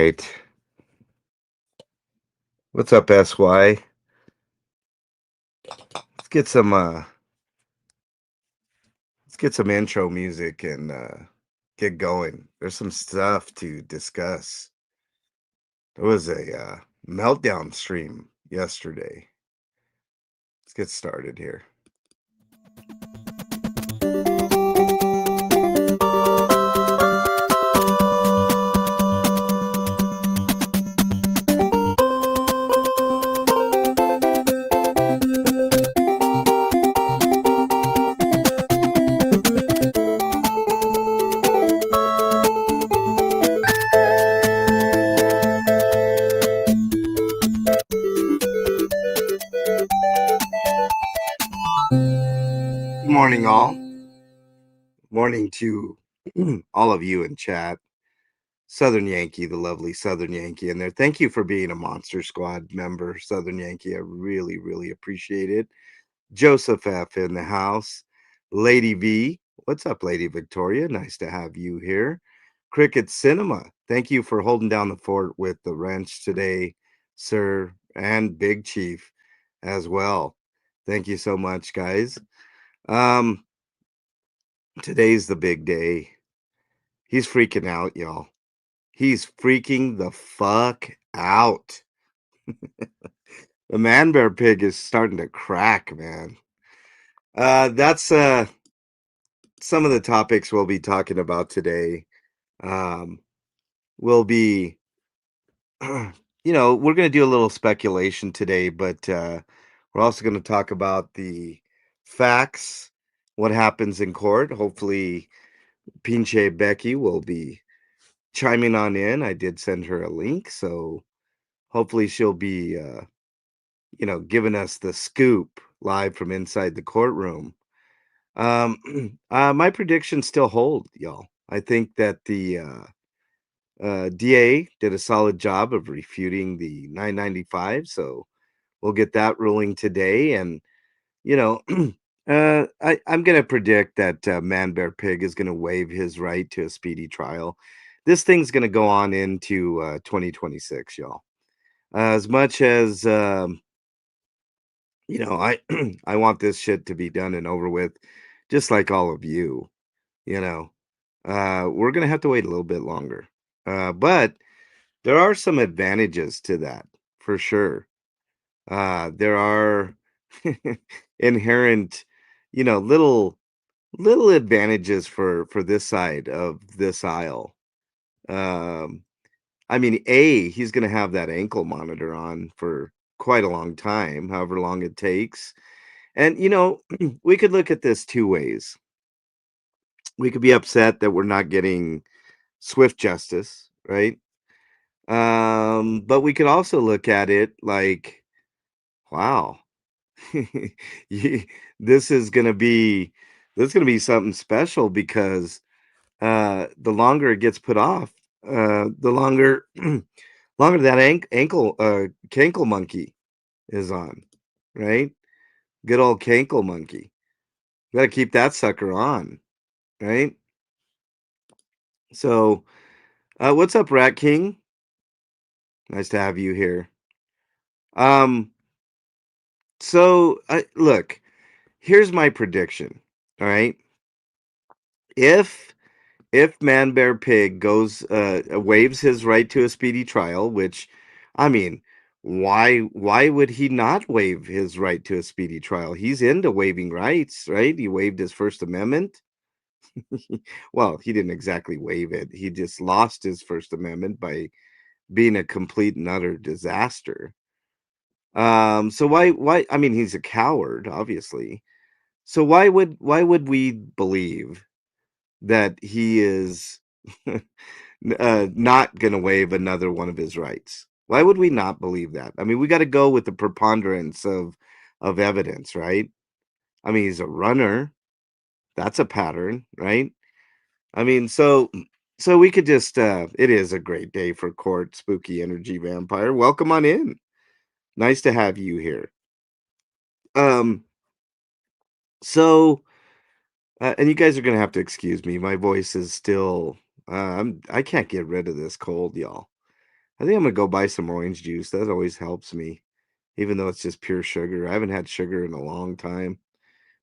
right. What's up, SY? Let's get some intro music and get going. There's some stuff to discuss. There was a meltdown stream yesterday. Let's get started here. Good morning, all. Morning to all of you in chat. Southern Yankee, the lovely Southern Yankee in there. Thank you for being a Monster Squad member, Southern Yankee. I really, really appreciate it. Joseph F. in the house. Lady V. What's up, Lady Victoria? Nice to have you here. Cricket Cinema. Thank you for holding down the fort with the wrench today, sir, and Big Chief as well. Thank you so much, guys. Um, Today's the big day. He's freaking out, y'all. He's freaking the fuck out. The man bear pig is starting to crack, man. That's some of the topics we'll be talking about today. Will be, we're going to do a little speculation today, but we're also going to talk about the facts, what happens in court. Hopefully, Pinche Becky will be chiming on in. I did send her a link, so hopefully she'll be, giving us the scoop live from inside the courtroom. My predictions still hold, y'all. I think that the DA did a solid job of refuting the 995, so we'll get that ruling today. And you know, I'm going to predict that Man Bear Pig is going to waive his right to a speedy trial. This thing's going to go on into 2026, y'all. As much as I I want this shit to be done and over with, just like all of you. You know, we're going to have to wait a little bit longer, but there are some advantages to that for sure. There are inherent, little advantages for this side of this aisle. Um, I mean, he's going to have that ankle monitor on for quite a long time, however long it takes. And we could look at this two ways. We could be upset that we're not getting swift justice, right? But we could also look at it like, wow, ye- this is gonna be something special because the longer it gets put off, the longer longer that ankle cankle monkey is on, right? Good old cankle monkey. You gotta keep that sucker on, right? So, what's up, Rat King? Nice to have you here. Um, Look, here's my prediction. All right. If Man Bear Pig goes waives his right to a speedy trial, which I mean, why would he not waive his right to a speedy trial? He's into waiving rights, right? He waived his First Amendment. Well, he didn't exactly waive it. He just lost his First Amendment by being a complete and utter disaster. So why I mean he's a coward, obviously. So why would we believe that he is not going to waive another one of his rights? Why would we not believe that? I mean, we got to go with the preponderance of evidence, right? I mean, he's a runner. That's a pattern, right? I mean, so we could just it is a great day for court, spooky energy vampire. Welcome on in. Nice to have you here. Um so and you guys are going to have to excuse me. My voice is still I can't get rid of this cold, y'all. I think I'm gonna go buy some orange juice. That always helps me, even though it's just pure sugar. I haven't had sugar in a long time.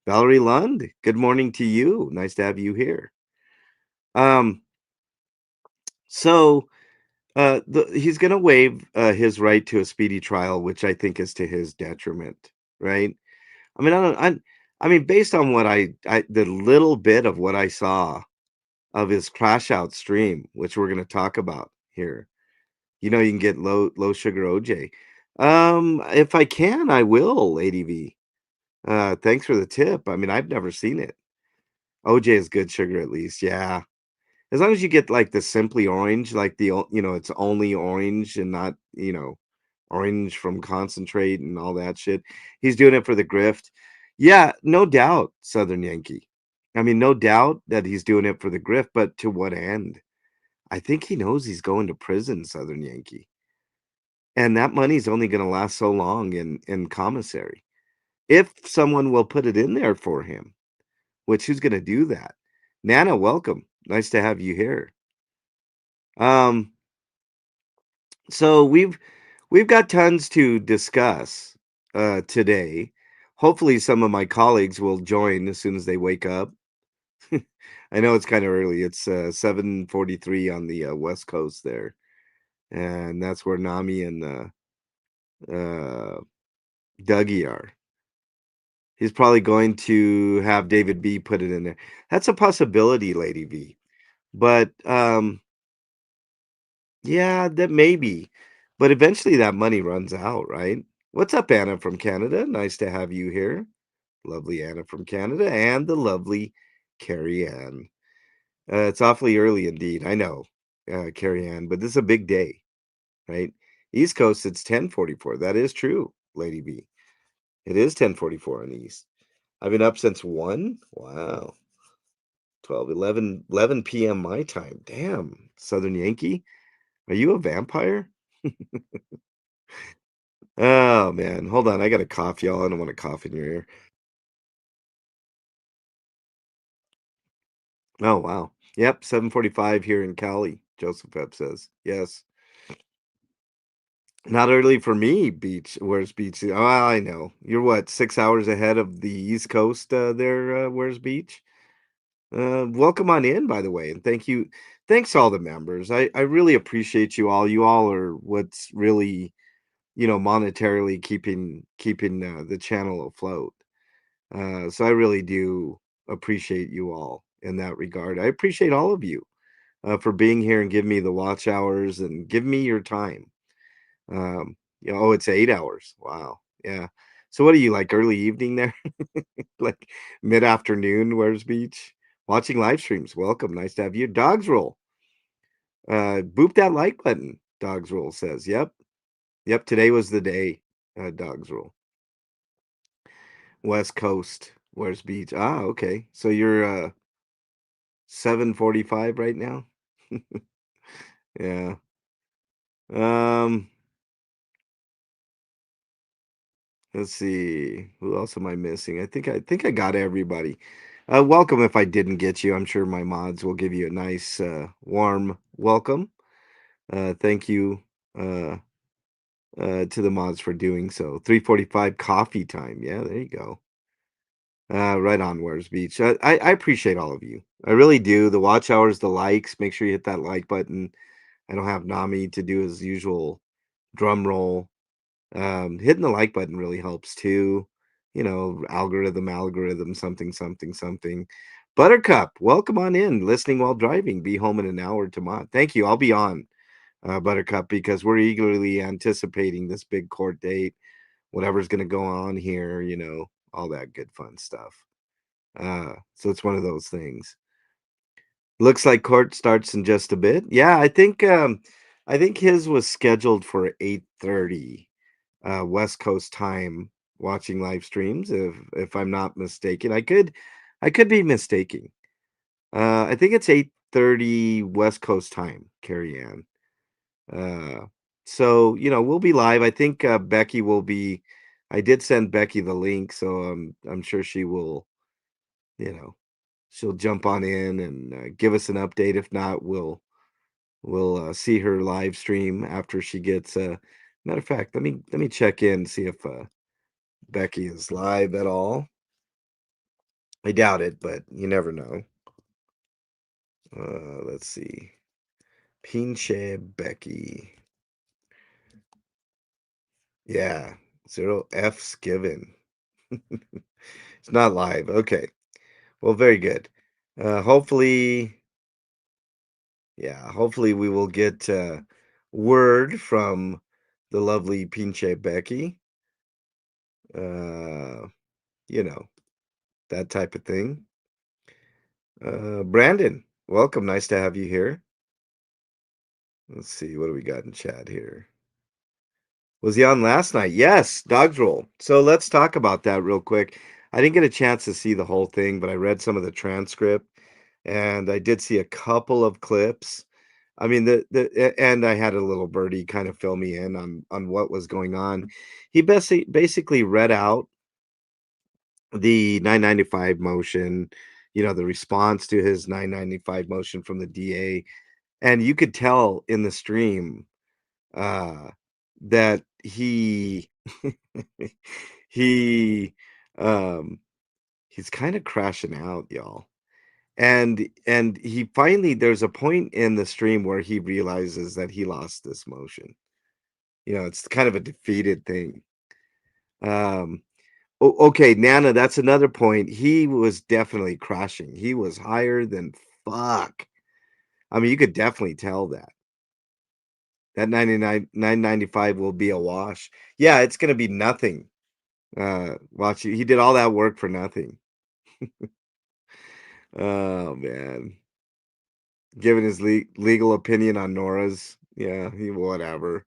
Valerie Lund, good morning to you. Nice to have you here. Um, so he's gonna waive his right to a speedy trial, which I think is to his detriment, right? I mean, I mean, based on what the little bit of what I saw of his crash out stream, which we're gonna talk about here. You can get low sugar OJ. If I can, I will, ADV. Thanks for the tip. I mean, I've never seen it. OJ is good sugar at least, yeah. As long as you get, like, the Simply Orange, like, it's only orange and not, orange from concentrate and all that shit. He's doing it for the grift. Yeah, no doubt, Southern Yankee. I mean, no doubt that he's doing it for the grift, but to what end? I think he knows he's going to prison, Southern Yankee. And that money's only gonna last so long in commissary. If someone will put it in there for him, which who's gonna do that? Nana, welcome. Nice to have you here. Um, so we've got tons to discuss today. Hopefully some of my colleagues will join as soon as they wake up. I know it's kind of early. It's 7:43 on the West Coast there. And that's where Nami and Dougie are. He's probably going to have David B put it in there. That's a possibility, Lady V. But yeah, that may be. But eventually that money runs out, right? What's up, Anna from Canada? Nice to have you here. Lovely Anna from Canada and the lovely Carrie Ann. It's awfully early indeed. I know, Carrie Ann, but this is a big day, right? East Coast, it's 10:44. That is true, Lady B. It is 10:44 on the East. I've been up since 1. Wow. 12, 11 PM my time. Damn, Southern Yankee. Are you a vampire? Oh, man. Hold on. I got a cough, y'all. I don't want to cough in your ear. Oh, wow. Yep, 7:45 here in Cali, Joseph Ebb says. Yes. Not early for me, Beach. Where's Beach? Oh, I know. You're what, 6 hours ahead of the East Coast there, where's Beach? Welcome on in, by the way, and thank you. Thanks to all the members. I really appreciate you all. You all are what's really monetarily keeping the channel afloat. So I really do appreciate you all in that regard. I appreciate all of you for being here and give me the watch hours and give me your time. Oh, it's 8 hours. Wow. Yeah. So what are you like early evening there? Like mid afternoon? Where's Beach? Watching live streams. Welcome. Nice to have you. Dogs roll. Boop that like button. Dogs roll says. Yep. Yep. Today was the day. Dogs roll. West Coast. Where's Beach? Ah, okay. So you're 7:45 right now? Yeah. Um, let's see. Who else am I missing? I think I got everybody. Welcome if I didn't get you. I'm sure my mods will give you a nice warm welcome. Thank you uh to the mods for doing so. 3:45 coffee time. Yeah, there you go. Right on, Where's Beach. I appreciate all of you. I really do. The watch hours, the likes. Make sure you hit that like button. I don't have Nami to do his usual drum roll. Hitting the like button really helps too. Algorithm, something, something, something. Buttercup, welcome on in. Listening while driving. Be home in an hour to mod. Thank you. I'll be on, Buttercup, because we're eagerly anticipating this big court date, whatever's going to go on here, all that good fun stuff. So it's one of those things. Looks like court starts in just a bit. Yeah, I think his was scheduled for 8:30 West Coast time watching live streams if I'm not mistaken. I could be mistaken. I think it's 8:30 West Coast time, Carrie Ann. Uh so, we'll be live. I think Becky will be I did send Becky the link, so I'm sure she will, you know, she'll jump on in and give us an update. If not, we'll we'll see her live stream after she gets. Matter of fact, let me check in, see if Becky is live at all. I doubt it, but you never know. Let's see. Pinche Becky. Yeah, 0 F's given. It's not live. Okay. Well, very good. Hopefully, yeah, hopefully we will get word from the lovely Pinche Becky. Uh, you know, that type of thing. Brandon, welcome. Nice to have you here. Let's see, what do we got in chat here? Was he on last night? Yes, Dogs Roll. So let's talk about that real quick. I didn't get a chance to see the whole thing, but I read some of the transcript and I did see a couple of clips. I mean, and I had a little birdie kind of fill me in on what was going on. He basically read out the 995 motion, the response to his 995 motion from the DA, and you could tell in the stream uh that he um he's kind of crashing out, y'all. And he finally, there's a point in the stream where he realizes that he lost this motion. It's kind of a defeated thing. um okay, Nana, that's another point. He was definitely crashing. He was higher than fuck. I mean, you could definitely tell that 995 will be a wash. Yeah, it's gonna be nothing. Watch, he did all that work for nothing. Oh man, giving his legal opinion on Nora's. Yeah, he whatever.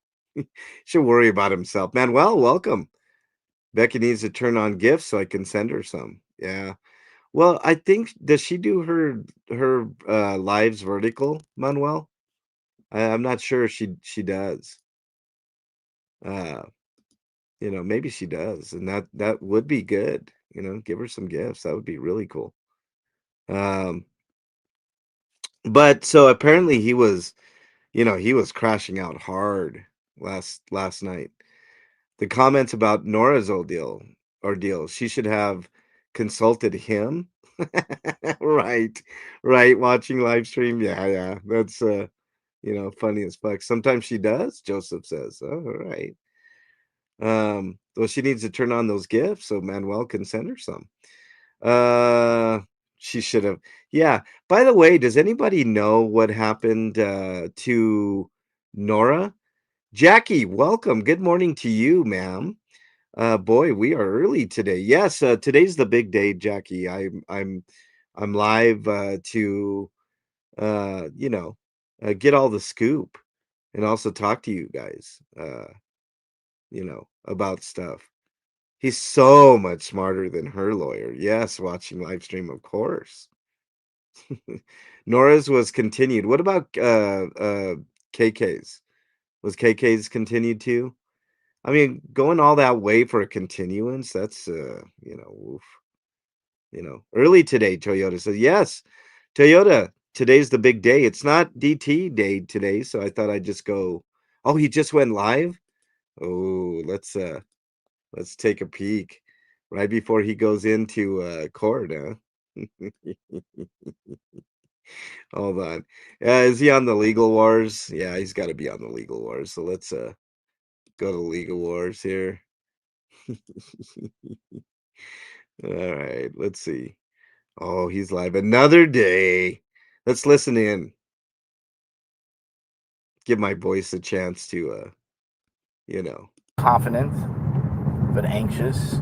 Should worry about himself. Manuel, welcome. Becky needs to turn on gifts so I can send her some. Yeah. Well, I think, does she do her lives vertical, Manuel? I'm not sure she does. Uh, maybe she does, and that would be good. Give her some gifts. That would be really cool. Um, but so apparently he was crashing out hard last night. The comments about Nora's ordeal, she should have consulted him. Right, right. Watching live stream, yeah. That's funny as fuck. Sometimes she does. Joseph says, "Oh, all right." Well, she needs to turn on those gifts so Manuel can send her some. Uh, she should have. Yeah. By the way, does anybody know what happened to Nora? Jackie, welcome. Good morning to you, ma'am. Boy, we are early today. Yes, today's the big day, Jackie. I'm live to get all the scoop and also talk to you guys about stuff. He's so much smarter than her lawyer. Yes, watching live stream, of course. Nora's was continued. What about KK's? Was KK's continued too? I mean, going all that way for a continuance, that's oof. Early today, Toyota says, yes, Toyota, today's the big day. It's not DT day today, so I thought I'd just go. Oh, he just went live? Oh, let's take a peek right before he goes into court, huh? Hold on. Is he on the Legal Wars? Yeah, he's got to be on the Legal Wars. So let's go to Legal Wars here. All right, let's see. Oh, he's live another day. Let's listen in. Give my voice a chance to confident but anxious,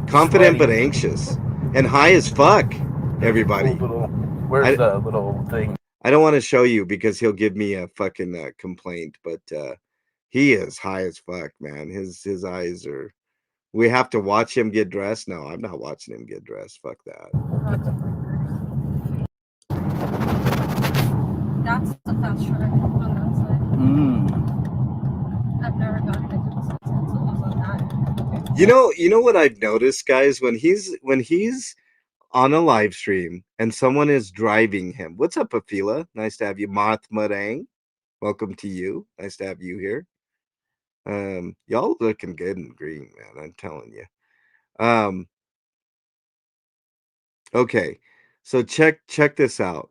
confident sweaty. but anxious and high as fuck, There's a cool everybody. little. Where's I the little thing? I don't want to show you because he'll give me a fucking complaint, but he is high as fuck, man. His eyes are. We have to watch him get dressed. No, I'm not watching him get dressed. Fuck that. That's the fast track on that side. I've never gone to that. You know what I've noticed, guys, when he's on a live stream and someone is driving him. What's up, Afila? Nice to have you, Moth Marang. welcome to you. Nice to have you here. Y'all looking good in green, man. I'm telling you. Okay, so check this out.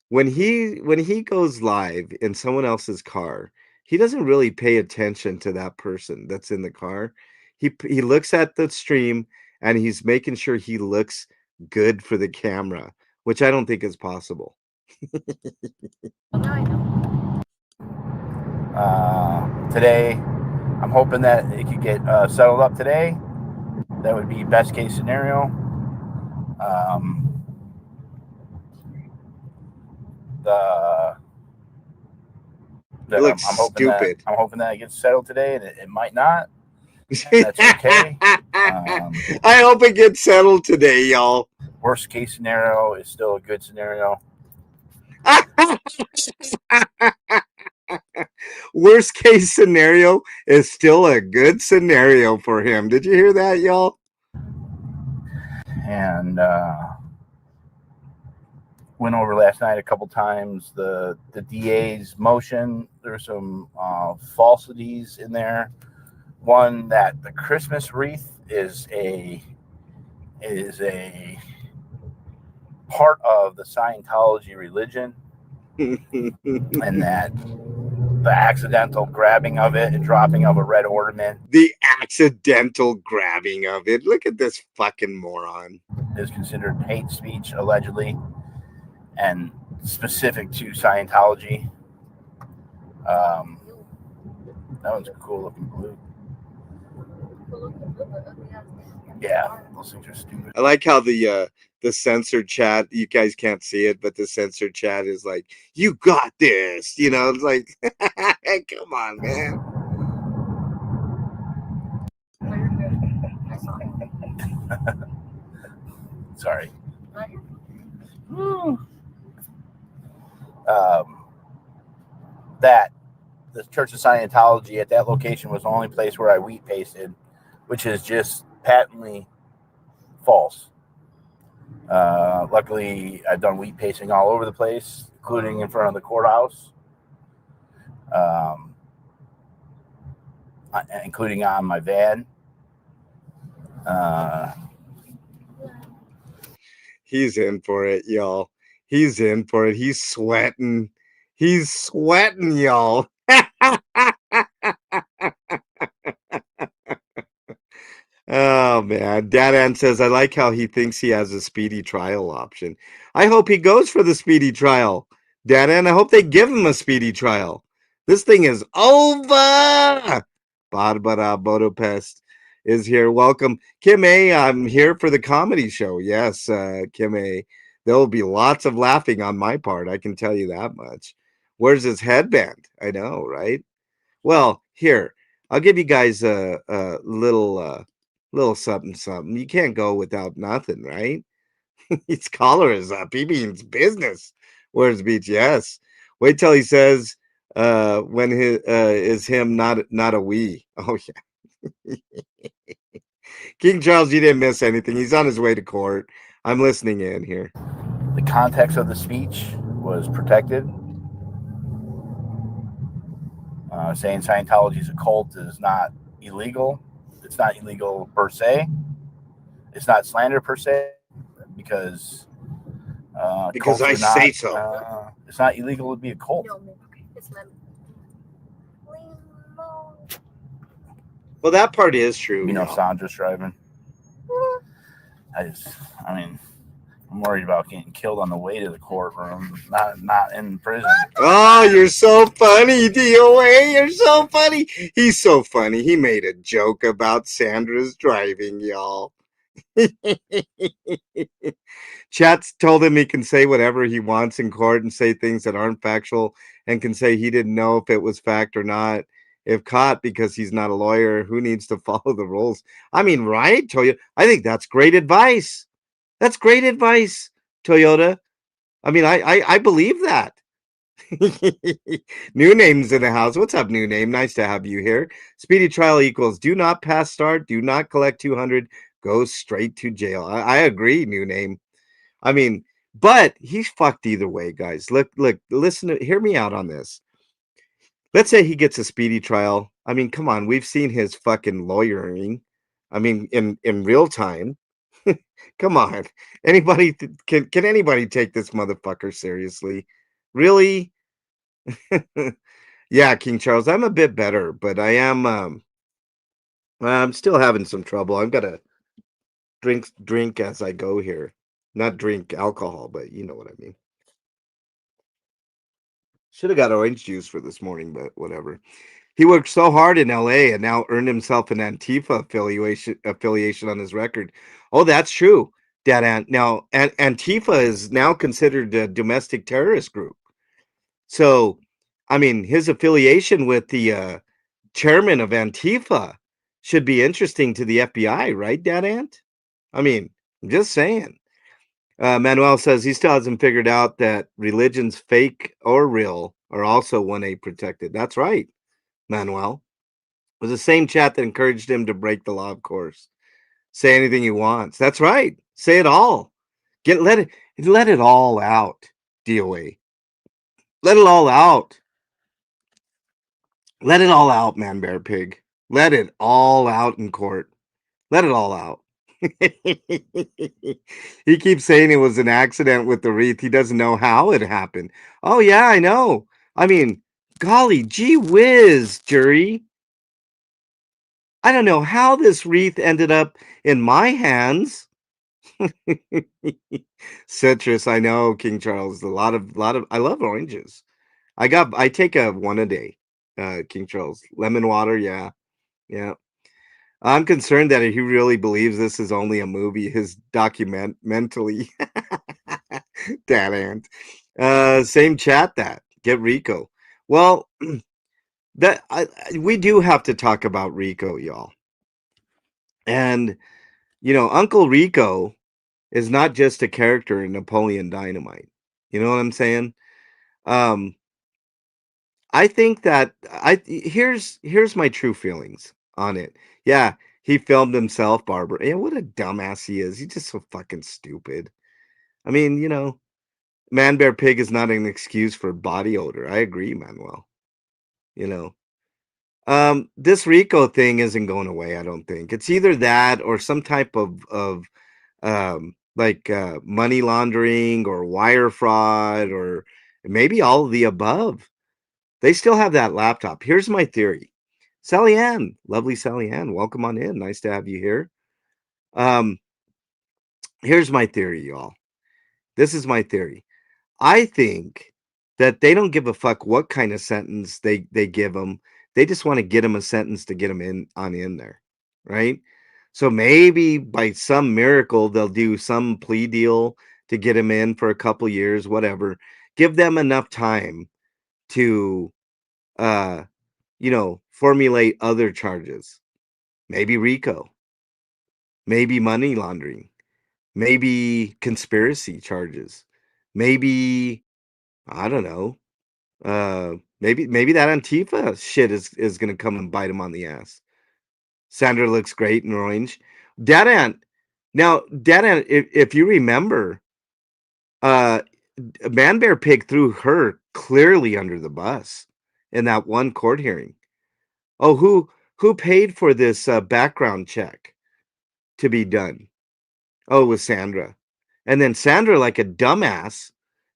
When he goes live in someone else's car, he doesn't really pay attention to that person that's in the car. He looks at the stream and he's making sure he looks good for the camera, which I don't think is possible. Now I know. Today, I'm hoping that it could get settled up today. That would be best case scenario. It looks I'm hoping stupid. I'm hoping that it gets settled today, and it might not. That's okay. I hope it gets settled today, y'all. Worst case scenario is still a good scenario. Worst case scenario is still a good scenario for him. Did you hear that, y'all? And went over last night a couple times the DA's motion. There's some falsities in there. One, that the Christmas wreath is a part of the Scientology religion, and that the accidental grabbing of it and dropping of a red ornament, the accidental grabbing of it. Look at this fucking moron. is considered hate speech, allegedly, and specific to Scientology. That one's a cool looking blue. Yeah, those things are stupid. I like how the censored chat, you guys can't see it, but the censored chat is like, you got this, you know, it's like, come on, man. No, you're good. I saw it. Sorry. No, That the Church of Scientology at that location was the only place where I wheat pasted, which is just patently false. Luckily, I've done wheat pasting all over the place, including in front of the courthouse, including on my van. He's in for it, y'all. He's in for it. He's sweating. He's sweating, y'all. Oh man, Dadan says, I like how he thinks he has a speedy trial option. I hope he goes for the speedy trial. Dadan, I hope they give him a speedy trial. This thing is over. Barbara Budapest is here. Welcome. Kim A, I'm here for the comedy show. Yes, Kim A. There will be lots of laughing on my part. I can tell you that much. Where's his headband? I know, right? Well, here, I'll give you guys a little something something. You can't go without nothing, right? His collar is up. He means business. Where's Beach? Yes. Wait till he says when his is him not a we. Oh yeah. King Charles, you didn't miss anything. He's on his way to court. I'm listening in here. The context of the speech was protected. Saying Scientology is a cult is not illegal. It's not illegal per se. It's not slander per se, because I say so. It's not illegal to be a cult. it's lemon. Well, that part is true. You know, y'all. Sandra's driving. I'm worried about getting killed on the way to the courtroom, not in prison. Oh, you're so funny, DOA. You're so funny. He's so funny. He made a joke about Sandra's driving, y'all. Chat's told him he can say whatever he wants in court and say things that aren't factual, and can say he didn't know if it was fact or not. If caught, because he's not a lawyer, who needs to follow the rules? I mean, right, Toyota? I think that's great advice. That's great advice, Toyota. I mean, I believe that. New name's in the house. What's up, new name? Nice to have you here. Speedy trial equals do not pass start, do not collect 200, go straight to jail. I agree, new name. I mean, but he's fucked either way, guys. Look, listen, hear me out on this. let's say he gets a speedy trial. I mean, come on, we've seen his fucking lawyering. I mean, in real time. Come on, anybody can anybody take this motherfucker seriously? Really? Yeah, King Charles, I'm a bit better, but I am I'm still having some trouble. I'm gonna drink as I go here. Not drink alcohol, but you know what I mean. Should have got orange juice for this morning, but whatever. He worked so hard in LA and now earned himself an Antifa affiliation on his record. Oh, that's true, Dad Ant. Now, Antifa is now considered a domestic terrorist group. So, I mean, his affiliation with the chairman of Antifa should be interesting to the FBI, right, Dad Ant? I mean, I'm just saying. Manuel says he still hasn't figured out that religions, fake or real, are also 1A protected. That's right, Manuel. It was the same chat that encouraged him to break the law, of course. Say anything he wants. That's right. Say it all. Let it all out, DOA. Let it all out. Let it all out, man, bear pig. Let it all out in court. Let it all out. He keeps saying it was an accident with the wreath. He doesn't know how it happened. Oh, yeah, I know. I mean, golly, gee whiz, jury. I don't know how this wreath ended up in my hands. Citrus, I know, King Charles. A lot of I love oranges. I take a one a day, King Charles. Lemon water, yeah. Yeah. I'm concerned that he really believes this is only a movie, his document mentally. That ant. Same chat that. Get Rico. Well, we do have to talk about Rico, y'all. And Uncle Rico is not just a character in Napoleon Dynamite. You know what I'm saying? Um, I think that here's my true feelings on it. Yeah, he filmed himself, Barbara. Yeah, what a dumbass he is. He's just so fucking stupid. I mean, Man Bear Pig is not an excuse for body odor. I agree, Manuel. You know. This Rico thing isn't going away, I don't think. It's either that or some type of like money laundering or wire fraud or maybe all of the above. They still have that laptop. Here's my theory. Sally Ann, lovely Sally Ann, welcome on in. Nice to have you here. Um, Here's my theory, y'all. This is my theory. I think that they don't give a fuck what kind of sentence they give them. They just want to get them a sentence to get them in there, right? So maybe by some miracle they'll do some plea deal to get him in for a couple years, whatever. Give them enough time to uh formulate other charges. Maybe RICO, maybe money laundering, maybe conspiracy charges, maybe I don't know. Maybe that Antifa shit is gonna come and bite him on the ass. Sandra looks great in orange. Dad Ant. Now, Dad Ant, if you remember, uh, Man Bear Pig threw her clearly under the bus in that one court hearing. Oh, who paid for this background check to be done? Oh, it was Sandra. And then Sandra, like a dumbass,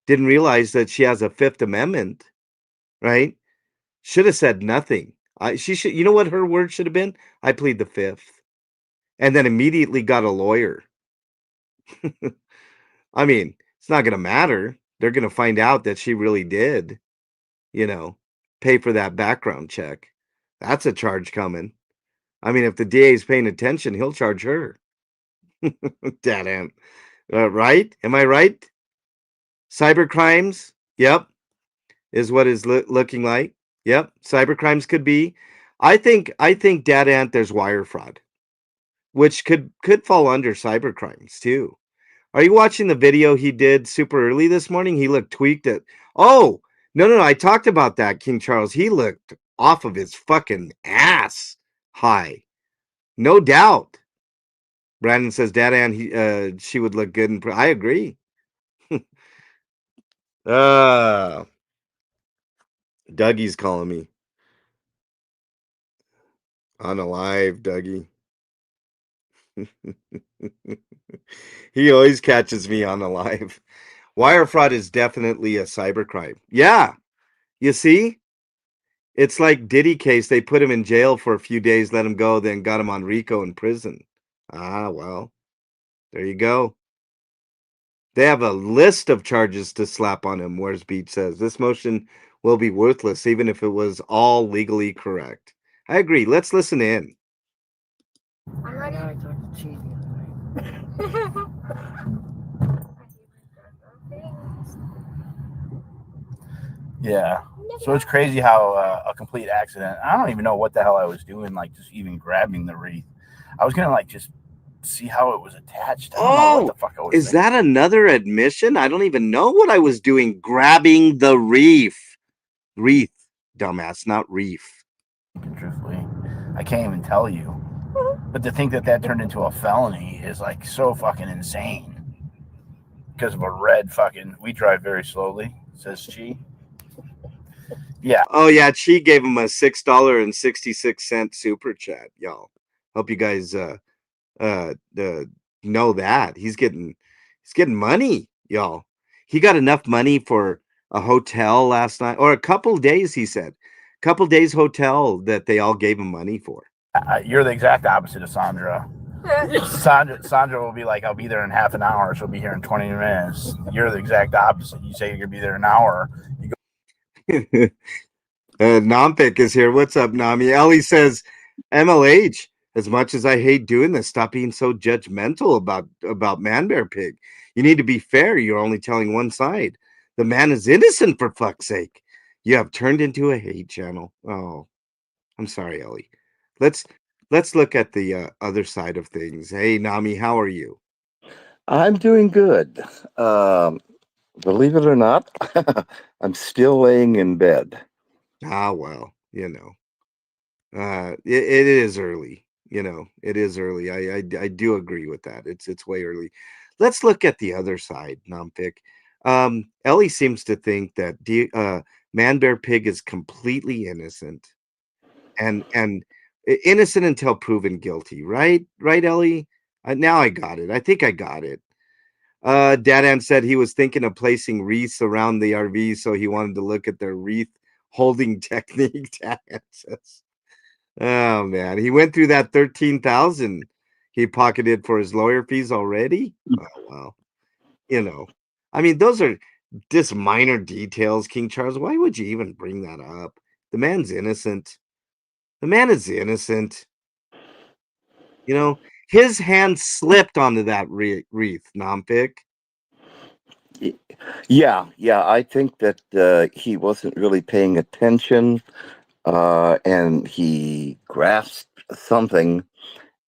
didn't realize that she has a Fifth Amendment, right? Should have said nothing. She should. You know what her word should have been? I plead the fifth, and then immediately got a lawyer. I mean, it's not going to matter. They're going to find out that she really did, you know, pay for that background check. That's a charge coming. I mean, if the DA is paying attention, he'll charge her. Damn. Right? Am I right? Cyber crimes. Yep, is what is looking like. Yep, cyber crimes could be. I think Data Ant there's wire fraud, which could fall under cyber crimes too. Are you watching the video he did super early this morning? He looked tweaked at. Oh, no, I talked about that, King Charles. He looked off of his fucking ass high. No doubt. Brandon says Data Ant she would look good I agree. uh Dougie's calling me. Unalive, Dougie. He always catches me on the live. Wire fraud is definitely a cybercrime. Yeah, you see, it's like Diddy case. They put him in jail for a few days, let him go, then got him on RICO in prison. Ah, well, there you go. They have a list of charges to slap on him. Where's Beach says this motion will be worthless, even if it was all legally correct. I agree. Let's listen in. I'm ready. I talked to Cheesy. Yeah. So it's crazy how a complete accident. I don't even know what the hell I was doing, like just even grabbing the wreath. I was gonna like just see how it was attached. I don't know what the fuck I was Is thinking. that another admission? I don't even know what I was doing. Grabbing the wreath, dumbass, not reef. Truthfully, I can't even tell you. But to think that that turned into a felony is like so fucking insane. Because of a red fucking. We drive very slowly, says she. Yeah. Oh yeah, she gave him a $6.66 super chat, y'all. Hope you guys know that he's getting money, y'all. He got enough money for a hotel last night, or a couple days. He said, couple days hotel that they all gave him money for. You're the exact opposite of Sandra. Sandra will be like, I'll be there in half an hour. She'll be here in 20 minutes. You're the exact opposite. You say you're gonna be there an hour. You go. Nampik is here. What's up, Nami? Ellie says, MLH, as much as I hate doing this, stop being so judgmental about Man Bear Pig. You need to be fair. You're only telling one side. The man is innocent, for fuck's sake. You have turned into a hate channel. Oh, I'm sorry, Ellie. Let's look at the other side of things. Hey, Nami, how are you? I'm doing good. Believe it or not, I'm still laying in bed. Ah, well, it is early. It is early. I do agree with that. It's way early. Let's look at the other side, Nampik. Ellie seems to think that Man Bear Pig is completely innocent, and innocent until proven guilty. Right, Ellie. Now I got it. I think I got it. Dadan said he was thinking of placing wreaths around the RV, so he wanted to look at their wreath holding technique. Dadan says. Oh man, he went through that 13,000 he pocketed for his lawyer fees already. Oh well, I mean, those are just minor details. King Charles, why would you even bring that up? The man's innocent. The man is innocent. His hand slipped onto that wreath, Nampik. Yeah. I think that he wasn't really paying attention, and he grasped something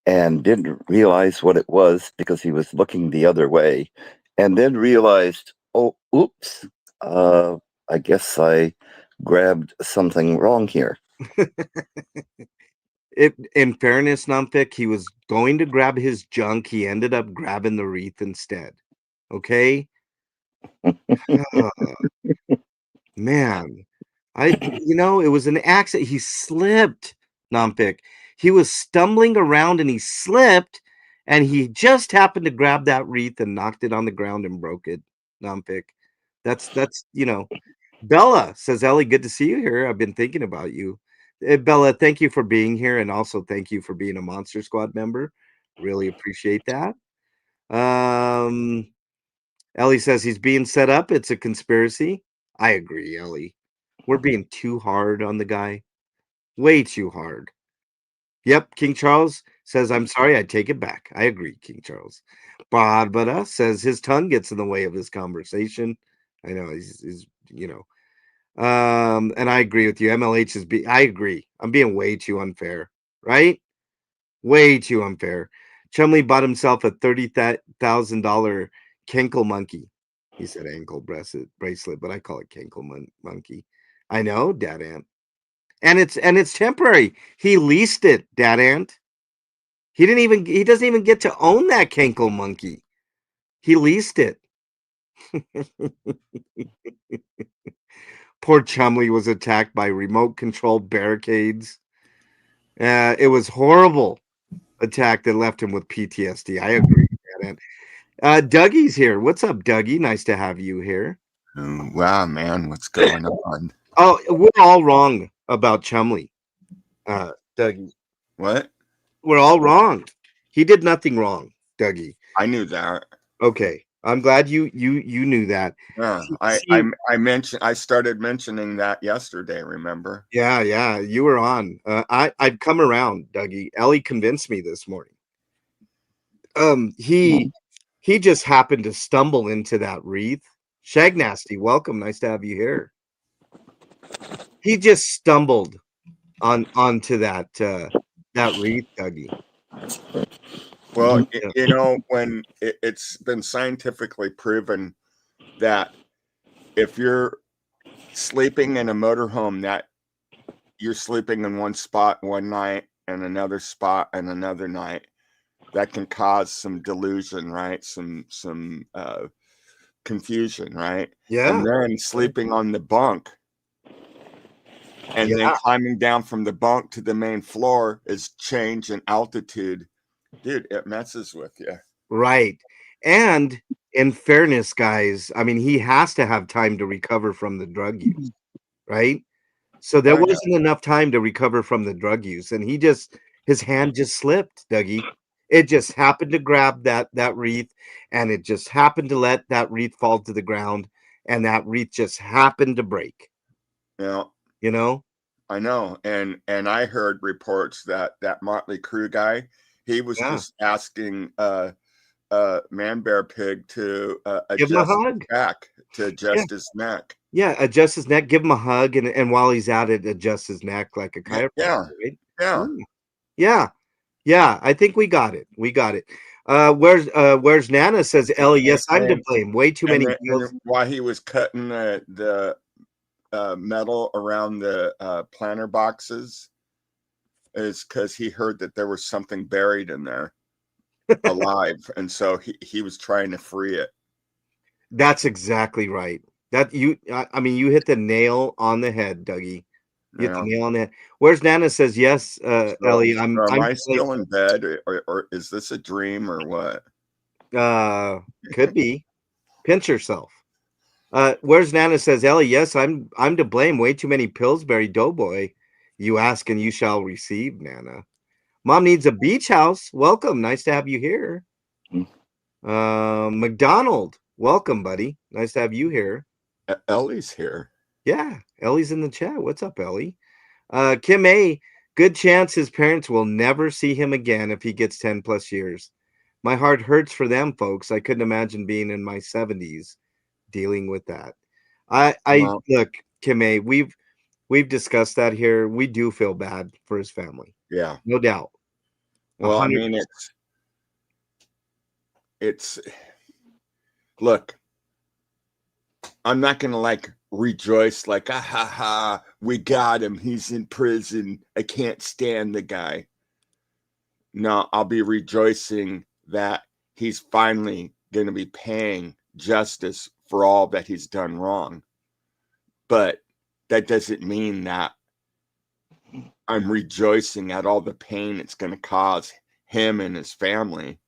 and didn't realize what it was because he was looking the other way, and then realized, oh, oops, I guess I grabbed something wrong here. In fairness, Nampik, he was going to grab his junk. He ended up grabbing the wreath instead. Okay. Man, it was an accident. He slipped, Nampik. He was stumbling around and he slipped, and he just happened to grab that wreath and knocked it on the ground and broke it, Nampik. That's Bella says, Ellie, good to see you here. I've been thinking about you. Bella, thank you for being here, and also thank you for being a Monster Squad member. Really appreciate that. Ellie says he's being set up. It's a conspiracy. I agree, Ellie. We're being too hard on the guy. Way too hard. Yep, King Charles says, I'm sorry, I take it back. I agree, King Charles. Barbara says his tongue gets in the way of his conversation. I know he's and I agree with you. MLH I agree. I'm being way too unfair, right? Way too unfair. Chumley bought himself a $30,000 Kenkel monkey. He said ankle bracelet, but I call it Kenkel monkey. I know, Dad Ant. And it's temporary. He leased it, Dad Ant. He doesn't even get to own that Kenkel monkey. He leased it. Poor Chumley was attacked by remote controlled barricades. It was horrible attack that left him with PTSD. I agree. Man. Dougie's here. What's up, Dougie? Nice to have you here. Wow, man, what's going on? Oh, we're all wrong about Chumley, Dougie. What? We're all wrong. He did nothing wrong, Dougie. I knew that. Okay, I'm glad you knew that. Yeah, I started mentioning that yesterday. Remember? Yeah, you were on. I've come around, Dougie. Ellie convinced me this morning. He just happened to stumble into that wreath. Shag Nasty, welcome. Nice to have you here. He just stumbled onto that wreath, Dougie. Well, you know, when it's been scientifically proven that if you're sleeping in a motorhome, that you're sleeping in one spot one night and another spot and another night, that can cause some delusion, right? Some confusion, right? Yeah. And then sleeping on the bunk and then climbing down from the bunk to the main floor is change in altitude. Dude, it messes with you. Right. And in fairness, guys, I mean, he has to have time to recover from the drug use, right? So there wasn't enough time to recover from the drug use, and his hand just slipped, Dougie. It just happened to grab that wreath, and it just happened to let that wreath fall to the ground, and that wreath just happened to break. Yeah. You know? I know. And I heard reports that Motley Crue guy, he was just asking Man Bear Pig to give him a adjust hug. His back, to adjust his neck. Yeah, adjust his neck, give him a hug, and while he's at it, adjust his neck like a chiropractor, right? Yeah, I think we got it. Where's Nana, says Ellie, yes, I'm to blame. Way too many deals. While he was cutting the metal around the planter boxes is because he heard that there was something buried in there alive, and so he was trying to free it. That's exactly right. I mean, you hit the nail on the head, Dougie. You hit the nail on the head. Where's Nana, says yes, Ellie. Am I still in bed, or is this a dream, or what? Could be. Pinch yourself. Where's Nana, says Ellie, yes, I'm to blame. Way too many Pillsbury Doughboy. You ask and you shall receive, Nana. Mom needs a beach house. Welcome. Nice to have you here. McDonald, welcome, buddy. Nice to have you here. Ellie's here. Yeah, Ellie's in the chat. What's up, Ellie? Kim A, good chance his parents will never see him again if he gets 10 plus years. My heart hurts for them, folks. I couldn't imagine being in my 70s dealing with that. Look, Kim A, we've discussed that here. We do feel bad for his family. Yeah, no doubt. Well, 100%. I mean, it's look, I'm not gonna rejoice like, ah ha ha, we got him, he's in prison, I can't stand the guy. No, I'll be rejoicing that he's finally going to be paying justice for all that he's done wrong. But that doesn't mean that I'm rejoicing at all the pain it's going to cause him and his family.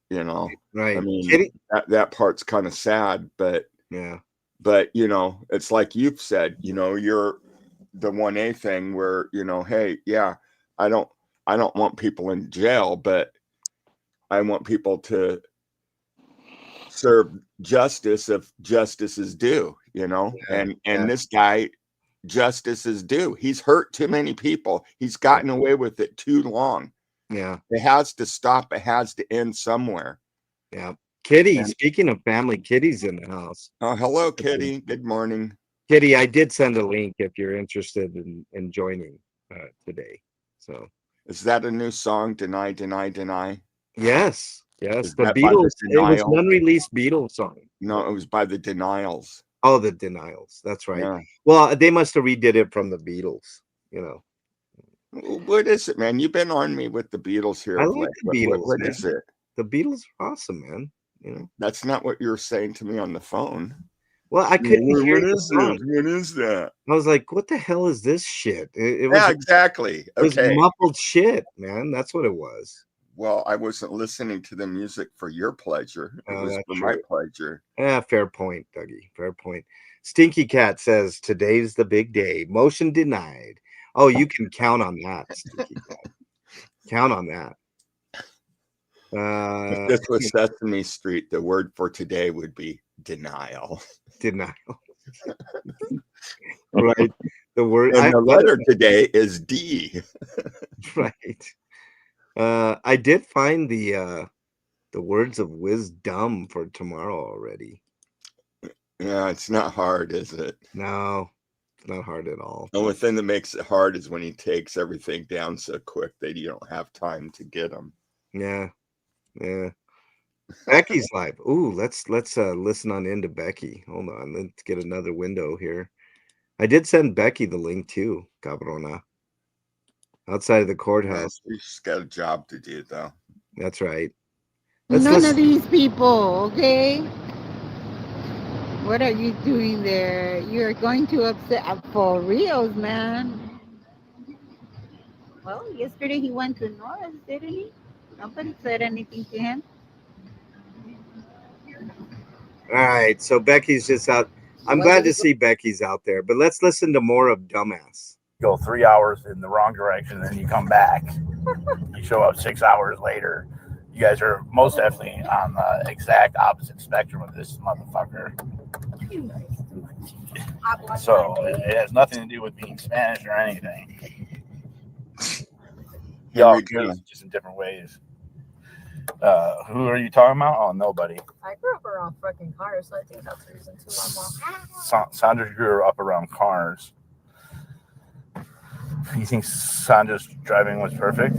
You know, right? I mean, that part's kind of sad, but yeah. But it's like you've said, you're the 1A thing where, hey, yeah, I don't want people in jail, but I want people to serve justice if justice is due, and this guy, justice is due. He's hurt too many people. He's gotten away with it too long. Yeah. It has to stop. It has to end somewhere. Yeah. Kitty, speaking of family, Kitty's in the house. Oh, hello, Kitty. Good morning. Kitty, I did send a link if you're interested in joining today. So is that a new song? Deny, deny, deny. Yes. The Beatles. It was an unreleased Beatles song. No, it was by the Denials. Oh, the Denials. That's right. Yeah. Well, they must have redid it from the Beatles. What is it, man? You've been on me with the Beatles here. I like the Beatles. What is it? The Beatles are awesome, man. That's not what you were saying to me on the phone. Well, I couldn't hear What the is song. this? What is that? I was like, what the hell is this shit? It was, Yeah, exactly. it was Okay. muffled shit, man. That's what it was. Well, I wasn't listening to the music for your pleasure. It Oh, was that's for my true. pleasure. Yeah, fair point, Dougie. Fair point. Stinky Cat says today's the big day. Motion denied. Oh, you can count on that, Stinky Cat. Count on that. If this was Sesame Street, the word for today would be denial. Denial. Right. The word And the letter today is D. right. I did find the words of wisdom for tomorrow already. Yeah, it's not hard, is it? No, it's not hard at all. The only thing that makes it hard is when he takes everything down so quick that you don't have time to get them. Yeah. Yeah. Becky's live. Ooh, let's listen on into Becky. Hold on. Let's get another window here. I did send Becky the link too, Cabrona. Outside of the courthouse. She's got a job to do, though. That's right. None of these people, okay? What are you doing there? You're going to upset for reals, man. Well, yesterday he went to Nora's, didn't he? Nobody said anything to him. All right, so Becky's just out. I'm glad to see Becky's out there, but let's listen to more of Dumbass. Go 3 hours in the wrong direction, and then you come back. You show up 6 hours later. You guys are most definitely on the exact opposite spectrum of this motherfucker. So it has nothing to do with being Spanish or anything. Y'all crazy, just in different ways. Who are you talking about? Oh, nobody. I grew up around fucking cars, so I think that's the reason too. My mom. Sandra grew up around cars. You think Sandra's driving was perfect?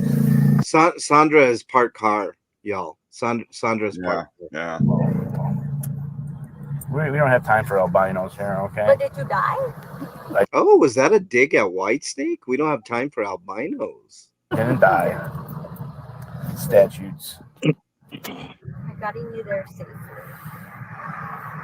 Sandra is part car, y'all. Sandra's part car. Yeah. We don't have time for albinos here, okay? But did you die? Oh, was that a dig at Whitesnake? We don't have time for albinos. Didn't die. Statutes. I got you there safely.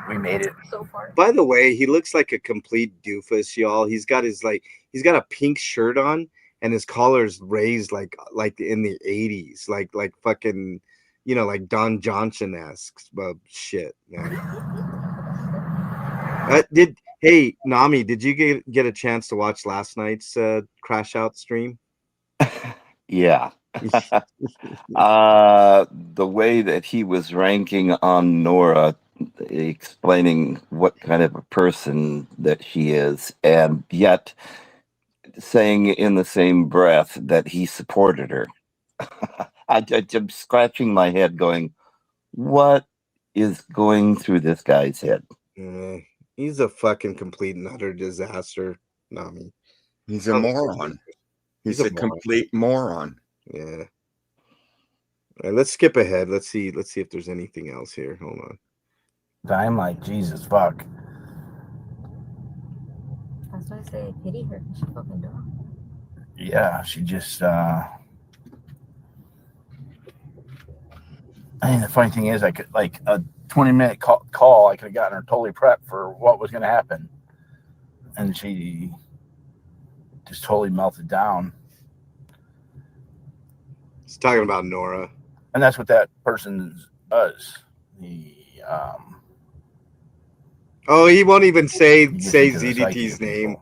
We made it so far. By the way, he looks like a complete doofus, y'all. He's got a pink shirt on and his collar's raised like in the 80s, like fucking, like Don Johnson-esque shit, man. Hey Nami, did you get a chance to watch last night's Crash Out stream? Yeah. The way that he was ranking on Nora, explaining what kind of a person that she is, and yet saying in the same breath that he supported her. I'm scratching my head going, what is going through this guy's head? He's a fucking complete and utter disaster, Nami. He's a moron. He's a complete moron. Yeah. All right, let's skip ahead. Let's see if there's anything else here. Hold on. I'm like, Jesus fuck. That's why I say I pity her. She fucking dumb. Yeah, she just I mean, the funny thing is, I could, like, a 20-minute call, I could have gotten her totally prepped for what was going to happen. And she just totally melted down. He's talking about Nora. And that's what that person does. Oh, he won't even say ZDT's name.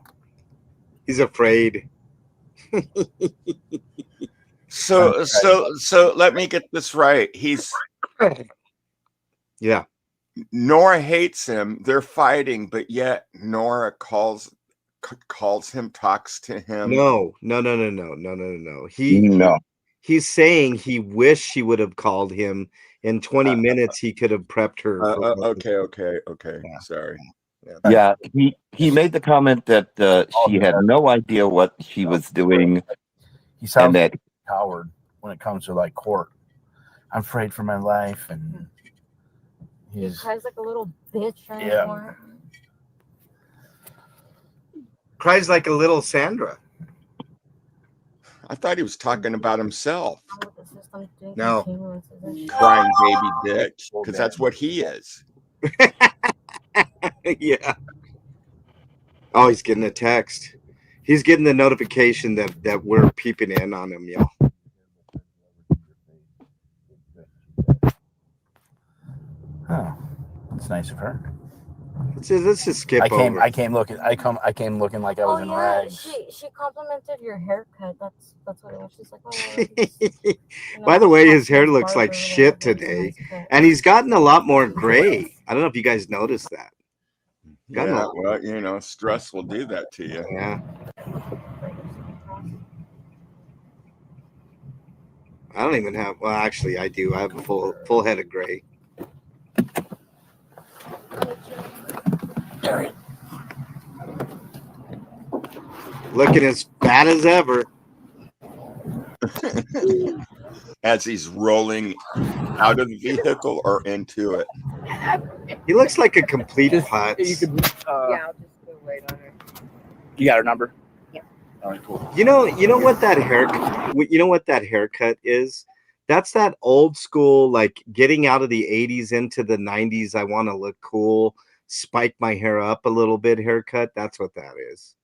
He's afraid. So let me get this right. Yeah. Nora hates him. They're fighting, but yet Nora calls him, talks to him. No. He's saying he wished she would have called him. In 20 minutes, he could have prepped her. Okay. Yeah. Sorry. Yeah, he made the comment that she had no idea what she was doing. He sounds like a coward when it comes to like court. I'm afraid for my life, and he cries like a little bitch anymore. Yeah. Cries like a little Sandra. I thought he was talking about himself. No. Crying baby bitch, because that's what he is. Yeah. Oh, he's getting a text. He's getting the notification that we're peeping in on him, y'all. Oh, that's nice of her. Let's just skip I came over. looking like I was in rags. She complimented your haircut. That's what it was. She's like, oh, By the way, his hair Nice looks like barber, shit whatever, today, nice cut. and he's gotten a lot more gray. I don't know if you guys noticed that. Gotten Yeah, a- well, you know, stress will do that to you. Yeah, I don't even have. Well, actually, I do. I have a full head of gray. Looking as fat as ever. As he's rolling out of the vehicle or into it. He looks like a complete putz. You could. I'll just go right on her. You got her number? Yeah. All right, cool. You know what that haircut is? That's that old school, like getting out of the 80s into the 90s. I want to look cool, spike my hair up a little bit haircut. That's what that is.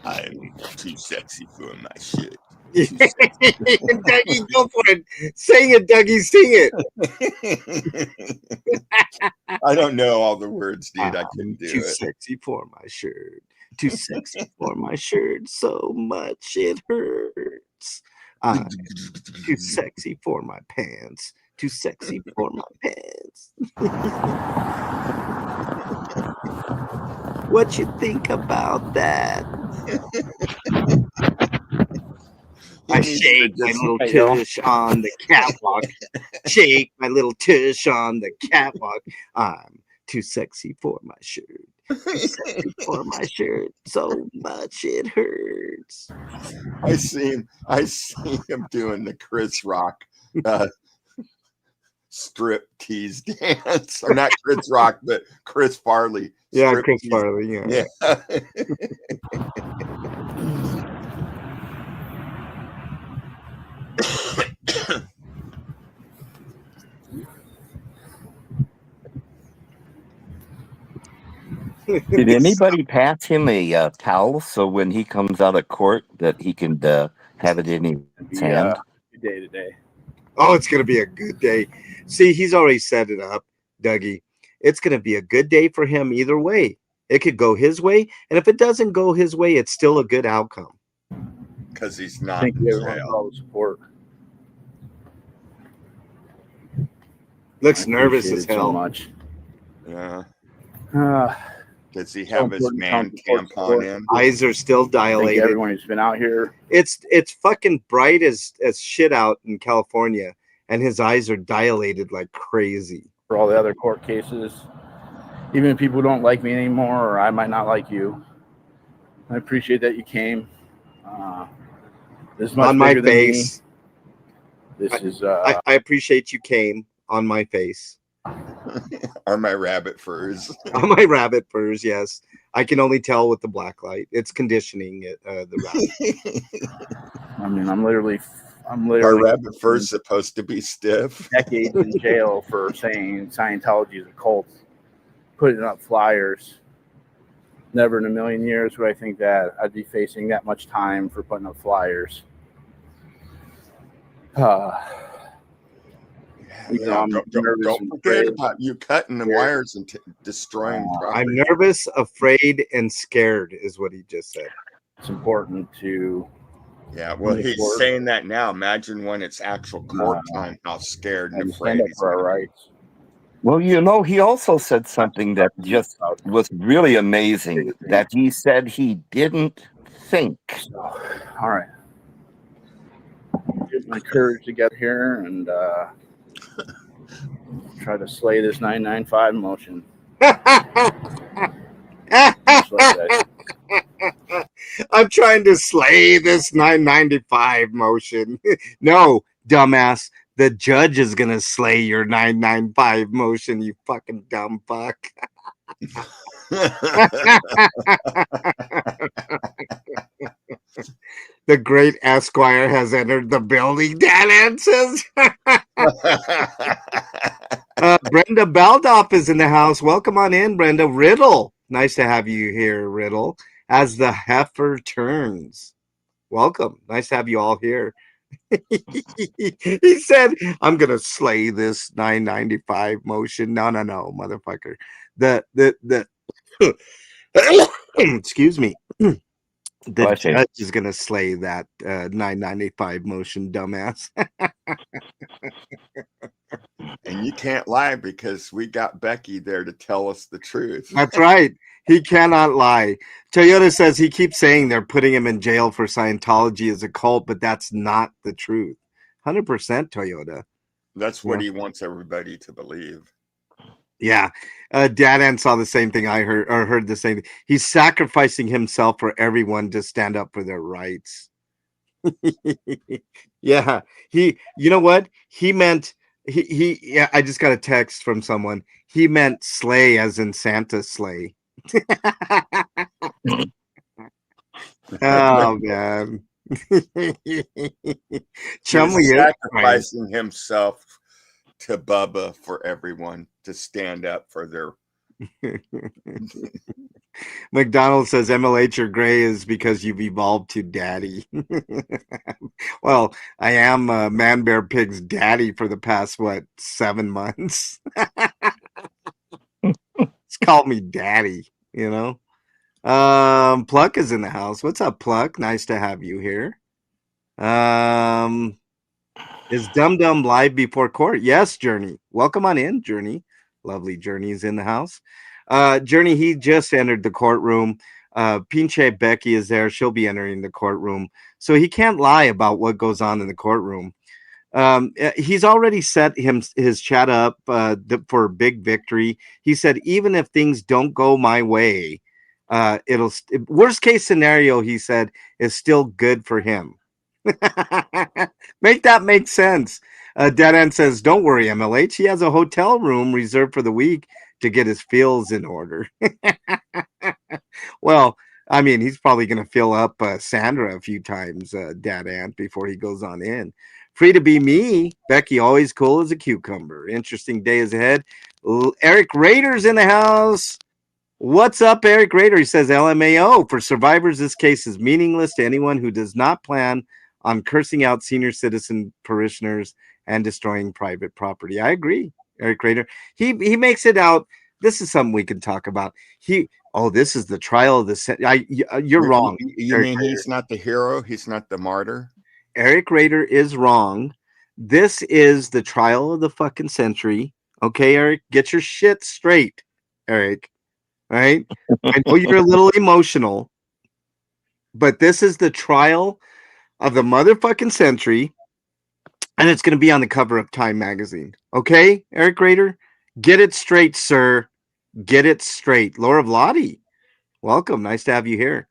I'm too sexy for my shit. Dougie, go for it. Sing it, Dougie, sing it. I don't know all the words, dude. I couldn't do Too it. sexy for my shirt. Too sexy for my shirt. So much it hurts. I'm too sexy for my pants. Too sexy for my pants. What you think about that? I shake my little tush on the catwalk. Shake my little tush on the catwalk. I'm too sexy for my shirt. Too sexy for my shirt. So much it hurts. I see him doing the Chris Rock strip tease dance. Or not Chris Rock, but Chris Farley. Yeah, strip Chris tease. Farley. Yeah. Yeah. Did anybody pass him a towel so when he comes out of court that he can have it in his hand? Good day today. Oh, it's going to be a good day. See, he's already set it up, Dougie. It's going to be a good day for him either way. It could go his way, and if it doesn't go his way, it's still a good outcome. Because he's not Thank in you everyone for jail. all the support. Looks I nervous appreciate as it so hell. much. Yeah. Does he have his important man to support. tampon in? Eyes are still Thank dilated. everyone who's been out here. It's fucking bright as shit out in California, and his eyes are dilated like crazy. For all the other court cases. Even if people don't like me anymore, or I might not like you, I appreciate that you came. This is much On my bigger than me. face. This is I appreciate you came on my face. Are my rabbit furs? On my rabbit furs, yes. I can only tell with the black light. It's conditioning the rabbit. I mean, I'm literally Are rabbit furs supposed to be stiff? decades in jail for saying Scientology is a cult, putting up flyers. Never in a million years would I think that I'd be facing that much time for putting up flyers. You know, I'm nervous Don't and forget afraid. about you cutting the wires and destroying property. I'm nervous, afraid, and scared, is what he just said. It's important to Yeah, well, he's Court. saying that now. Imagine when it's actual court time, how scared and stand afraid up he's for our gonna be. rights. Well, you know, he also said something that just was really amazing. That he said he didn't think. So, all right. Get my courage together here and try to slay this 995 motion. Just like that. I'm trying to slay this 995 motion. No, dumbass. The judge is going to slay your 995 motion, you fucking dumb fuck. The great Esquire has entered the building. Dan answers. Brenda Baldoff is in the house. Welcome on in, Brenda. Riddle. Nice to have you here, Riddle. As the heifer turns. Welcome. Nice to have you all here. He said, I'm gonna slay this 995 motion. No, motherfucker. The excuse me. The Bless you. judge is gonna slay that 995 motion, dumbass. And you can't lie because we got Becky there to tell us the truth. That's right. He cannot lie. Toyota says he keeps saying they're putting him in jail for Scientology as a cult, but that's not the truth. 100% Toyota. That's what he wants everybody to believe. Yeah. Dadan saw the same thing I heard the same thing. He's sacrificing himself for everyone to stand up for their rights. Yeah. You know what? He meant yeah, I just got a text from someone. He meant slay as in Santa slay. Oh man. Chumley is sacrificing himself to Bubba for everyone to stand up for their McDonald says MLH or gray is because you've evolved to daddy. Well, I am Man Bear Pig's daddy for the past 7 months. It's called me daddy, you know. Pluck is in the house. What's up, Pluck? Nice to have you here. Is Dum Dum live before court? Yes, Journey. Welcome on in, Journey. Lovely Journey is in the house. Journey, he just entered the courtroom. Pinche Becky is there. She'll be entering the courtroom. So he can't lie about what goes on in the courtroom. He's already set his chat up for a big victory. He said, even if things don't go my way, it'll worst case scenario, he said, is still good for him. Make that make sense. Dead End says, don't worry, MLH. He has a hotel room reserved for the week to get his feels in order. Well, I mean, he's probably going to fill up Sandra a few times, Dad Ant, before he goes on in. Free to be me. Becky, always cool as a cucumber. Interesting day is ahead. Eric Rader's in the house. What's up, Eric Rader? He says, LMAO, for survivors, this case is meaningless to anyone who does not plan on cursing out senior citizen parishioners and destroying private property. I agree, Eric Rader. He makes it out. This is something we can talk about. This is the trial of the you're wrong. You mean he's not the hero? He's not the martyr? Eric Rader is wrong. This is the trial of the fucking century. Okay, Eric, get your shit straight, Eric. All right? I know you're a little emotional, but this is the trial of the motherfucking century, and it's going to be on the cover of Time magazine. Okay, Eric Rader? Get it straight, sir. Get it straight. Laura Vladi, welcome. Nice to have you here.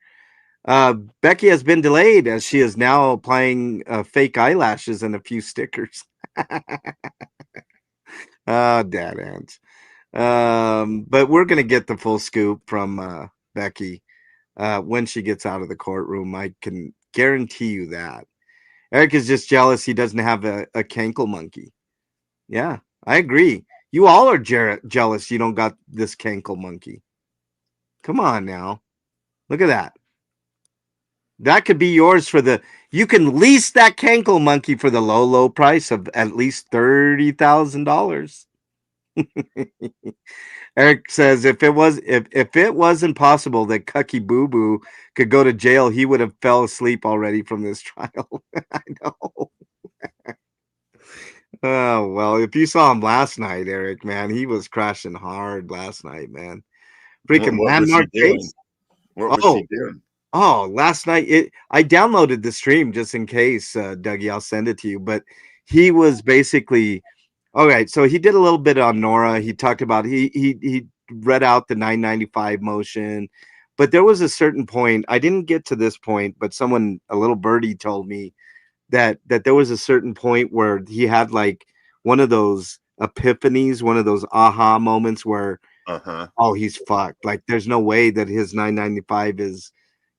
Becky has been delayed as she is now applying fake eyelashes and a few stickers. Dad ants. But we're going to get the full scoop from Becky when she gets out of the courtroom. I can guarantee you that. Eric is just jealous he doesn't have a cankle monkey. Yeah, I agree. You all are jealous you don't got this cankle monkey. Come on now. Look at that. That could be yours you can lease that cankle monkey for the low price of at least $30,000. Eric says if it wasn't possible that Cucky Boo Boo could go to jail, he would have fell asleep already from this trial. I know. Oh well, if you saw him last night, Eric, man, he was crashing hard last night, man. Freaking landmark case. What was he doing? Oh, last night I downloaded the stream just in case, Dougie. I'll send it to you. But he was basically all right. So he did a little bit on Nora. He talked about he read out the 995 motion, but there was a certain point. I didn't get to this point, but a little birdie told me that there was a certain point where he had like one of those epiphanies, one of those aha moments where he's fucked. Like there's no way that his 995 is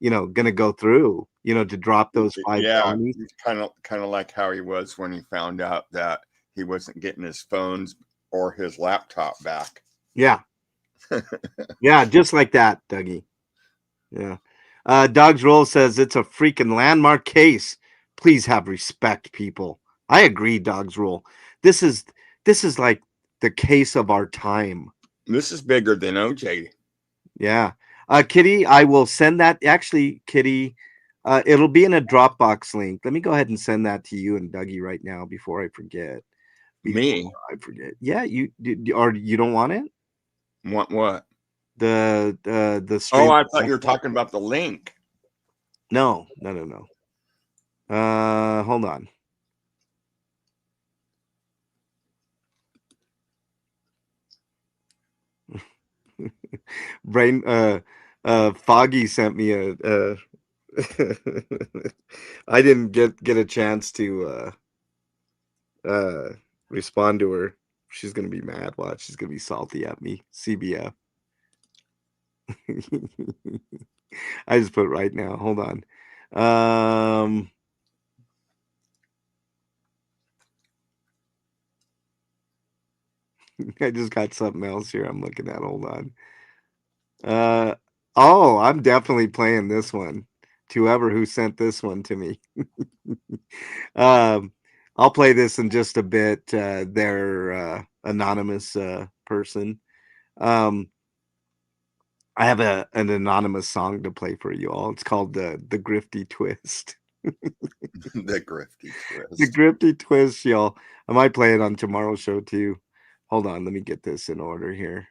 gonna go through. to drop those 5 Yeah, felonies. kind of like how he was when he found out that he wasn't getting his phones or his laptop back. Yeah. Yeah, just like that, Dougie. Yeah. Dogs Roll says it's a freaking landmark case. Please have respect, people. I agree, Dogs Roll. This is like the case of our time. This is bigger than OJ. Yeah. Kitty, I will send that. Actually, Kitty, it'll be in a Dropbox link. Let me go ahead and send that to you and Dougie right now before I forget. Me? I forget. Yeah, you or you don't want it? Want what? The Oh, I thought you were talking about the link. No. Hold on. Brain Foggy sent me a I didn't get a chance to respond to her. She's gonna be mad. Watch, she's gonna be salty at me. CBF. I just put right now. Hold on. I just got something else here I'm looking at. Hold on. Oh, I'm definitely playing this one. To whoever who sent this one to me. I'll play this in just a bit. Their anonymous person. I have an anonymous song to play for you all. It's called the Grifty Twist. The Grifty Twist. The Grifty Twist, y'all. I might play it on tomorrow's show too. Hold on, let me get this in order here.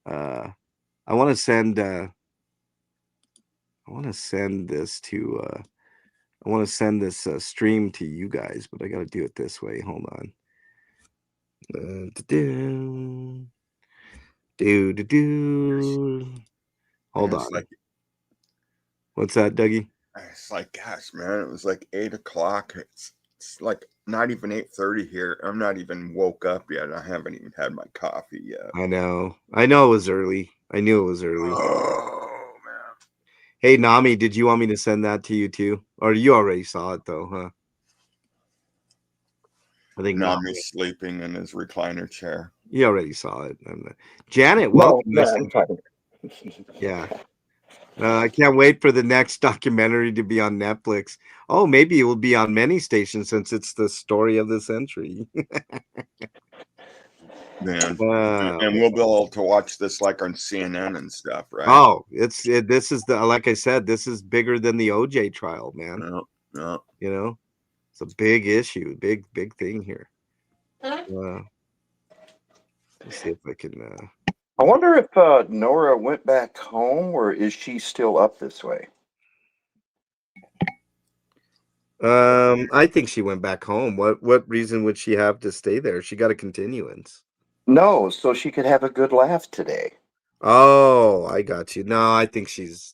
I want to send this stream to you guys, but I got to do it this way. Hold on. Hold on. Like, what's that, Dougie? It's like, gosh, man, it was like 8 o'clock. It's like not even 8:30 here. I'm not even woke up yet. I haven't even had my coffee yet. I know it was early. I knew it was early. Oh man. Hey Nami, did you want me to send that to you too? Or you already saw it though, huh? I think Nami's sleeping in his recliner chair. You already saw it. Janet, welcome. No, yeah. I can't wait for the next documentary to be on Netflix. Oh, maybe it will be on many stations since it's the story of the century. Man. And we'll be able to watch this like on CNN and stuff, right? Oh, this is like I said, this is bigger than the OJ trial, man. Yeah. It's a big issue, big thing here. Let's see if I can. I wonder if Nora went back home, or is she still up this way? I think she went back home. What reason would she have to stay there? She got a continuance. No, so she could have a good laugh today. Oh, I got you. No, I think she's,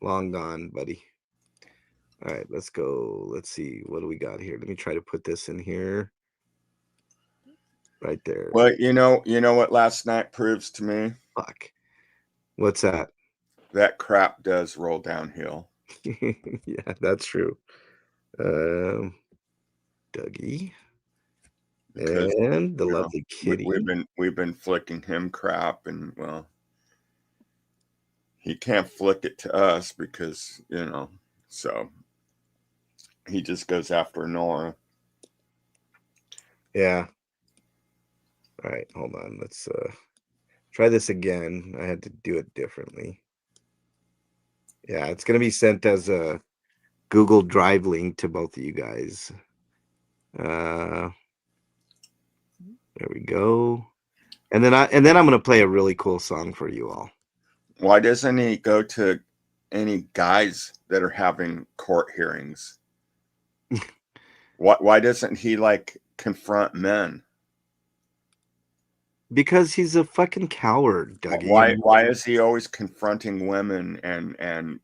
long gone, buddy. All right, let's go. Let's see. What do we got here? Let me try to put this in here. Right there. Well, you know what last night proves to me? Fuck. What's that? That crap does roll downhill. Yeah, that's true. Dougie. Because, and the lovely Kitty. We've been flicking him crap, and well, he can't flick it to us because so he just goes after Nora. Yeah. All right, hold on. Let's try this again. I had to do it differently. Yeah, it's gonna be sent as a Google Drive link to both of you guys. There we go. And then I'm gonna play a really cool song for you all. Why doesn't he go to any guys that are having court hearings? Why doesn't he confront men? Because he's a fucking coward, Dougie. Why is he always confronting women and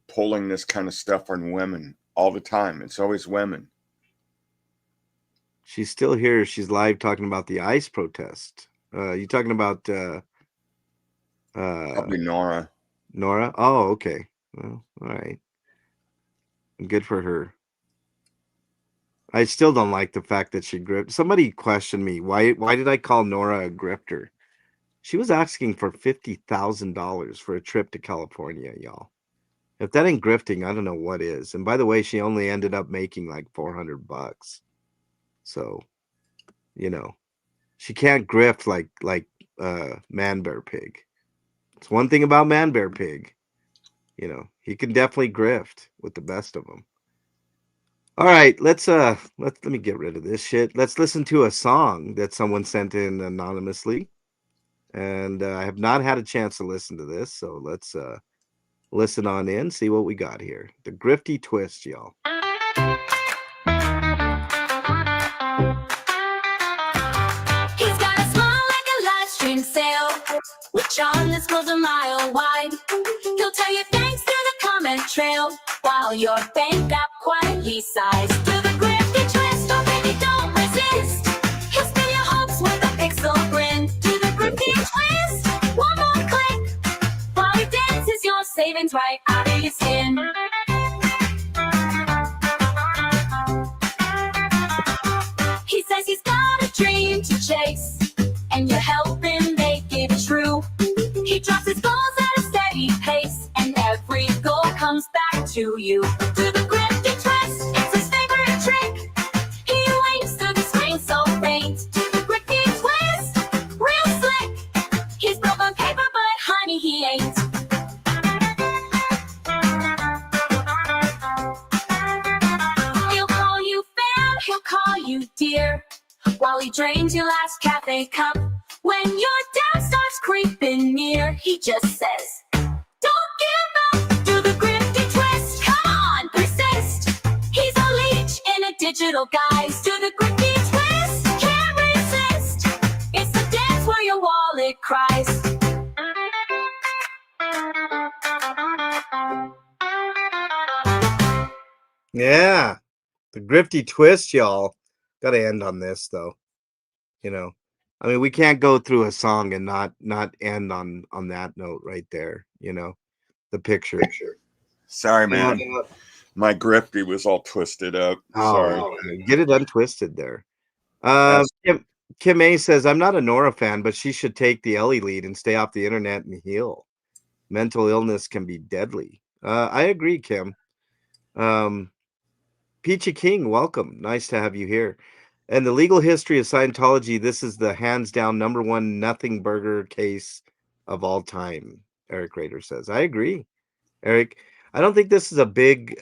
pulling this kind of stuff on women all the time? It's always women. She's still here. She's live talking about the ICE protest. You talking about Probably Nora. Nora. Oh, okay. Well, all right. Good for her. I still don't like the fact that she gripped. Somebody questioned me why did I call Nora a grifter? She was asking for $50,000 for a trip to California, y'all. If that ain't grifting, I don't know what is. And by the way, she only ended up making like $400. So, you know, she can't grift like Man Bear Pig. It's one thing about Man Bear Pig. You know, he can definitely grift with the best of them. All right, let me get rid of this shit. Let's listen to a song that someone sent in anonymously. And I have not had a chance to listen to this, so let's listen on in, see what we got here. The Grifty Twist, y'all. He's got a smile like a live stream sale, with charm that's goes a mile wide. He'll tell you thanks through the comment trail, while your bank app quietly sighs. Do the Grifty Twist, oh baby, don't resist. He'll spin your hopes with a pixel grin. Do the Grifty Twist, one more click, while he dances your savings right out of your skin. He says he's got a dream to chase, and you help him make it true. He drops his goals at a steady pace, and every goal comes back to you. Do the Grifty Twist, it's his favorite trick. He winks through the screen so faint. Do the Grifty Twist, real slick. He's broke on paper, but honey, he ain't. He'll call you fam, he'll call you dear, while he drains your last cafe cup. When your doubt starts creeping near, he just says, don't give up. Do the Grifty Twist, come on, persist. He's a leech in a digital guise. Do the Grifty Twist, can't resist. It's the dance where your wallet cries. Yeah, the Grifty Twist, y'all. Got to end on this though. You know, I mean, we can't go through a song and not end on that note right there. You know, the picture. Sorry, man. Yeah. My grifty was all twisted up. Sorry. Oh, get it untwisted there. Kim A says, I'm not a Nora fan, but she should take the Ellie lead and stay off the internet and heal. Mental illness can be deadly. I agree, Kim. Peachy King, welcome. Nice to have you here. And the legal history of Scientology, this is the hands down #1 nothing burger case of all time, Eric Rader says. I agree, Eric. I don't think this is a big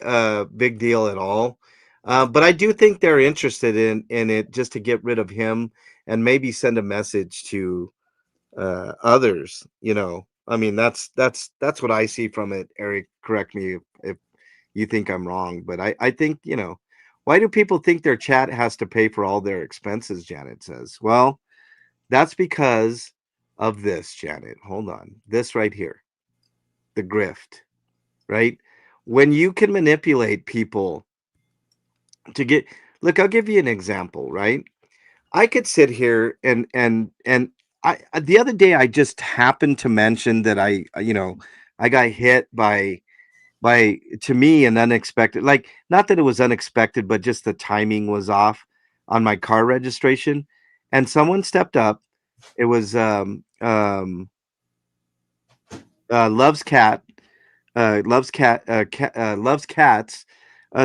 deal at all. But I do think they're interested in it just to get rid of him and maybe send a message to others. You know, I mean, that's what I see from it. Eric, correct me if you think I'm wrong, but I think, you know, why do people think their chat has to pay for all their expenses? Janet says, well, that's because of this, Janet. Hold on. This right here, the grift, right? When you can manipulate people to get, look, I'll give you an example, right? I could sit here and I the other day I just happened to mention that I got hit by to me an unexpected, like, not that it was unexpected, but just the timing was off on my car registration, and someone stepped up. It was loves cats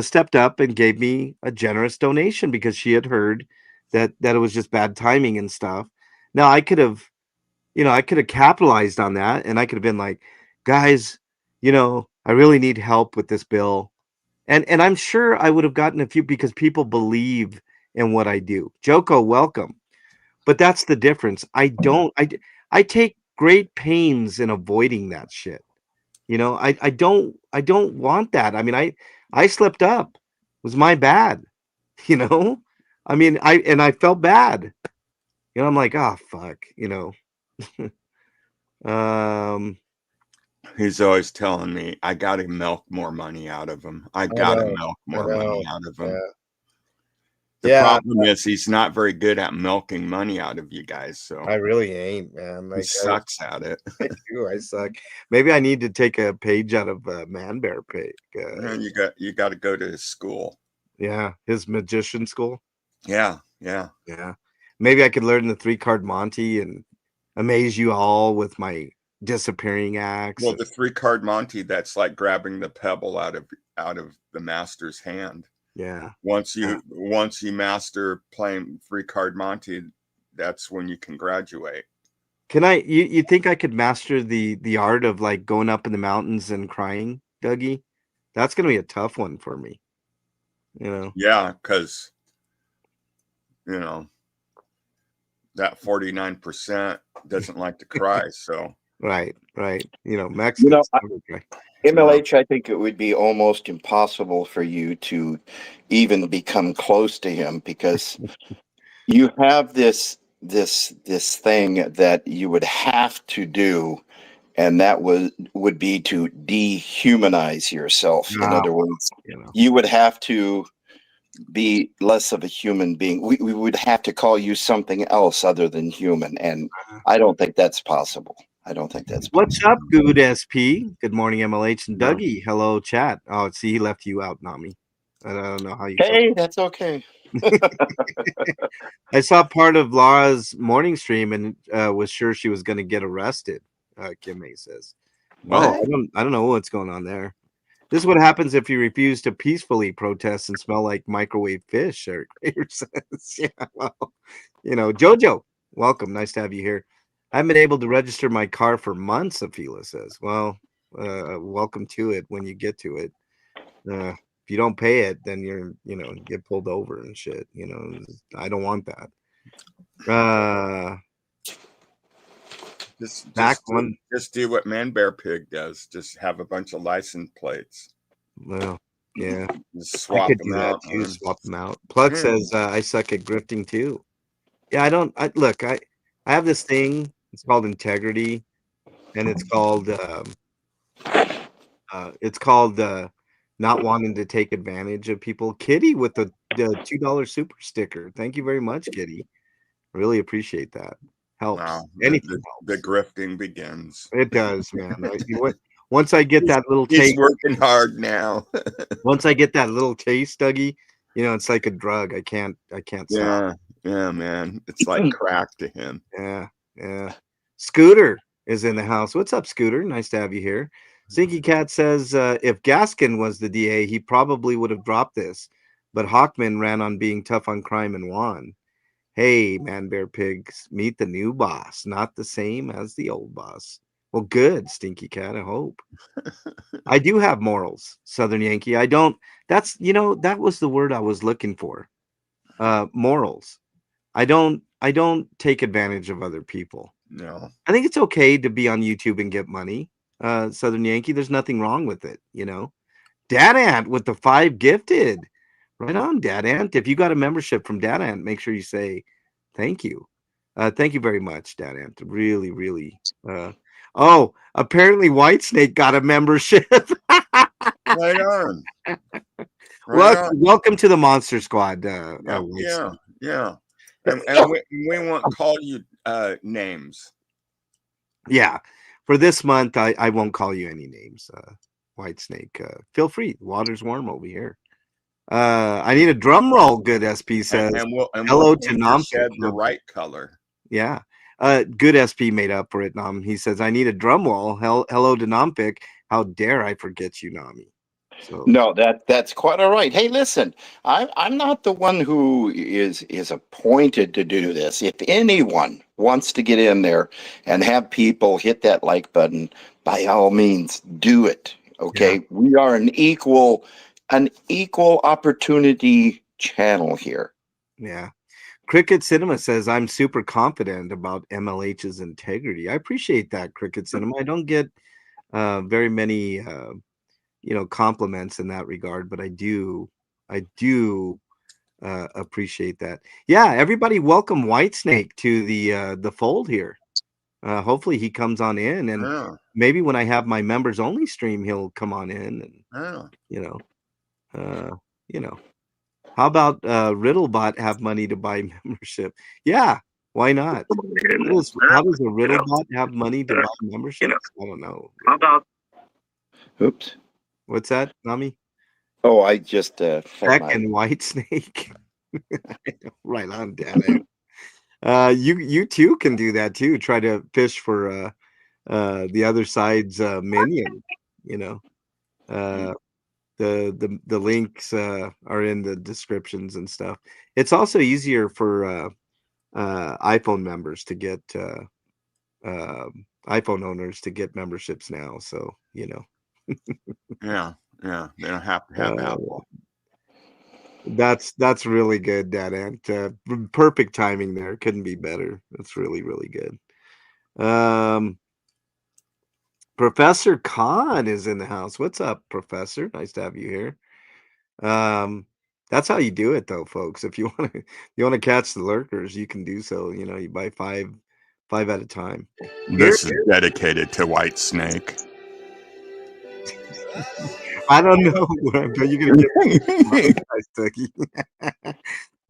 stepped up and gave me a generous donation because she had heard that it was just bad timing and stuff. Now I could have capitalized on that, and I could have been like, guys, I really need help with this bill. And I'm sure I would have gotten a few because people believe in what I do. Joko, welcome. But that's the difference. I take great pains in avoiding that shit. I don't want that. I mean, I slipped up. It was my bad. I mean, I felt bad. I'm like, oh fuck, He's always telling me I got to milk more money out of him. I got to milk more money out of him. The Yeah, problem is he's not very good at milking money out of you guys. So I really ain't, man. he Like sucks at it. I do. I suck. Maybe I need to take a page out of Man Bear Pig. And you got to go to his school. Yeah, his magician school. Yeah. Yeah. Maybe I could learn the 3-card Monty and amaze you all with my disappearing acts. Well, the 3-card Monty, that's like grabbing the pebble out of the master's hand. Yeah. Once you master playing 3-card Monty, that's when you can graduate. Can you think I could master the art of like going up in the mountains and crying, Dougie? That's gonna be a tough one for me. You know. Yeah, because that 49% doesn't like to cry. So Right. Mexicans. MLH, I think it would be almost impossible for you to even become close to him because you have this thing that you would have to do, and that would be to dehumanize yourself. In other words, you would have to be less of a human being. We would have to call you something else other than human, and I don't think that's possible. What's up, good SP? Good morning, MLH and Dougie. Hello, chat. Oh, see, he left you out, Nami. I don't know how you. Hey, that's okay. I saw part of Laura's morning stream and was sure she was going to get arrested. Kim May says, "Oh, I don't know what's going on there." This is what happens if you refuse to peacefully protest and smell like microwave fish. Eric Grader says, "Yeah, well, Jojo, welcome. Nice to have you here. I haven't been able to register my car for months." Afila says, "Well, welcome to it when you get to it. If you don't pay it, then you're, get pulled over and shit. I don't want that." Just do what Man Bear Pig does. Just have a bunch of license plates. Well, yeah. Just swap them out. Swap them out. Plug says I suck at grifting too. Yeah, I have this thing. It's called integrity, and it's called not wanting to take advantage of people. Kitty with the $2 super sticker. Thank you very much, Kitty. Really appreciate that. Helps. Wow. Anything the grifting begins. It does, man. Once I get that little taste, he's working hard now. Once I get that little taste, Dougie, it's like a drug. I can't stop. Yeah, man. It's like crack to him. Yeah. Scooter is in the house. What's up, Scooter? Nice to have you here. Zinky Cat says if Gaskin was the DA, he probably would have dropped this, but Hawkman ran on being tough on crime and won. Hey, Man Bear Pigs, meet the new boss, not the same as the old boss. Well, good, Stinky Cat, I hope. I do have morals, Southern Yankee. I don't, that was the word I was looking for. Morals. I don't take advantage of other people. No. I think it's okay to be on YouTube and get money. Southern Yankee, there's nothing wrong with it, Dad Ant with the 5 gifted. Right on, Dad Ant. If you got a membership from Dad Ant, make sure you say thank you. Thank you very much, Dad Ant. Really, really. Apparently Whitesnake got a membership. Right on. Welcome to the Monster Squad. Yeah. And we won't call you names. Yeah. For this month, I won't call you any names. Whitesnake. Feel free. Water's warm over here. I need a drum roll. Good SP says. Hello to Nam. Said the right color. Yeah. Good SP made up for it, Nam. He says, I need a drum roll. Hello to Nampic. How dare I forget you, Nami? So no, that's quite all right. Hey, listen, I'm not the one who is appointed to do this. If anyone wants to get in there and have people hit that like button, by all means, do it. Okay, yeah. We are an equal opportunity channel here. Yeah. Cricket Cinema says, I'm super confident about MLH's integrity. I appreciate that, Cricket Cinema. I don't get very many compliments in that regard, but I do appreciate that. Yeah, everybody welcome Whitesnake to the fold here. Hopefully he comes on in, and maybe when I have my members only stream, he'll come on in, and How about Riddlebot have money to buy membership? Yeah, why not? How does a Riddlebot have money to buy membership? I don't know. Oops. What's that, Nami? Oh, I just had Beck my. and Whitesnake. Right on, damn it. You too can do that too. Try to fish for the other side's minion. You know, the links are in the descriptions and stuff. It's also easier for iPhone members to get iPhone owners to get memberships now. So you know. Yeah, they don't have to have Apple. That's really good, Dad Ant. Perfect timing there. Couldn't be better. That's really, really good. Professor Khan is in the house. What's up, Professor? Nice to have you here. That's how you do it, though, folks. If you want to catch the lurkers, you can do so. You know, you buy five at a time. This is dedicated to White Snake. I don't know where you're gonna get nice, Dougie.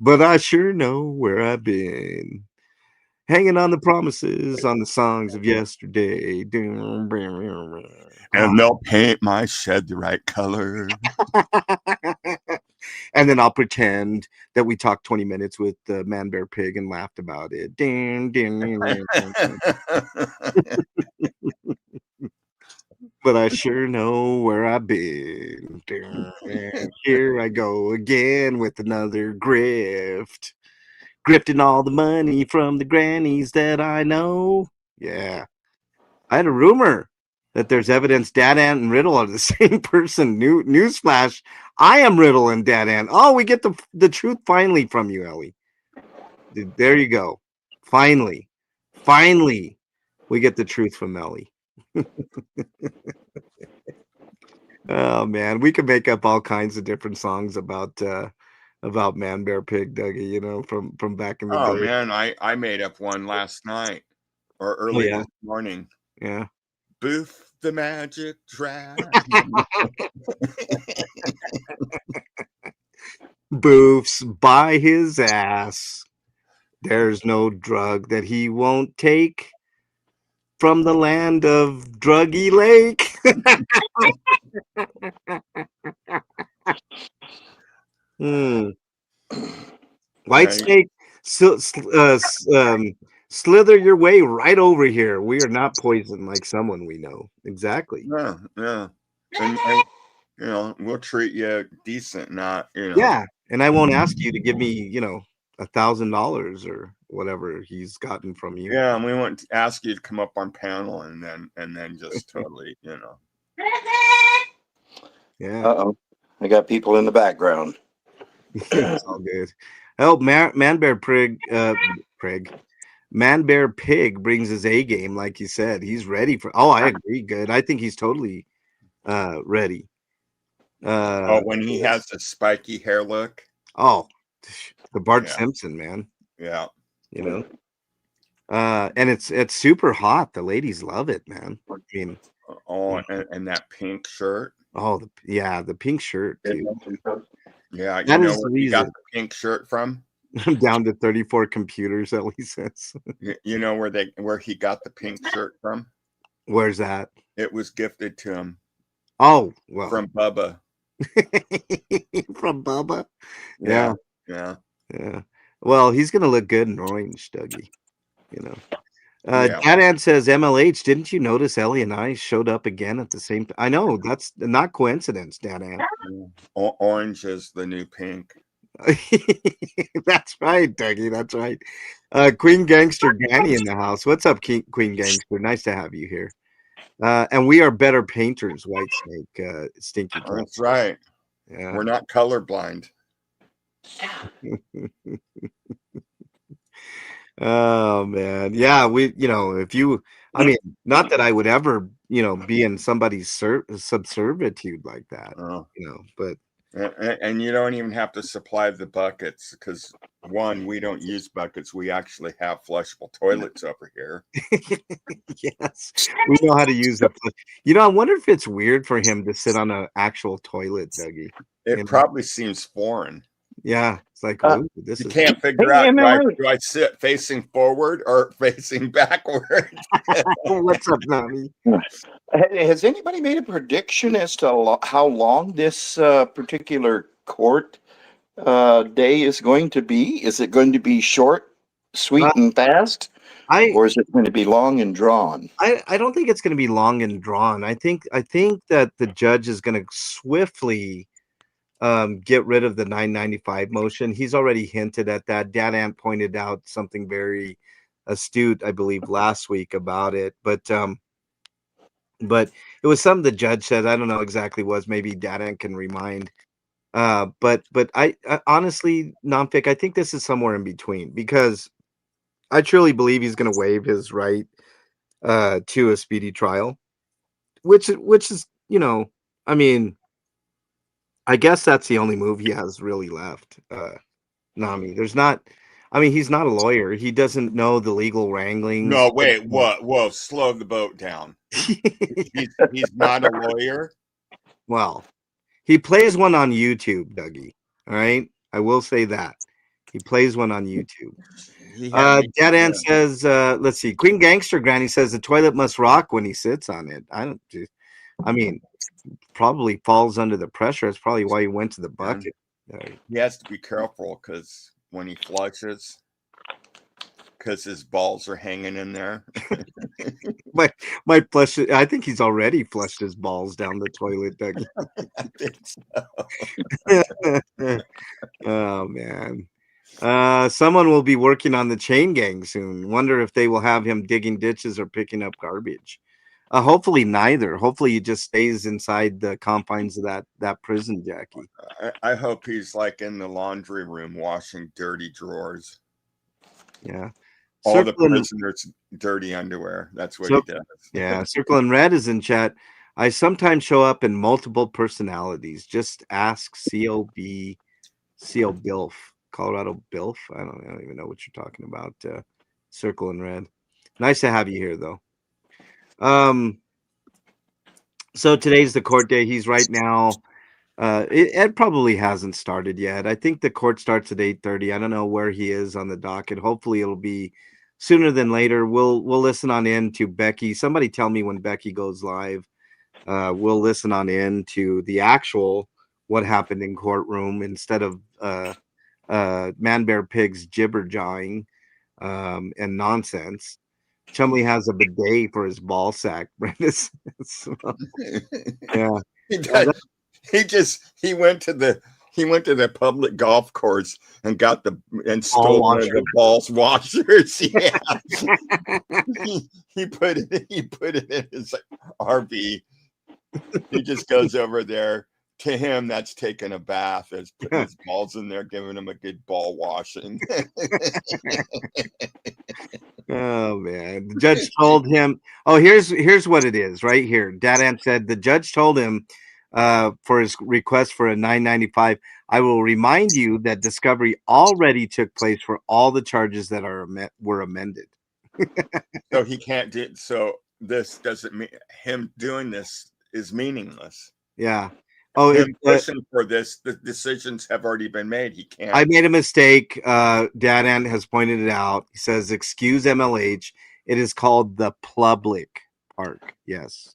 But I sure know where I've been. Hanging on the promises on the songs of yesterday. And they'll paint my shed the right color. And then I'll pretend that we talked 20 minutes with the Man Bear Pig and laughed about it. Ding, ding, ding, ding. But I sure know where I've been. And here I go again with another grift. Grifting all the money from the grannies that I know. Yeah. I had a rumor that there's evidence Dad Ant and Riddle are the same person. Newsflash. I am Riddle and Dad Ant. Oh, we get the truth finally from you, Ellie. There you go. Finally, we get the truth from Ellie. Oh man, we could make up all kinds of different songs about Man Bear Pig, Dougie. You know, from back in the day. Oh man, I made up one last night or early this morning. Yeah. Booth the Magic Dragon. Boofs by his ass. There's no drug that he won't take from the land of Druggy Lake. White Snake, slither your way right over here. We are not poisoned like someone we know. Exactly. Yeah. And you know, we'll treat you decent, not, you know. Yeah. And I won't ask you to give me, you know, $1,000 or whatever he's gotten from you. Yeah, and we won't ask you to come up on panel and then just totally, you know. Yeah. Uh-oh. I got people in the background. It's all good. Oh, Man Bear Pig. Man Bear Pig brings his A game, like you said. He's ready for. Oh, I agree. Good. I think he's totally ready. When he has the spiky hair look. Oh, the Bart Simpson, man. Yeah. You know. And it's super hot. The ladies love it, man. I mean. Oh, and that pink shirt. Oh, the pink shirt too. Yeah, you know where he got the pink shirt from? Down to 34 computers, Ellie says. You know where he got the pink shirt from? Where's that? It was gifted to him. Oh, well. From Bubba. From Bubba? Yeah. Well, he's gonna look good in orange, Dougie. You know. Dad Ant says, MLH, didn't you notice Ellie and I showed up again at the same time? I know, that's not coincidence, Dad Ant. Orange is the new pink. That's right, Dougie. That's right. Queen Gangster Danny in the house. What's up, Queen Gangster? Nice to have you here. And we are better painters, White Snake, Stinky. That's right. Yeah. We're not colorblind. Oh man, yeah. If you, I mean, not that I would ever, be in somebody's subservitude like that, but. And you don't even have to supply the buckets because we don't use buckets. We actually have flushable toilets over here. Yes, we know how to use it. I wonder if it's weird for him to sit on an actual toilet, Dougie. It probably seems foreign. Yeah, it's like, Uh, ooh, this You is can't figure Hey, out MLA. do I sit facing forward or facing backward? what's up, Nami? Has anybody made a prediction as to how long this particular court day is going to be? Is it going to be short, Uh, sweet, and fast, I or is it going to be long and drawn? I don't think it's going to be long and drawn. I think that the judge is going to swiftly get rid of the 995 motion. He's already hinted at that. Dan Ant pointed out something very astute, I believe, last week about it. But it was something the judge said. I don't know exactly what it was. Maybe Dan Ant can remind. But I honestly, Nonfic, I think this is somewhere in between because I truly believe he's going to waive his right to a speedy trial, which is, I mean, I guess that's the only move he has really left. Nami, there's not. I mean, he's not a lawyer. He doesn't know the legal wranglings. No, wait, what? Whoa, slow the boat down. He's not a lawyer. Well, he plays one on YouTube, Dougie. All right, I will say that he plays one on YouTube. Dead Ant says, let's see, Queen Gangster Granny says the toilet must rock when he sits on it. I mean, probably falls under the pressure. That's probably why he went to the bucket. He has to be careful because when he flushes, because his balls are hanging in there. my flush. I think he's already flushed his balls down the toilet, Dougie. I think so. Oh man. Someone will be working on the chain gang soon. Wonder if they will have him digging ditches or picking up garbage. Hopefully neither. Hopefully he just stays inside the confines of that prison, Jackie. I hope he's like in the laundry room washing dirty drawers. Yeah. All the prisoners' dirty underwear. That's what he does. Yeah. Circle and Red is in chat. I sometimes show up in multiple personalities. Just ask CO Bilf. Colorado Bilf. I don't even know what you're talking about. Circle and Red. Nice to have you here, though. So today's the court day. He's right now. It probably hasn't started yet. I think the court starts at 8:30. I don't know where he is on the docket. Hopefully, it'll be sooner than later. We'll listen on in to Becky. Somebody tell me when Becky goes live. We'll listen on in to the actual what happened in courtroom instead of Man Bear Pig's jibber jawing and nonsense. Chumley has a bidet for his ball sack. So, yeah, he went to the public golf course and stole one of the balls washers. Yeah, he put it in his RV. He just goes over there. To him, that's taking a bath. There's putting his balls in there, giving him a good ball washing. Oh man, the judge told him. Oh, here's what it is right here. Dad Ant said the judge told him for his request for a 995. I will remind you that discovery already took place for all the charges that were amended. So he can't do. So this doesn't mean him doing this is meaningless. Yeah. Oh, pushing for this. The decisions have already been made. He can't. I made a mistake. Dad Ant has pointed it out. He says, "Excuse MLH. It is called the public park." Yes.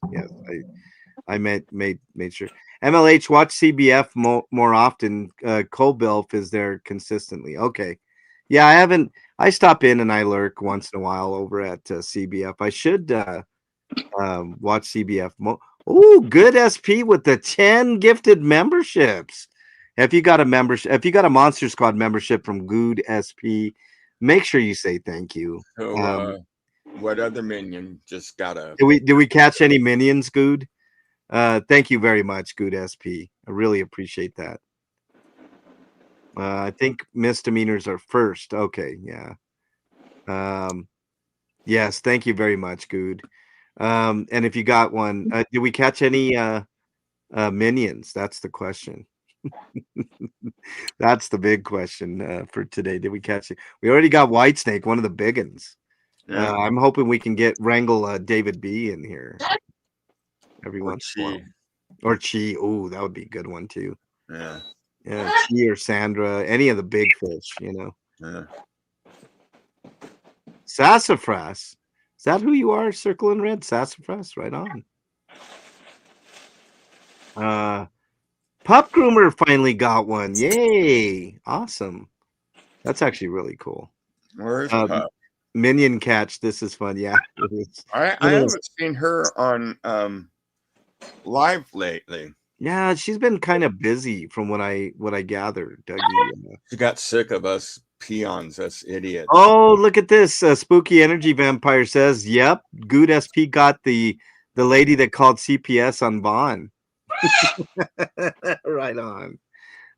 I made sure. MLH, watch CBF more often. Colbilf is there consistently. Okay. Yeah, I haven't. I stop in and I lurk once in a while over at CBF. I should watch CBF more. Oh, good SP with the 10 gifted memberships. If you got a Monster Squad membership from Good SP, make sure you say thank you. So, what other minion just got a? Did we catch any minions, Good? Thank you very much, Good SP. I really appreciate that. I think misdemeanors are first. Okay, yeah. Yes, thank you very much, Good. And if you got one, did we catch any minions? That's the question. That's the big question for today. Did we catch it? We already got Whitesnake, one of the big ones. Yeah. I'm hoping we can wrangle David B in here every once in a while. Or Chi. Oh, that would be a good one too. Yeah. Yeah, she or Sandra, any of the big fish, you know. Yeah. Sassafras. Is that who you are? Circle in red, sassafras. Right on. Pup groomer finally got one. Yay! Awesome. That's actually really cool. Where's Um, Pup? Minion catch. This is fun. Yeah. I haven't seen her on live lately. Yeah, she's been kind of busy from what I gathered, Dougie. She got sick of us peons, us idiots. Oh, look at this. Spooky Energy Vampire says, "Yep, Good SP got the lady that called CPS on Vaughn." Right on.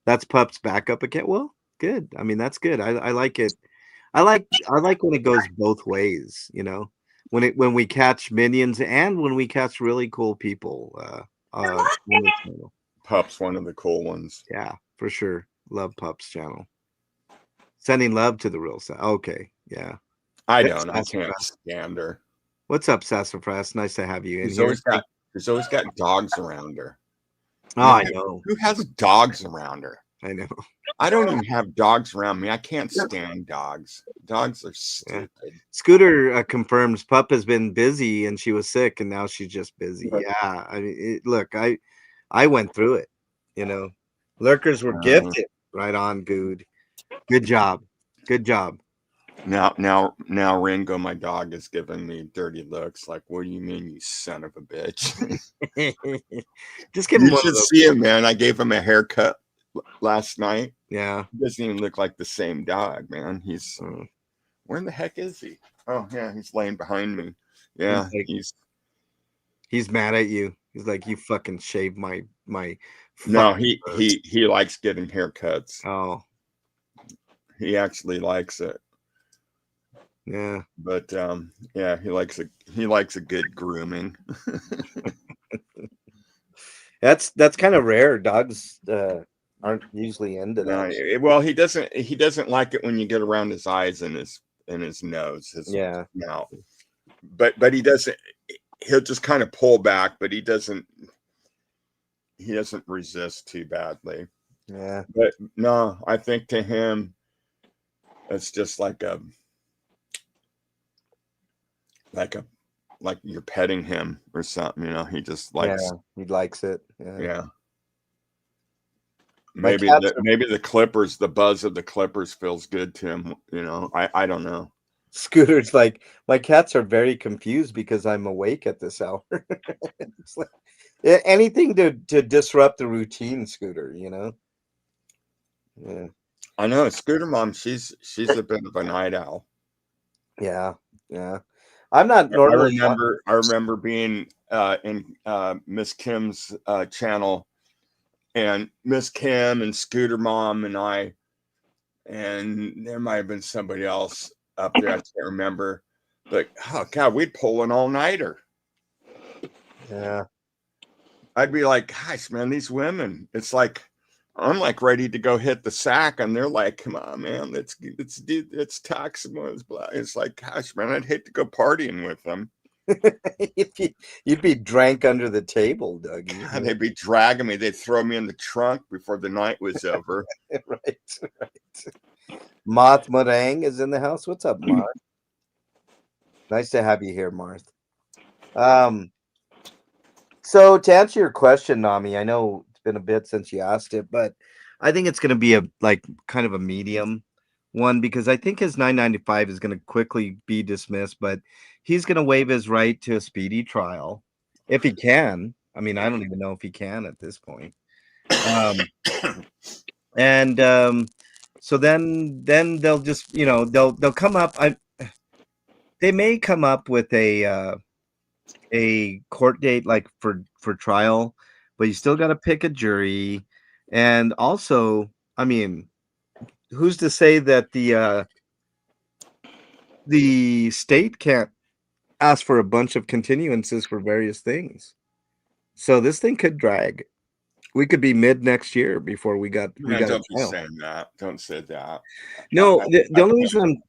That's Pup's backup account. Well, good. I mean, that's good. I like it. I like when it goes both ways, you know. When we catch minions and when we catch really cool people. On the channel. Pup's one of the cool ones. Yeah, for sure. Love Pup's channel. Sending love to the real side. Okay, yeah. I can't stand her. What's up, Sassafras? Nice to have you in She's here. always got dogs around her. Oh, I know. Who has dogs around her? I know. I don't even have dogs around me. I can't stand dogs. Dogs are stupid. Yeah. Scooter confirms Pup has been busy and she was sick and now she's just busy. Yeah. I mean, look, I went through it, you know. Lurkers were gifted. Right on, Good. Good job. Good job. Now, Ringo, my dog, is giving me dirty looks. Like, what do you mean, you son of a bitch? Just give him you one should of those. see him, man. I gave him a haircut last night. Yeah. He doesn't even look like the same dog, man. He's where in the heck is he? Oh yeah, he's laying behind me. Yeah, he's mad at you. He's like, you fucking shaved my No, he likes getting haircuts. Oh. He actually likes it. Yeah. But yeah, he likes a good grooming. That's kind of rare. Dogs aren't usually into that. Well, he doesn't like it when you get around his eyes and his nose, his mouth. But he doesn't. He'll just kind of pull back, but he doesn't resist too badly. Yeah. But no, I think to him, it's just like you're petting him or something, you know. He just likes. Yeah, he likes it. Yeah. Maybe the Clippers, the buzz of the Clippers feels good to him. You know, I don't know. Scooter's like, my cats are very confused because I'm awake at this hour. It's like, anything to disrupt the routine, Scooter. You know. Yeah. I know Scooter Mom. She's a bit of a night owl. Yeah. Yeah. I'm not normally. I remember being in Miss Kim's channel, and Miss Kim and Scooter Mom and I, and there might have been somebody else up there. I can't remember. But oh god, we'd pull an all-nighter. Yeah. I'd be like, gosh, man, these women. It's like I'm like ready to go hit the sack, and they're like, come on, man, let's do it's toxic. It's like, gosh, man, I'd hate to go partying with them. You'd be drank under the table, Dougie. God, they'd be dragging me. They'd throw me in the trunk before the night was over. Right. Moth Meringue is in the house. What's up, Marth? Nice to have you here, Marth. So to answer your question, Nami, I know it's been a bit since you asked it, but I think it's going to be a kind of a medium one because I think his 995 is going to quickly be dismissed, but he's going to waive his right to a speedy trial if he can. I mean, I don't even know if he can at this point. So then they'll just, they'll come up. They may come up with a court date like for trial, but you still got to pick a jury. And also, I mean, who's to say that the state can't ask for a bunch of continuances for various things? So this thing could drag. We could be mid next year before we got. Don't be saying that. Don't say that. No, the only reason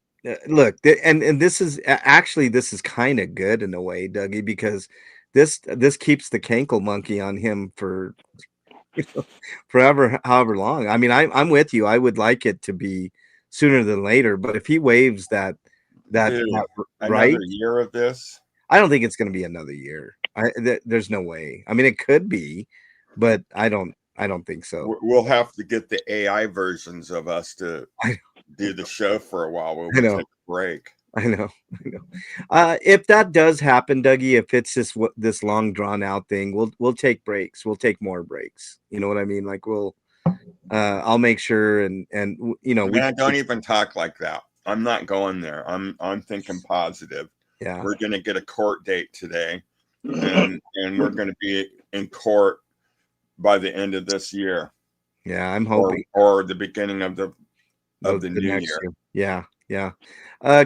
look, and this is actually kind of good in a way, Dougie, because this keeps the cankle monkey on him for forever, however long. I mean, I'm with you. I would like it to be sooner than later, but if he waives that Dude, right, another year of this. I don't think it's going to be another year. There's no way. I mean, it could be, but I don't think so. We'll have to get the AI versions of us to I- do the show for a while. We'll I know. take a break. I know. If that does happen, Dougie, if it's this long drawn out thing, we'll take breaks. We'll take more breaks. You know what I mean? Like I'll make sure and Man, don't even talk like that. I'm not going there. I'm thinking positive. Yeah. We're gonna get a court date today, and we're gonna be in court by the end of this year. Yeah, I'm hoping, or the beginning of the new next year. Yeah.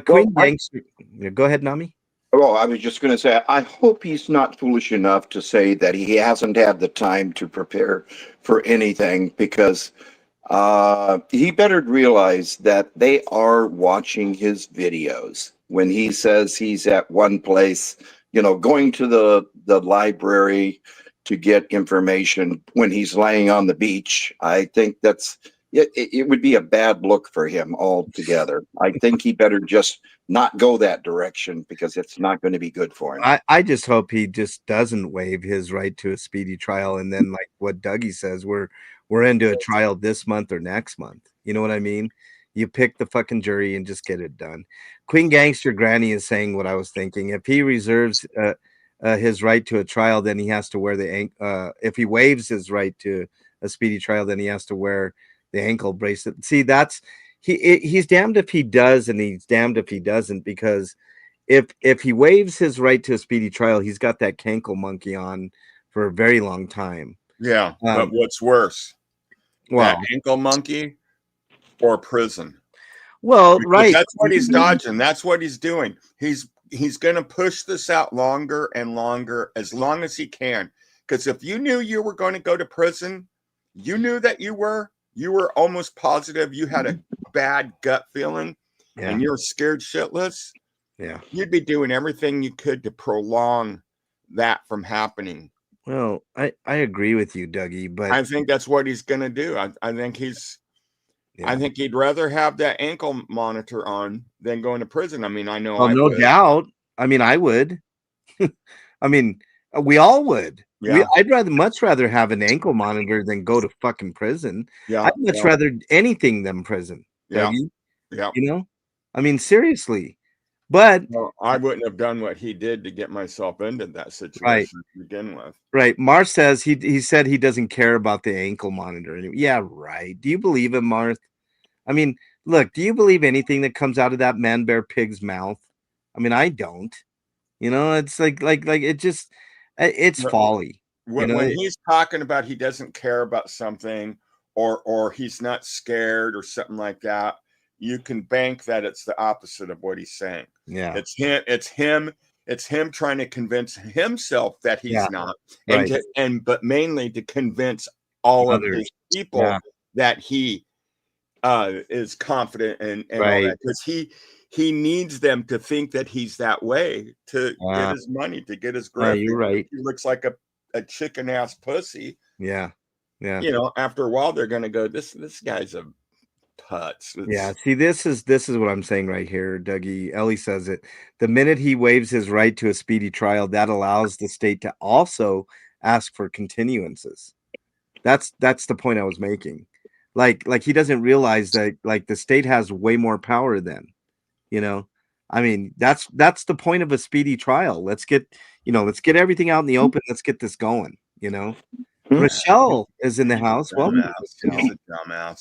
Queen Gangster. Go ahead, Nami. Well, I was just going to say, I hope he's not foolish enough to say that he hasn't had the time to prepare for anything, because he better realize that they are watching his videos. When he says he's at one place, going to the library to get information when he's laying on the beach, I think it would be a bad look for him altogether. I think he better just not go that direction, because it's not going to be good for him. I just hope he just doesn't waive his right to a speedy trial, and then, like what Dougie says, we're into a trial this month or next month. You know what I mean? You pick the fucking jury and just get it done. Queen Gangster Granny is saying what I was thinking. If he reserves his right to a trial, then he has to wear if he waives his right to a speedy trial, then he has to wear the ankle bracelet. See, he's damned if he does and he's damned if he doesn't, because if he waives his right to a speedy trial, he's got that cankle monkey on for a very long time. Yeah, but what's worse, that ankle monkey or prison? Well, because right. That's what he's dodging. That's what he's doing. He's going to push this out longer and longer, as long as he can. Because if you knew you were going to go to prison, you knew that you were almost positive, you had a bad gut feeling, and you're scared shitless. Yeah, you'd be doing everything you could to prolong that from happening. Well, I agree with you, Dougie, but I think that's what he's going to do. I think I think he'd rather have that ankle monitor on than going to prison. I mean, I know. Well, no doubt. I mean, I would. I mean, we all would. Yeah. I'd much rather have an ankle monitor than go to fucking prison. Yeah. I'd much rather anything than prison. Yeah. Dougie. Yeah. I mean, seriously. But I wouldn't have done what he did to get myself into that situation to begin with. Right. Marth says he said he doesn't care about the ankle monitor. Yeah, right. Do you believe him, Marth? I mean, look, do you believe anything that comes out of that man bear pig's mouth? I mean, I don't. It's like it just it's folly. When he's talking about he doesn't care about something or he's not scared or something like that, you can bank that it's the opposite of what he's saying. Yeah. It's him trying to convince himself that he's not. Right. But mainly to convince all of his people that he is confident and all that, because he needs them to think that he's that way to get his money, to get his grip. You're right. He looks like a chicken ass pussy. Yeah. After a while they're gonna go, this guy's a putz. Yeah, see, this is what I'm saying right here, Dougie. Ellie says it. The minute he waives his right to a speedy trial, that allows the state to also ask for continuances. That's the point I was making. Like he doesn't realize that the state has way more power than, I mean, that's the point of a speedy trial. Let's get everything out in the open. Let's get this going, Rochelle is in the house. Welcome. He's a dumbass.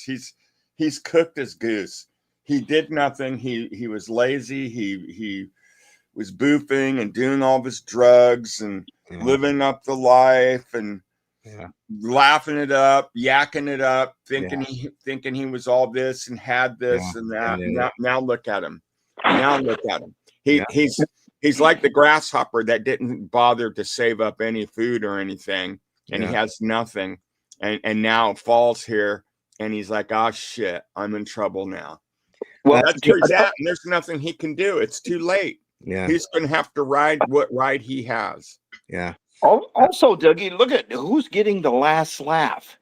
He's cooked as goose. He did nothing. He was lazy. He was boofing and doing all this drugs and living up the life and laughing it up, yakking it up, thinking he was all this and had this and that. Now look at him. He's like the grasshopper that didn't bother to save up any food or anything, and he has nothing, and now falls here, and he's like, oh shit, I'm in trouble now. Well, that's where he's at, and there's nothing he can do. It's too late. Yeah, he's gonna have to ride what ride he has. Yeah. Also, Dougie, look at who's getting the last laugh.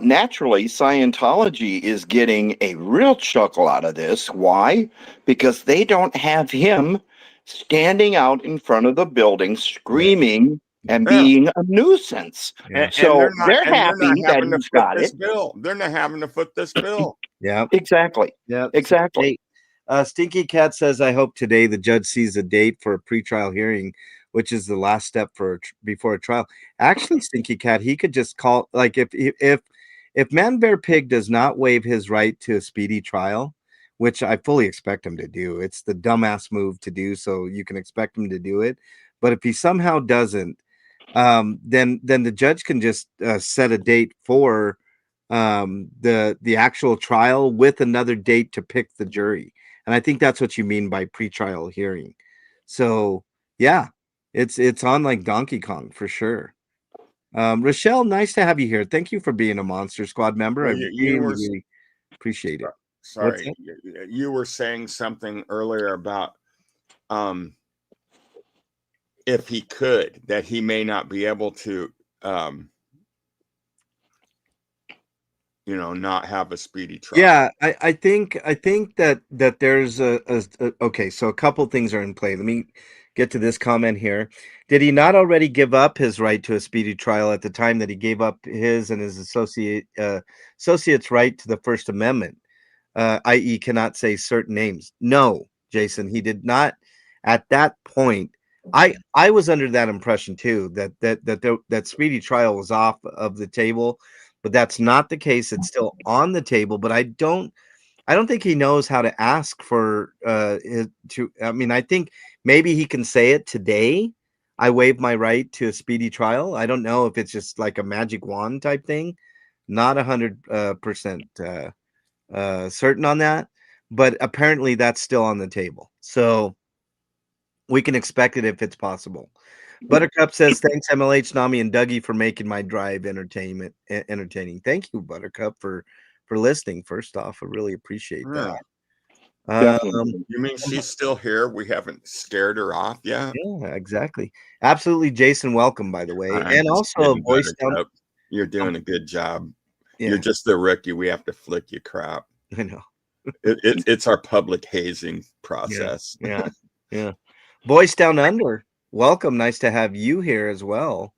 Naturally, Scientology is getting a real chuckle out of this. Why? Because they don't have him standing out in front of the building screaming and Yeah. being a nuisance. Yeah. So they're And they're not happy that having to he's foot got this it. bill. They're not having to foot this bill. Yeah. Exactly. Yeah. Exactly. Hey, Stinky Cat says, I hope today the judge sees a date for a pretrial hearing, which is the last step before a trial. Actually, Stinky Cat, he could just call, like, if Man Bear Pig does not waive his right to a speedy trial, which I fully expect him to do, it's the dumbass move to do, so you can expect him to do it. But if he somehow doesn't, then the judge can just set a date for the actual trial with another date to pick the jury. And I think that's what you mean by pretrial hearing. So yeah, it's on like Donkey Kong for sure. Rochelle, nice to have you here. Thank you for being a Monster Squad member. Well, I you were really appreciate it. What's sorry. You were saying something earlier about if he could, that he may not be able to not have a speedy trial. Yeah, I think that there's a okay, so a couple things are in play. Let me get to this comment here. Did he not already give up his right to a speedy trial at the time that he gave up his and his associates' right to the First Amendment, i.e., cannot say certain names? No, Jason, he did not. At that point, I was under that impression too, that speedy trial was off of the table, but that's not the case. It's still on the table, but I don't think he knows how to ask for I mean, I think maybe he can say it today. I waive my right to a speedy trial. I don't know if it's just like a magic wand type thing. Not 100% certain on that, but apparently that's still on the table. So we can expect it if it's possible. Buttercup says, thanks, MLH, Nami, and Dougie for making my drive entertaining. Thank you, Buttercup, for listening. First off, I really appreciate that. You mean she's still here? We haven't scared her off yet? Yeah, exactly. Absolutely, Jason. Welcome, by the way. And also, voice down. You're doing a good job. Yeah. You're just the rookie. We have to flick you crap. I know. It's our public hazing process. Yeah. Voice Down Under. Welcome. Nice to have you here as well.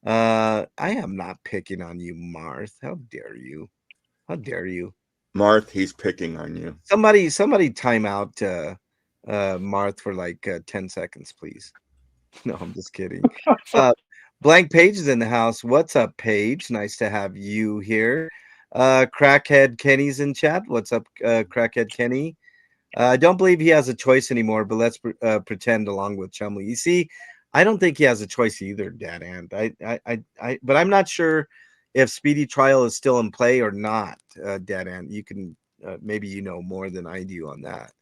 I am not picking on you, Marth. How dare you? How dare you? Marth, he's picking on you. Somebody time out Marth for like 10 seconds, please. No, I'm just kidding. Blank Page is in the house. What's up, Paige? Nice to have you here. Crackhead Kenny's in chat. What's up, Crackhead Kenny? I don't believe he has a choice anymore, but let's pretend along with Chumley. You see, I don't think he has a choice either, Dad Ant. But I'm not sure if speedy trial is still in play or not, Dad Ant. You can maybe you know more than I do on that.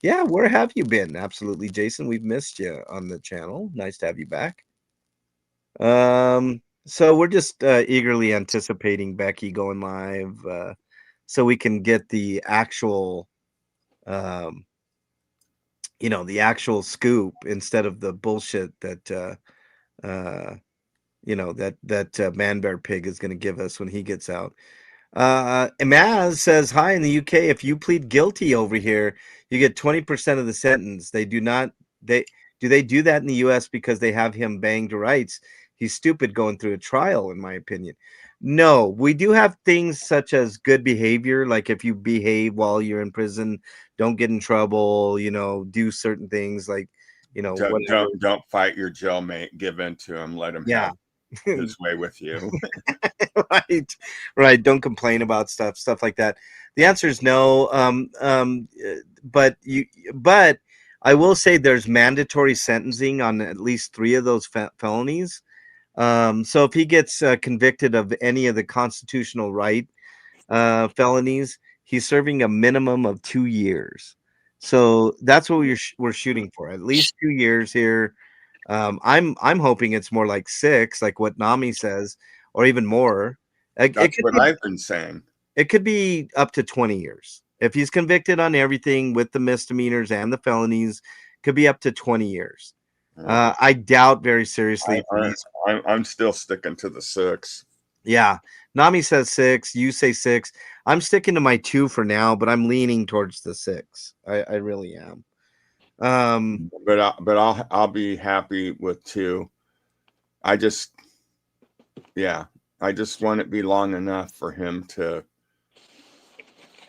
Yeah, where have you been? Absolutely, Jason. We've missed you on the channel. Nice to have you back. So we're just eagerly anticipating Becky going live. So we can get the actual, the actual scoop instead of the bullshit that, that Man Bear Pig is going to give us when he gets out. Imaz says, hi, in the UK, if you plead guilty over here, you get 20% of the sentence. They do they do that in the US because they have him banged to rights? He's stupid going through a trial, in my opinion. No, we do have things such as good behavior, like if you behave while you're in prison, don't get in trouble, do certain things like, don't fight your jailmate, give in to him, let him have his way with you. Right. Don't complain about stuff like that. The answer is no. But I will say there's mandatory sentencing on at least 3 of those felonies. So if he gets convicted of any of the constitutional right felonies, he's serving a minimum of 2 years. So that's what we're shooting for, at least 2 years here. I'm hoping it's more like 6, like what Nami says, or even more. That's what I've been saying. It could be up to 20 years. If he's convicted on everything with the misdemeanors and the felonies, could be up to 20 years. I doubt very seriously if he's I'm still sticking to the 6. Yeah. Nami says 6. You say 6. I'm sticking to my 2 for now, but I'm leaning towards the 6. I really am. But I'll be happy with 2. I just want it to be long enough for him to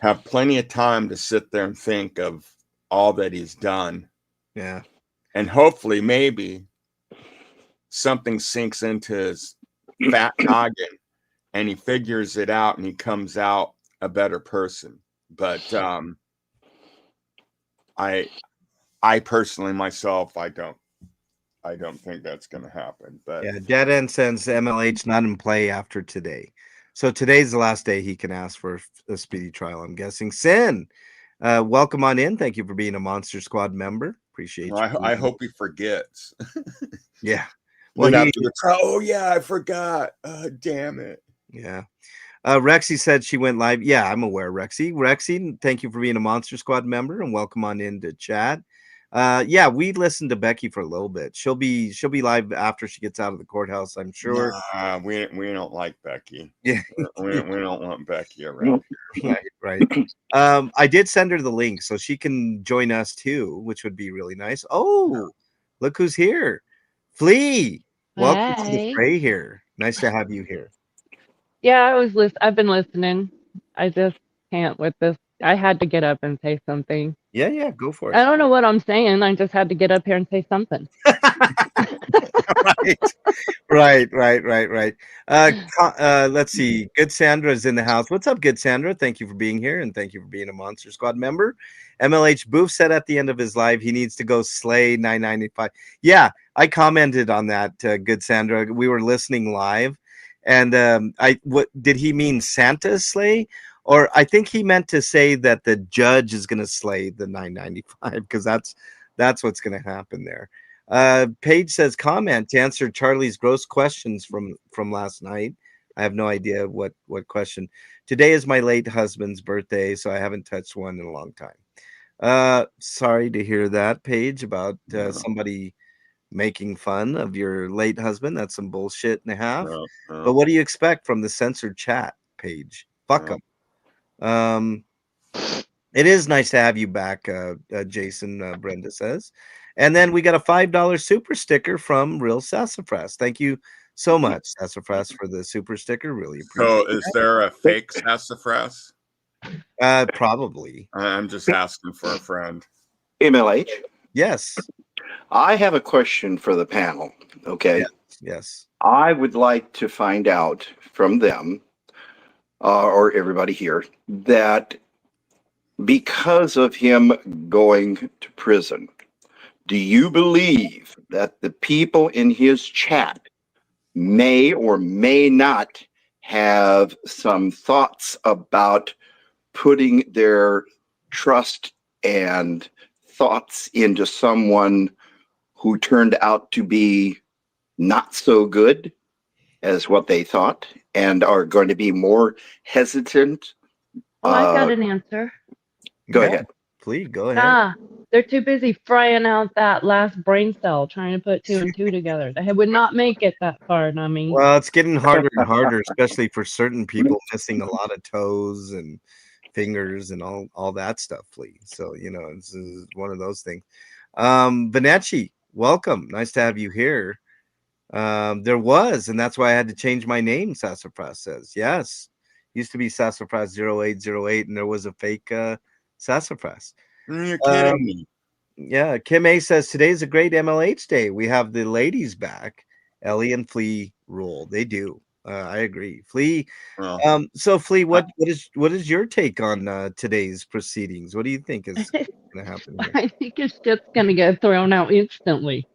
have plenty of time to sit there and think of all that he's done. Yeah. And hopefully maybe something sinks into his fat noggin and he figures it out and he comes out a better person. But I personally myself, I don't think that's going to happen. But Yeah, Dead End sends MLH not in play after today. So today's the last day he can ask for a speedy trial, I'm guessing. Sin, welcome on in. Thank you for being a Monster Squad member. Appreciate you. I hope he forgets. Yeah. Well, after the trial, oh yeah, I forgot. Damn it. Yeah. Rexy said she went live. Yeah, I'm aware, Rexy. Rexy, thank you for being a Monster Squad member and welcome on into chat. Yeah, we listened to Becky for a little bit. She'll be live after she gets out of the courthouse, I'm sure. We don't like Becky. Yeah. we don't want Becky around here. Right. I did send her the link so she can join us too, which would be really nice. Oh, look who's here. Flea. Welcome to the fray here. Nice to have you here. Yeah, I've been listening. I just can't with this. I had to get up and say something. Yeah, go for it. I don't know what I'm saying. I just had to get up here and say something. Right. Let's see. Good Sandra is in the house. What's up, Good Sandra? Thank you for being here and thank you for being a Monster Squad member. MLH Boof said at the end of his live he needs to go slay 995. Yeah, I commented on that, Good Sandra. We were listening live, and what did he mean? Santa slay? Or I think he meant to say that the judge is going to slay the 995 because that's what's going to happen there. Paige says comment to answer Charlie's gross questions from last night. I have no idea what question. Today is my late husband's birthday, so I haven't touched one in a long time. Sorry to hear that, Paige, about somebody making fun of your late husband. That's some bullshit and a half. But what do you expect from the censored chat, Paige? Fuck them. It is nice to have you back, Jason. Brenda says. And then we got a $5 super sticker from Real Sassafras. Thank you so much, Sassafras, for the super sticker. Really appreciate it. So is there a fake Sassafras? Probably. I'm just asking for a friend. MLH? Yes. I have a question for the panel. Okay. Yes. I would like to find out from them, or everybody here, that because of him going to prison, do you believe that the people in his chat may or may not have some thoughts about putting their trust and thoughts into someone who turned out to be not so good as what they thought and are going to be more hesitant? Oh, I got an answer. Go ahead. Please, go ahead. They're too busy frying out that last brain cell, trying to put 2 and 2 together. They would not make it that far, Nami. Well, it's getting harder and harder, especially for certain people missing a lot of toes and fingers and all that stuff, Flea. So, it's one of those things. Vanecci, welcome. Nice to have you here. There was, and that's why I had to change my name, Sassafras says. Yes. Used to be Sassafras 0808, and there was a fake Sassafras. You're kidding me. Yeah, Kim A says today's a great MLH day. We have the ladies back. Ellie and Flea rule. They do. I agree. Flea. So Flea, what is your take on today's proceedings? What do you think is going to happen here? I think his shit's gonna get thrown out instantly.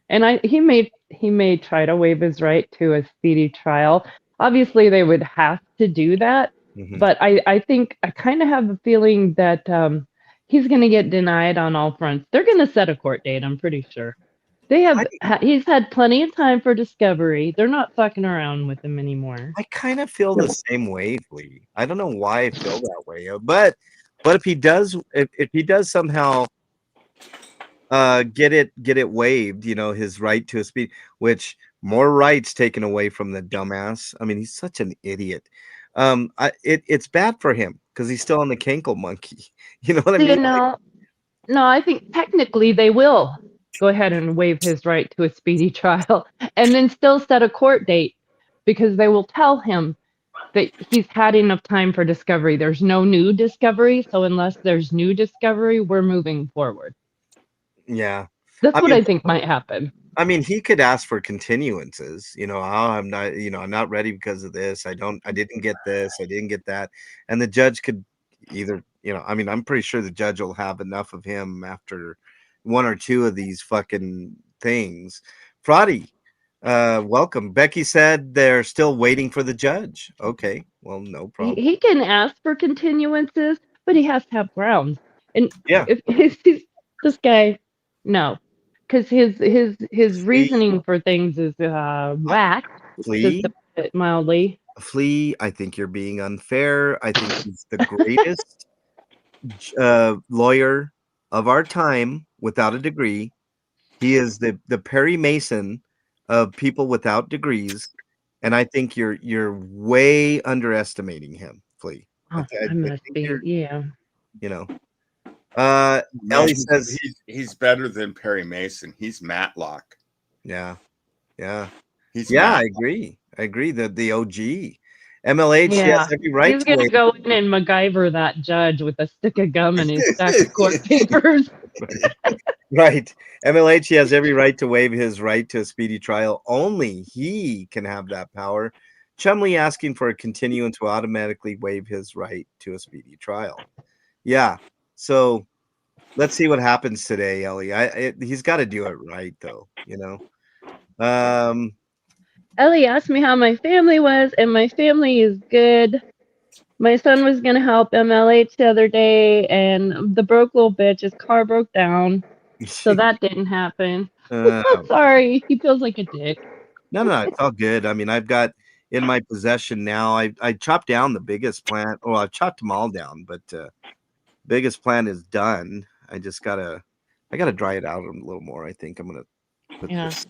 And he may try to waive his right to a speedy trial. Obviously, they would have to do that. Mm-hmm. But I think I kind of have a feeling that he's going to get denied on all fronts. They're going to set a court date, I'm pretty sure. He's had plenty of time for discovery. They're not fucking around with him anymore. I kind of feel the same way, Flea. I don't know why I feel that way, but if he does somehow get it waived, his right to a speed, which more rights taken away from the dumbass. I mean, he's such an idiot. It's bad for him because he's still on the cankle monkey. You know what I So, mean? no, I think technically they will go ahead and waive his right to a speedy trial and then still set a court date because they will tell him that he's had enough time for discovery. There's no new discovery. So unless there's new discovery, we're moving forward. Yeah. That's I what mean, I think might happen. I mean, he could ask for continuances, I'm not, I'm not ready because of this. I didn't get this. I didn't get that. And the judge could either, I mean, I'm pretty sure the judge will have enough of him after one or two of these fucking things. Fraudy, welcome. Becky said they're still waiting for the judge. Okay. Well, no problem. He can ask for continuances, but he has to have grounds. And Yeah. if this guy, no. Because his reasoning for things is whack, Flea, just to put it mildly. Flea, I think you're being unfair. I think he's the greatest lawyer of our time without a degree. He is the Perry Mason of people without degrees, and I think you're way underestimating him, Flea. Oh, I must be, yeah. Ellie says he's better than Perry Mason. He's Matlock. Yeah. He's I agree. The OG. MLH, he has every right. He's gonna go in and MacGyver that judge with a stick of gum and his stack of court papers. Right. MLH, he has every right to waive his right to a speedy trial. Only he can have that power. Chumley asking for a continuance to automatically waive his right to a speedy trial. Yeah. So let's see what happens today, Ellie. He's got to do it right, though. Ellie asked me how my family was, and my family is good. My son was gonna help MLH the other day, and the broke little bitch, his car broke down, so that didn't happen. Sorry, he feels like a dick. No, it's all good. I mean, I've got in my possession now. I chopped down the biggest plant. Well, I've chopped them all down, but biggest plant is done. I gotta dry it out a little more. I think I'm gonna put this.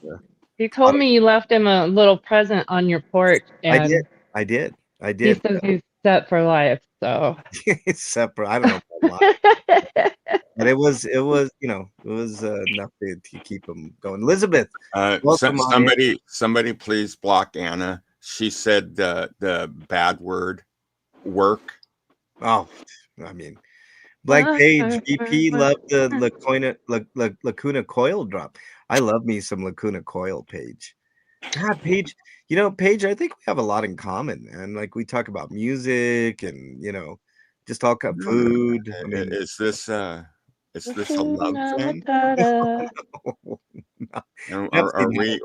He told me you left him a little present on your porch. And I did. He says he's set for life. So it's separate. I don't know about but it was enough to keep him going. Elizabeth, somebody please block Anna. She said the bad word work. Oh, I mean, Black Page VP loved the Lacuna Coil drop. I love me some Lacuna Coil, Paige. God, Paige, Paige, I think we have a lot in common, man. Like we talk about music and just talk about food. I mean, is this a love thing?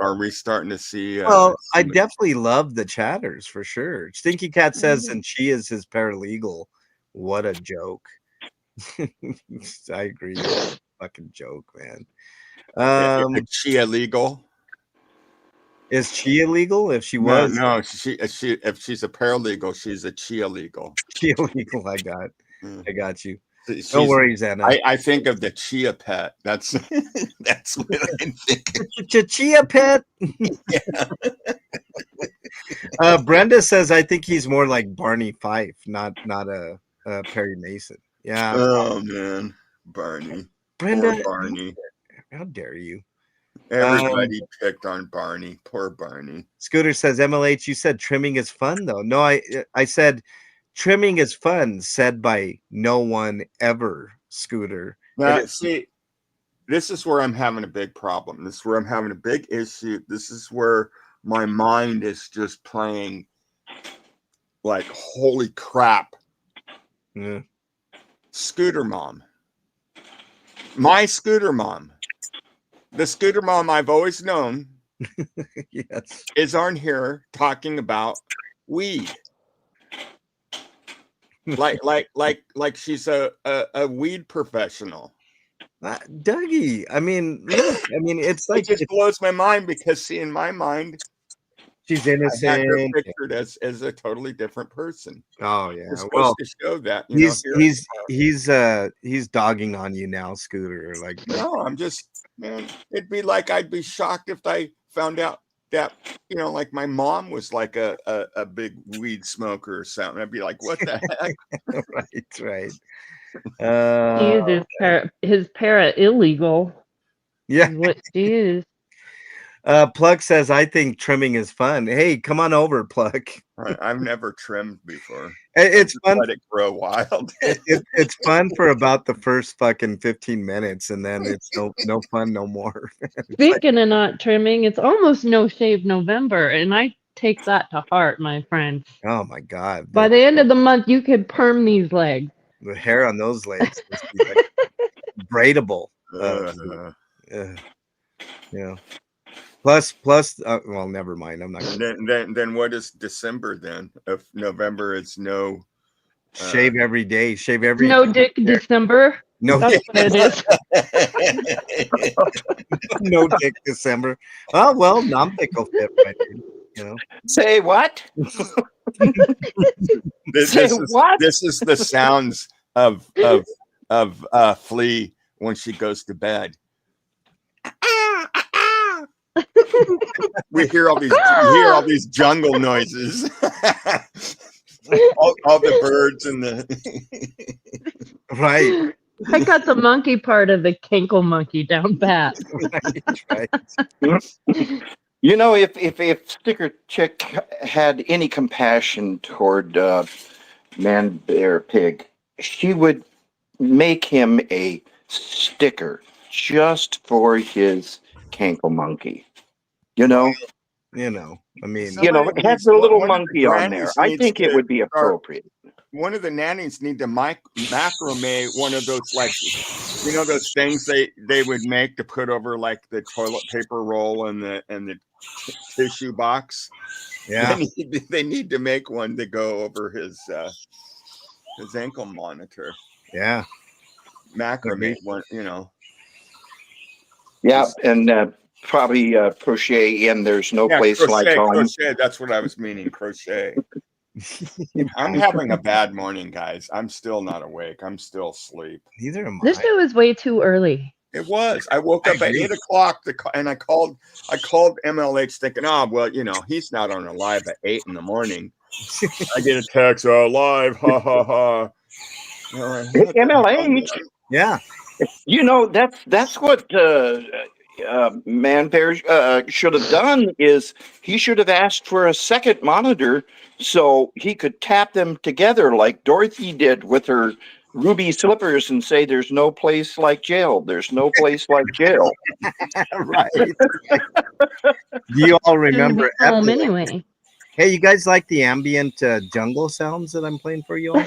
Are we starting to see? Well, I definitely love the chatters for sure. Stinky Cat says, and she is his paralegal. What a joke! I agree. Fucking joke, man. Is she illegal? Is she illegal? If she was, no. If she's a paralegal, she's a chia legal. Chia legal. I got you. No worries, Anna. I think of the chia pet. That's what I think. Chia pet. Brenda says, I think he's more like Barney Fife, not a Perry Mason. Yeah. Oh man, Barney. Brenda. Poor Barney. How dare you? Everybody picked on Barney. Poor Barney. Scooter says, MLH, you said trimming is fun, though. No, I said trimming is fun, said by no one ever, Scooter. Now, see, this is where I'm having a big problem. This is where I'm having a big issue. This is where my mind is just playing like, holy crap. Yeah. Scooter mom. My scooter mom. The scooter mom I've always known yes. is on here talking about weed. like she's a weed professional. Dougie, I mean, look, it's like it just blows my mind because see, in my mind, she's I had her innocent. pictured as a totally different person. Oh You're yeah. supposed Well, to show that. You know, he's dogging on you now, Scooter. Like, no, I'm just, man, it'd be like I'd be shocked if I found out that, you know, like my mom was like a big weed smoker or something. I'd be like, what the heck? right. He is his parrot illegal. Yeah. Is what she is. Pluck says, I think trimming is fun. Hey, come on over, Pluck. I've never trimmed before. It's fun. Let it grow wild. It's fun for about the first fucking 15 minutes, and then it's no fun no more. Speaking of not trimming, it's almost No Shave November, and I take that to heart, my friend. Oh my God. By the end of the month, you could perm these legs. The hair on those legs is like braidable. Yeah. Plus, well, never mind. I'm not gonna then what is December then? If November is no shave every day, shave every No dick December. No, that's what it is. No dick December. Oh well, non-pick will fit right in, you know. Say what? This is the sounds of Flea when she goes to bed. We hear all these jungle noises. all the birds and the right. I got the monkey part of the Kinkle monkey down pat. Right. You know, if Sticker Chick had any compassion toward Man Bear Pig, she would make him a sticker just for his Kinkle monkey. You know, I mean, it has a little monkey on there. I think it would be appropriate. One of the nannies need to macrame one of those, like, you know, those things they would make to put over like the toilet paper roll and the tissue box. Yeah, they need to make one to go over his ankle monitor. Yeah, macrame one, you know. Yeah, and probably crochet in There's No Place Like Home. Crochet, that's what I was meaning, crochet. I'm having a bad morning, guys. I'm still not awake. I'm still asleep. Neither am I. This shit was way too early. It was. I woke up at 8 o'clock and I called MLH thinking, oh, well, you know, he's not on a live at 8 in the morning. I get a text, live, ha ha ha. MLH. Yeah. You know, that's what Man Bear should have done. Is he should have asked for a second monitor so he could tap them together like Dorothy did with her ruby slippers and say, "There's no place like jail. There's no place like jail." Right. Do you all remember? Anyway. Hey, you guys like the ambient jungle sounds that I'm playing for you all?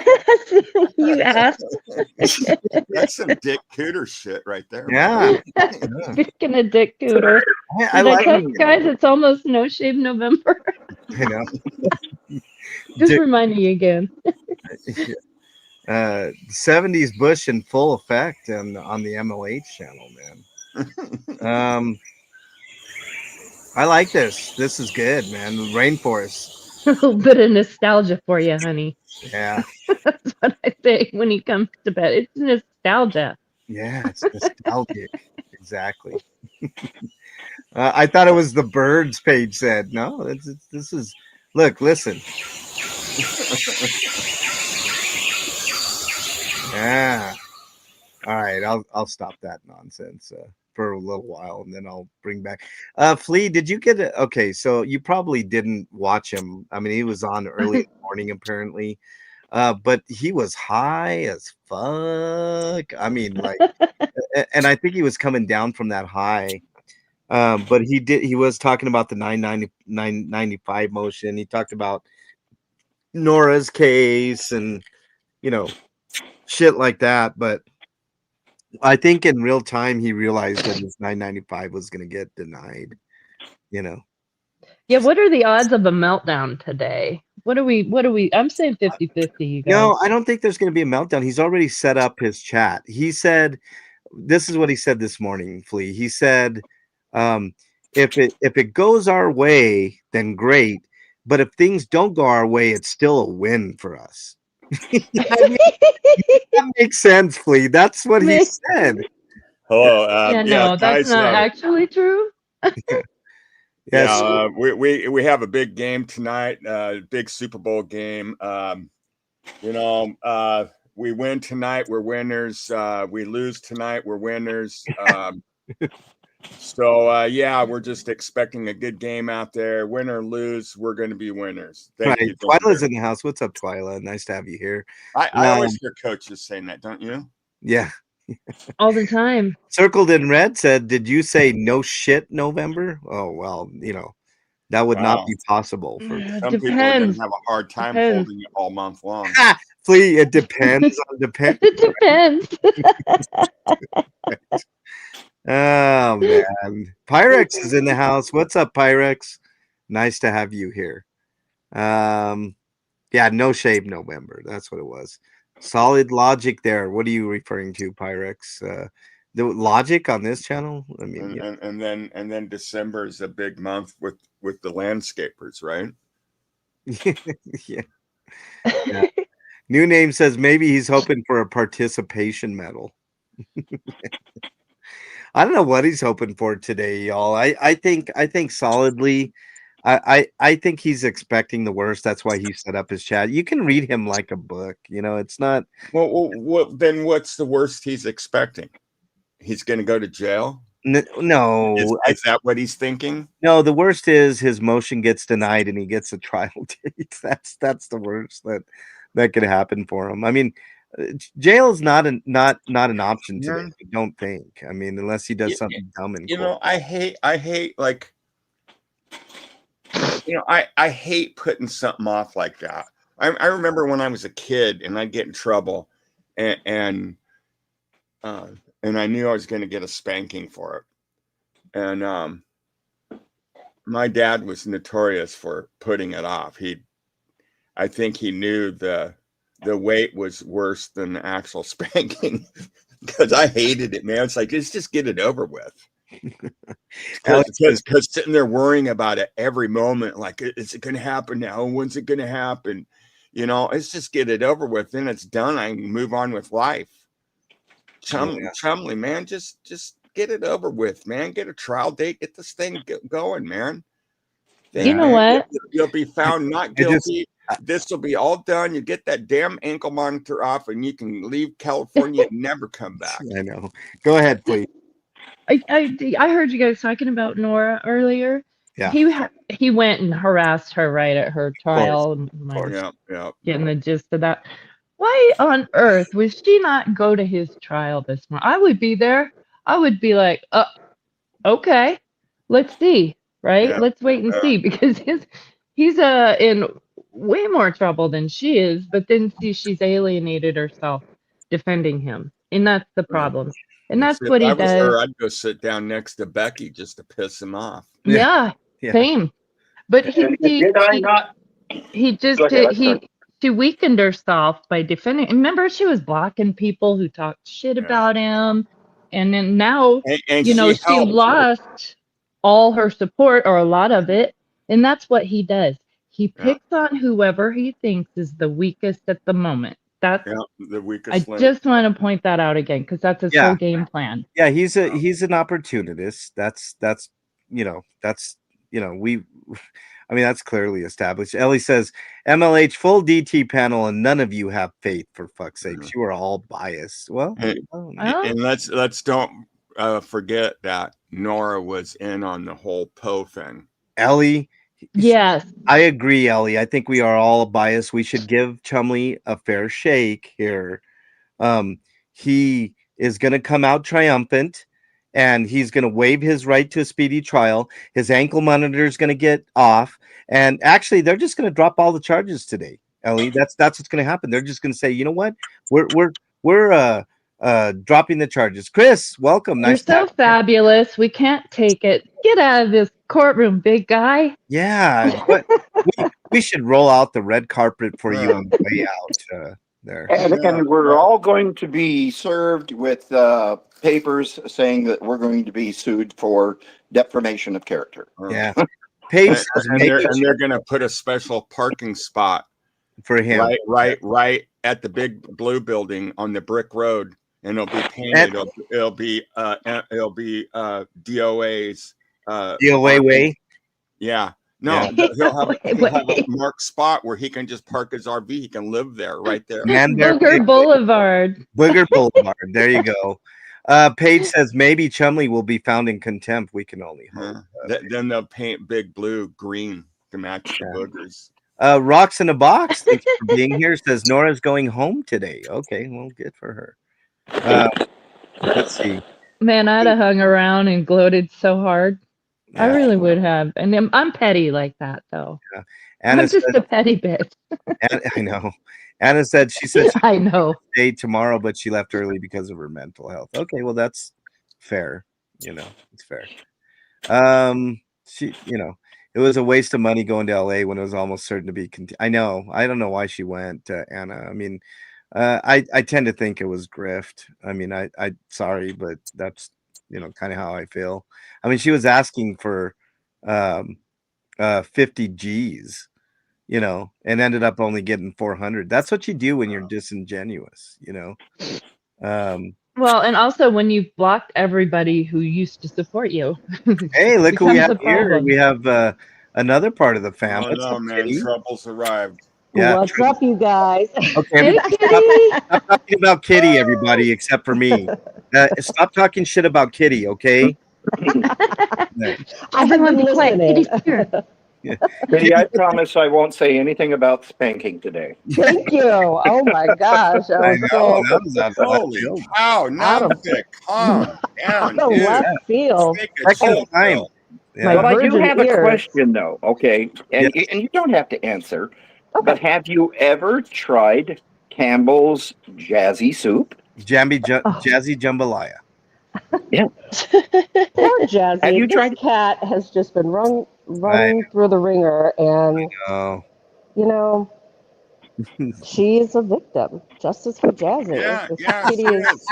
You asked. That's some Dick Cooter shit right there. Yeah. Speaking of Dick Cooter, I like tell you guys it's almost No Shave November. I know. Just reminding you again. 70s Bush in full effect on the MLH channel, man. I like this. This is good, man. Rainforest. A little bit of nostalgia for you, honey. Yeah. That's what I say when he comes to bed. It's nostalgia. Yeah, it's nostalgic. Exactly. I thought it was the birds page said. No, this is. Look, listen. Yeah. All right, I'll stop that nonsense for a little while, and then I'll bring back. Flea, did you get it? Okay, so you probably didn't watch him. I mean, he was on early in the morning apparently, but he was high as fuck. I mean, like, and I think he was coming down from that high. But he was talking about the 995 motion. He talked about Nora's case and, you know, shit like that. But I think in real time he realized that his 995 was going to get denied, you know. Yeah, what are the odds of a meltdown today? What are we I'm saying 50-50, you guys. No, I don't think there's going to be a meltdown. He's already set up his chat. He said, this is what he said this morning, Flea. He said, if it goes our way, then great. But if things don't go our way, it's still a win for us. I mean, that makes sense, Flea. That's what he Makes- said. Hello. Yeah, no, that's guys, not actually true. Yes. we have a big game tonight, big Super Bowl game. We win tonight, we're winners. We lose tonight, we're winners. We're just expecting a good game out there. Win or lose, we're going to be winners. Thank you. Twyla's in the house. What's up, Twyla? Nice to have you here. I always hear coaches saying that, don't you? Yeah. All the time. Circled in red said, "Did you say no shit November?" Oh well, that would not be possible for some people. Are going to have a hard time holding it all month long. Flea, it depends on depend. It depends. Oh man, Pyrex is in the house. What's up, Pyrex? Nice to have you here. No shave November. That's what it was. Solid logic there. What are you referring to, Pyrex? The logic on this channel. I mean, and then December is a big month with the landscapers, right? yeah. New name says maybe he's hoping for a participation medal. I don't know what he's hoping for today, y'all. I think solidly. I think he's expecting the worst. That's why he set up his chat. You can read him like a book. It's not. Well, then what's the worst he's expecting? He's going to go to jail? No. Is that what he's thinking? No, the worst is his motion gets denied and he gets a trial date. That's the worst that could happen for him. I mean, jail is not an option today. I don't think. I mean, unless he does something dumb in court. I hate like. I hate putting something off like that. I remember when I was a kid and I'd get in trouble, and I knew I was going to get a spanking for it. And my dad was notorious for putting it off. I think he knew the weight was worse than the actual spanking because I hated it, man. It's like, let's just get it over with. Because sitting there worrying about it every moment, like, is it going to happen now? When's it going to happen? Let's just get it over with. Then it's done. I can move on with life. Chumley, man, just get it over with, man. Get a trial date. Get this thing going, man. You know what? You'll be found not guilty. This will be all done. You get that damn ankle monitor off, and you can leave California and never come back. I know. Go ahead, please. I heard you guys talking about Nora earlier. Yeah. He went and harassed her right at her trial. Yeah. Getting the gist of that. Why on earth would she not go to his trial this morning? I would be there. I would be like, okay, let's see, right? Yeah. Let's wait and see, because he's in way more trouble than she is. But then she's alienated herself defending him, and that's the problem. And that's what he does. If I was her, I'd go sit down next to Becky just to piss him off. Yeah. Same. But she weakened herself by defending. Remember, she was blocking people who talked shit about him, and then now she lost all her support, or a lot of it, and that's what he does. He picks on whoever he thinks is the weakest at the moment. That's the weakest. I just want to point that out again, because that's his whole game plan. Yeah, he's an opportunist. That's that's clearly established. Ellie says, MLH full DT panel and none of you have faith, for fuck's sakes. You are all biased. Well, and let's don't forget that Nora was in on the whole Poe thing. Ellie. Yes. I agree, Ellie. I think we are all biased. We should give Chumley a fair shake here. He is going to come out triumphant, and he's going to waive his right to a speedy trial. His ankle monitor is going to get off, and actually, they're just going to drop all the charges today, Ellie. That's what's going to happen. They're just going to say, you know what, we're dropping the charges. Chris, welcome. You're so fabulous. We can't take it. Get out of this courtroom, big guy. Yeah, but we should roll out the red carpet for you on the way out. there. And we're all going to be served with papers saying that we're going to be sued for defamation of character. Yeah. Paige says and maybe they're going to put a special parking spot for him. Right at the big blue building on the brick road, and it'll be painted. It'll be DOA's DOA way. Yeah. No, he'll have a marked spot where he can just park his RV. He can live there, right there. Booger Boulevard. Booger Boulevard. There you go. Paige says maybe Chumley will be found in contempt. We can only hope. Then they'll paint big blue green to match the boogers. Rocks in a Box, thanks for being here, says Nora's going home today. Okay, well, good for her. Let's see. Man, I'd have hung around and gloated so hard. Yeah. I really would have. And I'm petty like that, though. Yeah. I'm just a petty bitch. I know. Anna said she I know. Stay tomorrow, but she left early because of her mental health. Okay, well, that's fair. It's fair. She, it was a waste of money going to LA when it was almost certain to be. I know. I don't know why she went, Anna. I mean, I tend to think it was grift. I mean, I sorry, but that's kind of how I feel. I mean, she was asking for 50 G's, and ended up only getting 400. That's what you do when you're disingenuous, Well, and also when you've blocked everybody who used to support you. Hey, look who we have here. We have another part of the family. Oh, no, man. Trouble's arrived. Yeah. What's up, you guys? Okay, stop talking about Kitty, everybody, except for me. Stop talking shit about Kitty, okay? I've been listening. Kitty, I promise I won't say anything about spanking today. Thank you. Oh my gosh. Holy cow, Numpick, calm down. Out of left field. Second time. Yeah. But I do have a question, though, okay? And you don't have to answer. Okay. But have you ever tried Campbell's Jazzy Soup? Jazzy Jambalaya. Yeah. Poor Jazzy. Have you tried? Cat has just been running through the ringer, and she's a victim. Justice for Jazzy. Kitty is.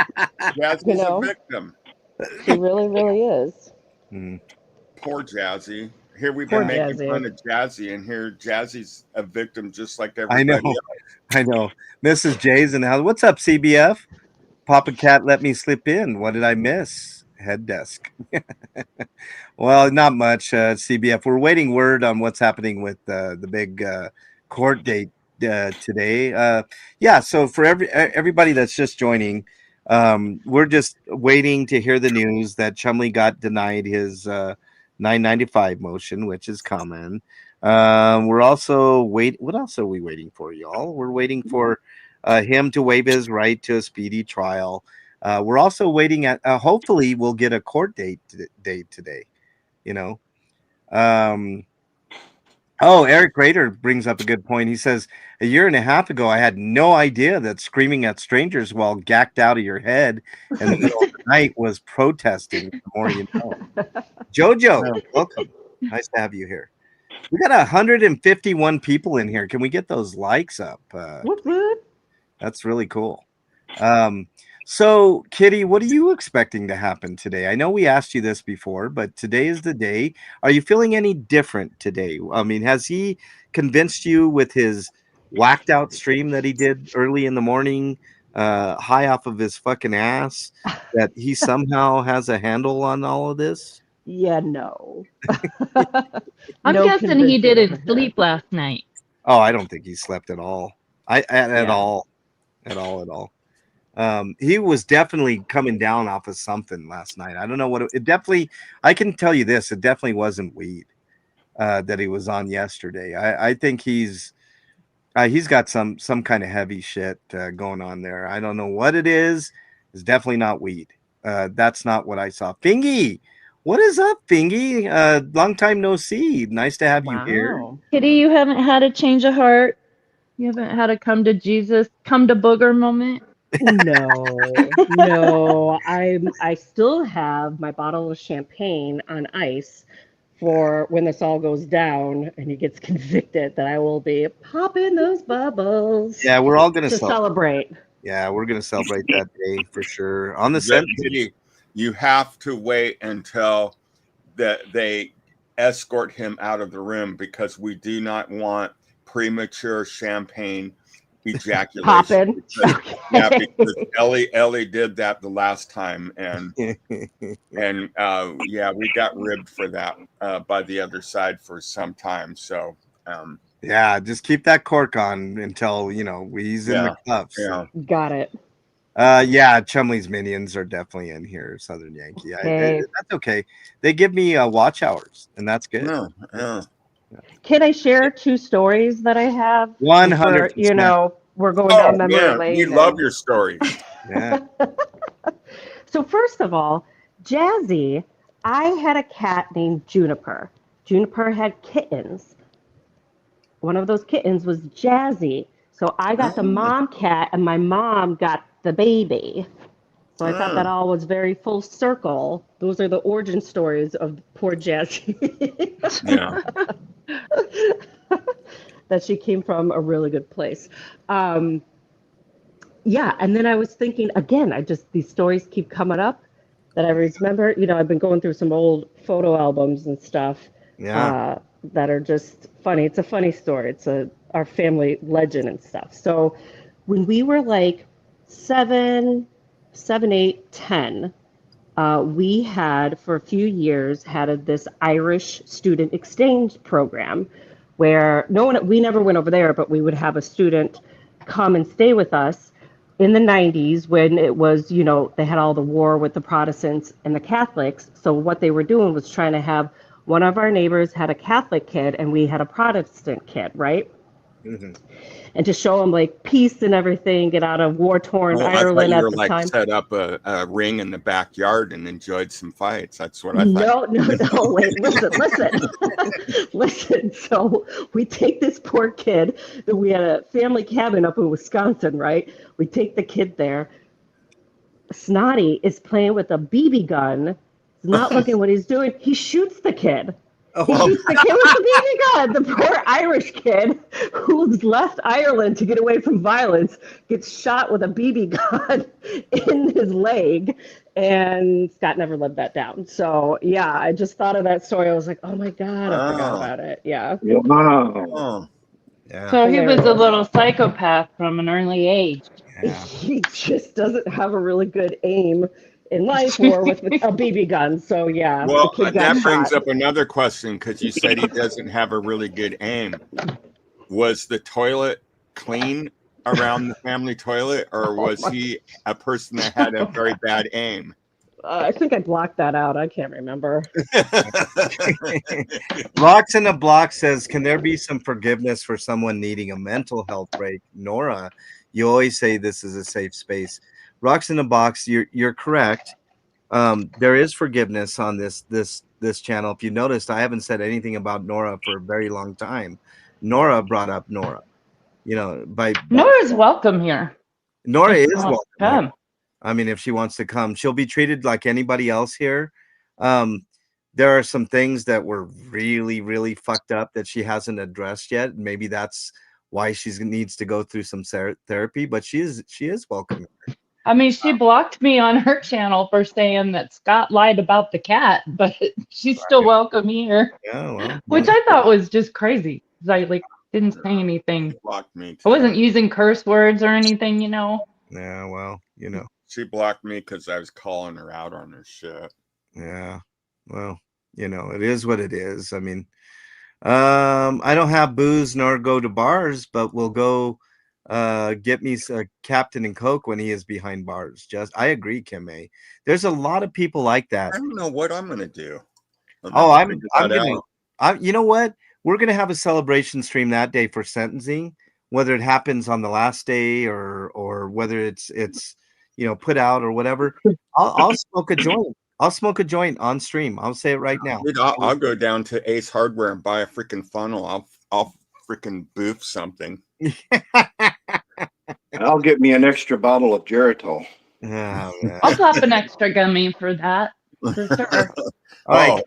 Jazzy's a victim. She really, really is. Poor Jazzy. Here we've been making fun of Jazzy, and here Jazzy's a victim just like everybody else. I know. Mrs. J's in the house. What's up, CBF? Papa Cat let me slip in. What did I miss? Head desk. Well, not much, CBF. We're waiting word on what's happening with the big court date today. So for everybody that's just joining, we're just waiting to hear the news that Chumley got denied his 995 motion, which is common. We're also what else are we waiting for, y'all? We're waiting for him to waive his right to a speedy trial. We're also waiting at hopefully we'll get a court date today. Eric Rader brings up a good point. He says, a year and a half ago, I had no idea that screaming at strangers while gacked out of your head in the middle of the night was protesting. The more you know. Jojo, welcome. Nice to have you here. We got 151 people in here. Can we get those likes up? That's really cool. So, Kitty, what are you expecting to happen today? I know we asked you this before, but today is the day. Are you feeling any different today? I mean, has he convinced you with his whacked out stream that he did early in the morning, high off of his fucking ass, that he somehow has a handle on all of this? Yeah, no. I'm guessing he didn't sleep last night. Oh, I don't think he slept at all. At all. He was definitely coming down off of something last night. I don't know what it definitely. I can tell you this: it definitely wasn't weed that he was on yesterday. I think he's got some kind of heavy shit going on there. I don't know what it is. It's definitely not weed. That's not what I saw. Fingy, what is up, Fingy? Long time no see. Nice to have you here. Kitty, you haven't had a change of heart. You haven't had a come to Jesus, come to booger moment. No. I still have my bottle of champagne on ice for when this all goes down and he gets convicted, that I will be popping those bubbles. Yeah, we're all gonna to celebrate. Yeah, we're gonna celebrate that day for sure. On the That sentencing. Diddy, you have to wait until they escort him out of the room, because we do not want premature champagne ejaculation. Popping. Because, yeah, because Ellie did that the last time, and yeah, we got ribbed for that by the other side for some time. So yeah, just keep that cork on until he's in the cuffs. Yeah. Got it. Yeah, Chumley's minions are definitely in here, Southern Yankee. Okay. That's okay. They give me watch hours, and that's good. Yeah. Can I share 2 stories that I have? 100%. We're going down memory lane. We love your stories. Yeah. So first of all, Jazzy, I had a cat named Juniper. Juniper had kittens. One of those kittens was Jazzy. So I got the mom cat and my mom got the baby. So I thought that all was very full circle. Those are the origin stories of poor Jazzy. Yeah. That she came from a really good place. Yeah, and then I was thinking, again, these stories keep coming up that I remember. I've been going through some old photo albums and stuff that are just funny. It's a funny story. It's our family legend and stuff. So when we were like 7, 8, 10, we had, for a few years, had this Irish student exchange program where we never went over there, but we would have a student come and stay with us in the 90s when it was, they had all the war with the Protestants and the Catholics. So what they were doing was trying to have, one of our neighbors had a Catholic kid and we had a Protestant kid, right? Mm-hmm. And to show them like peace and everything, get out of war-torn Ireland at the time. Set up a ring in the backyard and enjoyed some fights. That's what I thought. No, wait, listen. So we take this poor kid. We had a family cabin up in Wisconsin, right? We take the kid there. Snotty is playing with a BB gun. He's not looking what he's doing. He shoots the kid. He shoots the kid with the BB gun. The poor Irish kid who's left Ireland to get away from violence gets shot with a BB gun in his leg, and Scott never lived that down. So yeah, I just thought of that story. I was like, oh my God, I forgot about it. Yeah. Wow. Yeah. So he was a little psychopath from an early age. Yeah. He just doesn't have a really good aim in life or with a BB gun. So yeah. Well, that brings up another question, because you said he doesn't have a really good aim. Was the toilet clean around the family toilet, or was he a person that had a very bad aim? I think I blocked that out. I can't remember. Rocks in a Block says, can there be some forgiveness for someone needing a mental health break? Nora, you always say this is a safe space. Rocks in a Box, you're correct. There is forgiveness on this channel. If you noticed, I haven't said anything about Nora for a very long time. Nora brought up Nora. Nora's welcome here. Nora is welcome. Come. I mean, if she wants to come, she'll be treated like anybody else here. There are some things that were really, really fucked up that she hasn't addressed yet. Maybe that's why she needs to go through some therapy, but she is welcome. I mean, she blocked me on her channel for saying that Scott lied about the cat, but she's still welcome here. Yeah, well, which I thought was just crazy. I didn't say anything. Blocked me too. I wasn't using curse words or anything, Yeah, well, She blocked me because I was calling her out on her shit. Yeah, well, it is what it is. I mean, I don't have booze nor go to bars, but we'll go get me a Captain and Coke when he is behind bars. I agree, Kim A. There's a lot of people like that. I don't know what I'm gonna do. I'm gonna. You know what? We're gonna have a celebration stream that day for sentencing, whether it happens on the last day or whether it's put out or whatever. I'll smoke a joint. I'll smoke a joint on stream. I'll say it right now. Dude, I'll go down to Ace Hardware and buy a freaking funnel. I'll freaking boof something. I'll get me an extra bottle of Geritol. Oh, I'll pop an extra gummy for that. for sure. All right.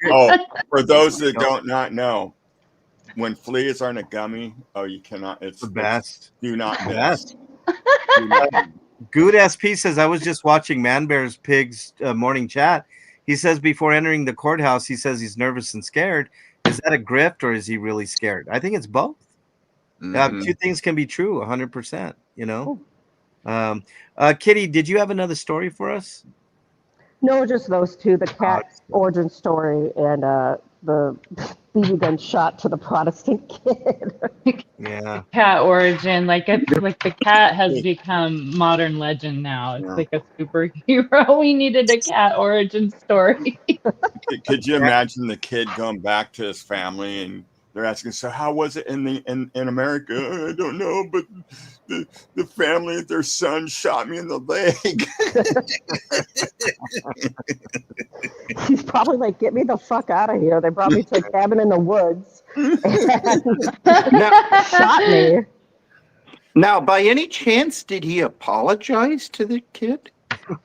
For those that don't not know, when fleas are in a gummy, you cannot. It's the best. Do not miss. Best. Good SP says, I was just watching Man Bear's Pigs morning chat. He says before entering the courthouse, he says he's nervous and scared. Is that a grift or is he really scared? I think it's both. Two things can be true 100%, you know. Kitty, did you have another story for us? No, just those two, the cat origin story and the BB gun shot to the Protestant kid. Yeah. Cat origin, like it's like the cat has become modern legend now. It's like a superhero. We needed a cat origin story. Could you imagine the kid going back to his family and they're asking, so how was it in America? I don't know, but the family, their son shot me in the leg. He's probably like, get me the fuck out of here. They brought me to a cabin in the woods and shot me. Now, by any chance, did he apologize to the kid?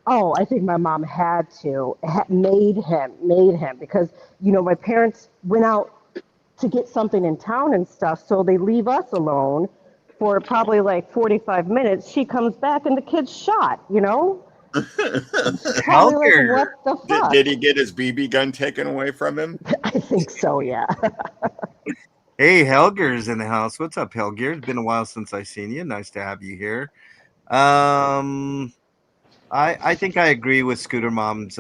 Oh, I think my mom had to, made him because, you know, my parents went out to get something in town and stuff, so they leave us alone for probably like 45 minutes. She comes back and the kid's shot, you know? Probably like, what the fuck? Did he get his BB gun taken away from him? I think so, yeah. Hey, Helger's in the house. What's up, Helger? It's been a while since I've seen you. Nice to have you here. I think I agree with Scooter Mom's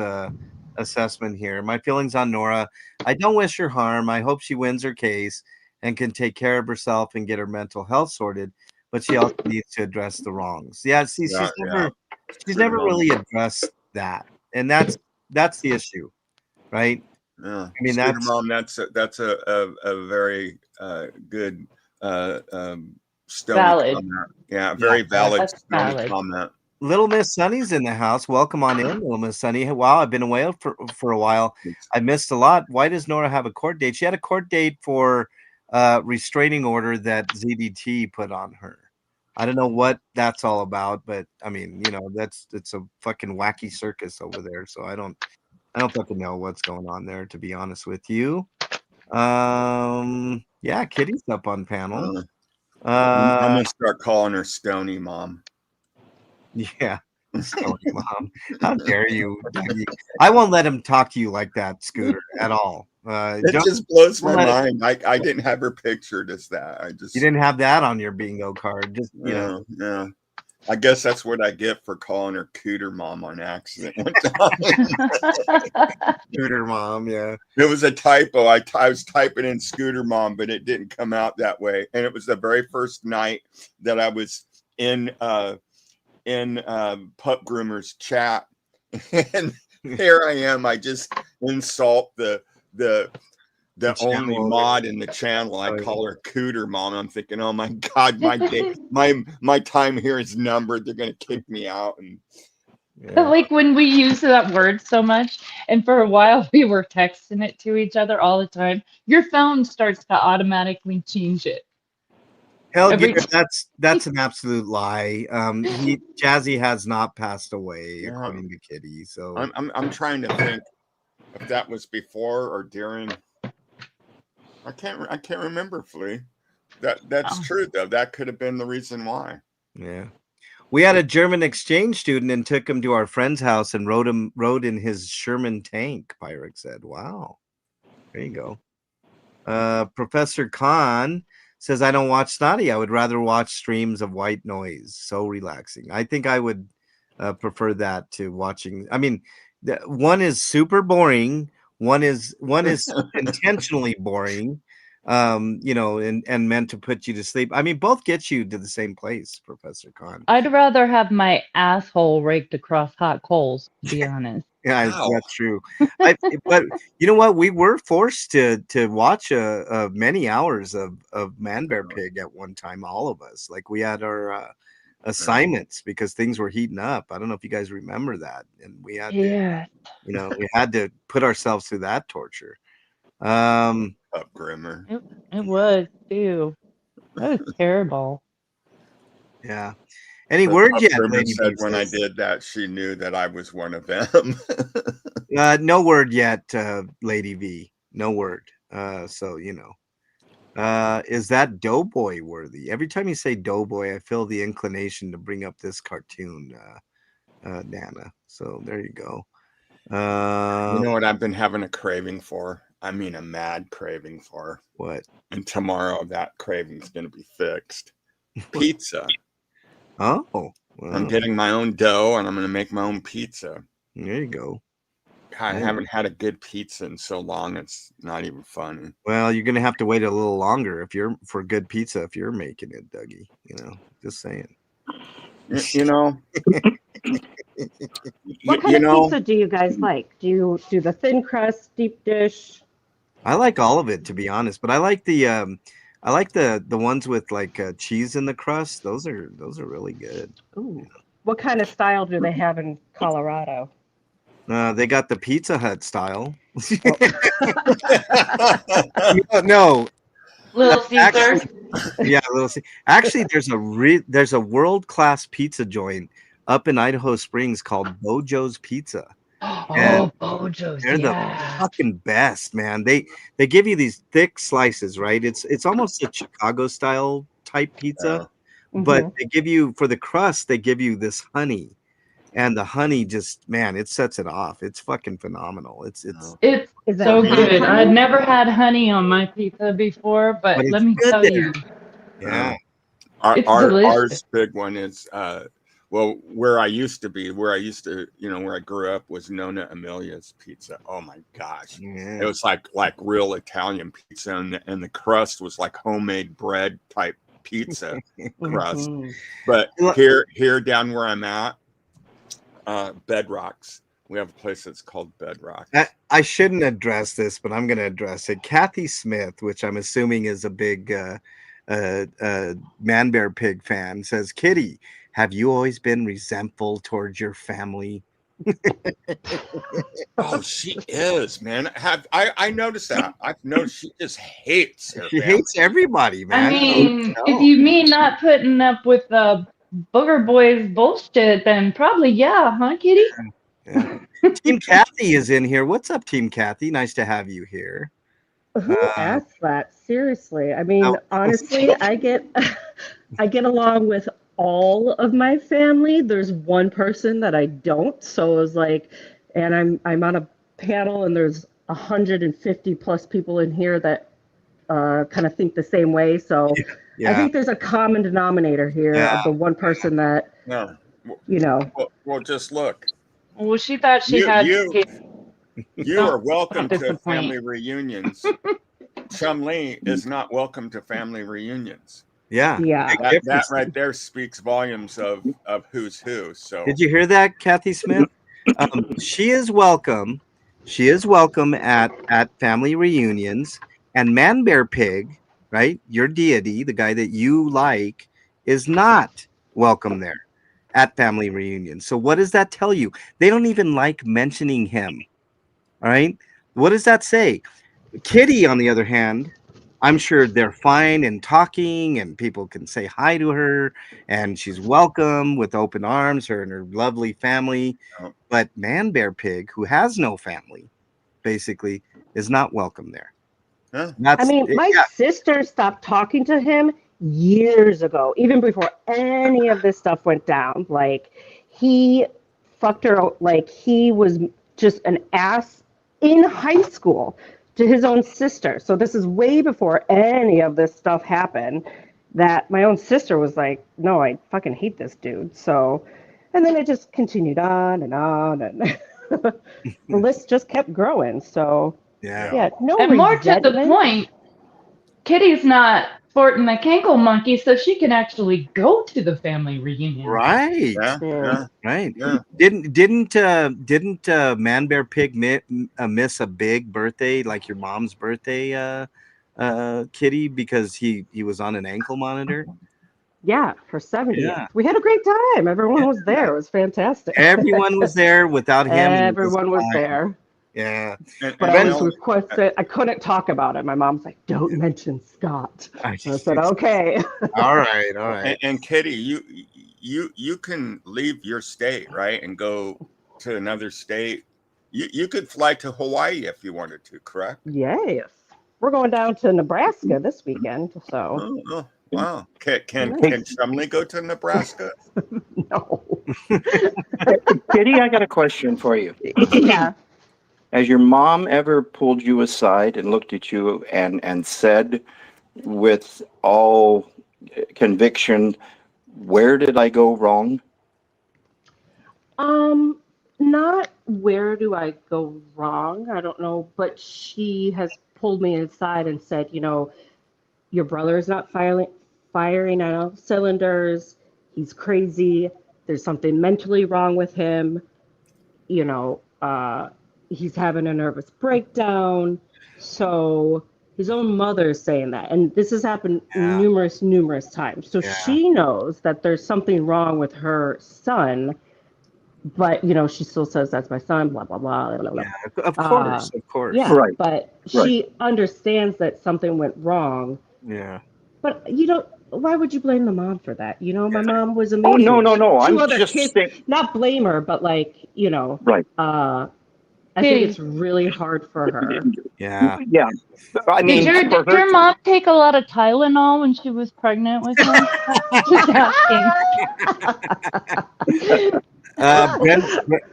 assessment here. My feelings on Nora. I don't wish her harm. I hope she wins her case and can take care of herself and get her mental health sorted. But she also needs to address the wrongs. Yeah, see, she's never really addressed that, and that's the issue, right? Yeah, I mean, Scooter Mom, that's a very good stony valid comment. Yeah, very valid stony valid comment. Little Miss Sunny's in the house. Welcome on in, Little Miss Sunny. Wow, I've been away for a while. I missed a lot. Why does Nora have a court date? She had a court date for restraining order that ZDT put on her. I don't know what that's all about, but I mean, you know, it's a fucking wacky circus over there. So I don't fucking know what's going on there, to be honest with you. Yeah, Kitty's up on panel. I'm gonna start calling her Stony Mom. Yeah, Stony Mom. How dare you, Dougie? I won't let him talk to you like that, Scooter, at all. It just blows my mind. I didn't have her pictured as that. You didn't have that on your bingo card. Just you know. Yeah. I guess that's what I get for calling her Cooter Mom on accident one time. Scooter Mom, yeah. It was a typo. I was typing in Scooter Mom, but it didn't come out that way. And it was the very first night that I was in Pup Groomer's chat, and here I am. I just insult the only mod in the channel. I call her Cooter Mom. I'm thinking, oh my god, my time here is numbered. They're gonna kick me out. And like when we use that word so much, and for a while we were texting it to each other all the time. Your phone starts to automatically change it. Hell, that's an absolute lie. Jazzy has not passed away, according to Kitty. So I'm trying to think if that was before or during. I can't remember, Flea. That's true though. That could have been the reason why. Yeah, we had a German exchange student and took him to our friend's house and rode in his Sherman tank. Pyrex said, "Wow, there you go." Professor Khan says, I don't watch Snotty. I would rather watch streams of white noise. So relaxing. I think I would prefer that to watching. I mean, one is super boring. One is intentionally boring, you know, and meant to put you to sleep. I mean, both get you to the same place, Professor Khan. I'd rather have my asshole raked across hot coals, to be honest. Yeah, that's true. But you know what? We were forced to watch many hours of Man Bear Pig at one time. All of us, like we had our assignments because things were heating up. I don't know if you guys remember that, and we had to, you know, we had to put ourselves through that torture. Up Grimmer. It was too. That was terrible. Yeah. Any The word yet, customer Lady said B when I says. did that, she knew that I was one of them. No word yet, Lady V. No word. So you know. Is that Doughboy worthy? Every time you say Doughboy, I feel the inclination to bring up this cartoon, Nana. So there you go. You know what I've been having a craving for? I mean, a mad craving for. What? And tomorrow that craving's going to be fixed. Pizza. Oh, well, I'm getting my own dough and I'm going to make my own pizza. There you go. I haven't had a good pizza in so long, it's not even funny. Well, you're gonna have to wait a little longer if you're for good pizza if you're making it, Dougie. You know, just saying. You know. What kind of pizza do you guys like? Do you do the thin crust, deep dish? I like all of it, to be honest, but I like the ones with like cheese in the crust. Those are really good. Ooh. What kind of style do they have in Colorado? They got the Pizza Hut style. No, Little Caesars. Yeah, Little Caesars. Actually, there's a world-class pizza joint up in Idaho Springs called Bojo's Pizza. Oh, Bojo's, They're the fucking best, man. They give you these thick slices, right? It's almost a Chicago style type pizza, but they give you for the crust, they give you this honey. And the honey just, man, it sets it off. It's fucking phenomenal. It's so good. I'd never had honey on my pizza before, but it's let me good tell there. you. Yeah. Our big one is well, where I used to, where I grew up was Nonna Amelia's Pizza. Oh my gosh. Yeah. It was like real Italian pizza, and the crust was like homemade bread type pizza crust. But here down where I'm at, Bedrocks. We have a place that's called Bedrock. I shouldn't address this, but I'm going to address it. Kathy Smith, which I'm assuming is a big Man Bear Pig fan, says, "Kitty, have you always been resentful towards your family?" Oh, she is, man. I noticed that? I've noticed she just hates her She family. hates everybody, man. I mean, if you mean not putting up with the Booger Boys bullshit, then probably yeah, huh, Kitty? Yeah. Team Kathy is in here. What's up, Team Kathy? Nice to have you here. Who asked that? Seriously. I mean, honestly, I get along with all of my family. There's one person that I don't. So it was like, and I'm on a panel and there's 150 plus people in here that kind of think the same way. So I think there's a common denominator here of the one person that, you know. Well, just look. Well, she thought she had. You are welcome to family reunions. Chum Lee is not welcome to family reunions. Yeah. That right there speaks volumes of who's who. So did you hear that, Kathy Smith? She is welcome. She is welcome at family reunions. And Man Bear Pig, right? Your deity, the guy that you like, is not welcome there at family reunions. So what does that tell you? They don't even like mentioning him. All right. What does that say? Kitty, on the other hand, I'm sure they're fine and talking and people can say hi to her and she's welcome with open arms, her and her lovely family. But Man Bear Pig, who has no family, basically is not welcome there. I mean, my sister stopped talking to him years ago, even before any of this stuff went down. Like, he fucked her, like, he was just an ass in high school to his own sister. So this is way before any of this stuff happened, that my own sister was like, no, I fucking hate this dude. So, and then it just continued on, and the list just kept growing. So no and more to the resentment. point, Kitty's not sporting the cankle monkey, so she can actually go to the family reunion. Right. Right. Yeah. Didn't Man Bear Pig miss a big birthday, like your mom's birthday, Kitty, because he was on an ankle monitor? Yeah, for 70. Yeah. We had a great time. Everyone was there. It was fantastic. Everyone was there without him. Everyone was there. Yeah. But I was requested, I couldn't talk about it. My mom's like, don't mention Scott. I said, okay. All right. And Kitty, you can leave your state, right, and go to another state. You could fly to Hawaii if you wanted to, correct? Yes. We're going down to Nebraska this weekend, so. Oh, wow. Can Nice. Chumley go to Nebraska? No. Kitty, I got a question for you. Yeah. Has your mom ever pulled you aside and looked at you and said with all conviction, where did I go wrong? Not where do I go wrong? I don't know, but she has pulled me aside and said, your brother is not firing on all cylinders. He's crazy. There's something mentally wrong with him. He's having a nervous breakdown. So his own mother is saying that. And this has happened numerous times. So she knows that there's something wrong with her son. But, she still says, that's my son, blah, blah, blah, blah, blah. Yeah, of course. Yeah, Right. but she understands that something went wrong. Yeah. But, why would you blame the mom for that? My mom was amazing. Oh, no. I'm other just kids, saying. not blame her, but Right. I think it's really hard for her. Yeah. Yeah. I mean, Did your mom take a lot of Tylenol when she was pregnant with him? Just asking.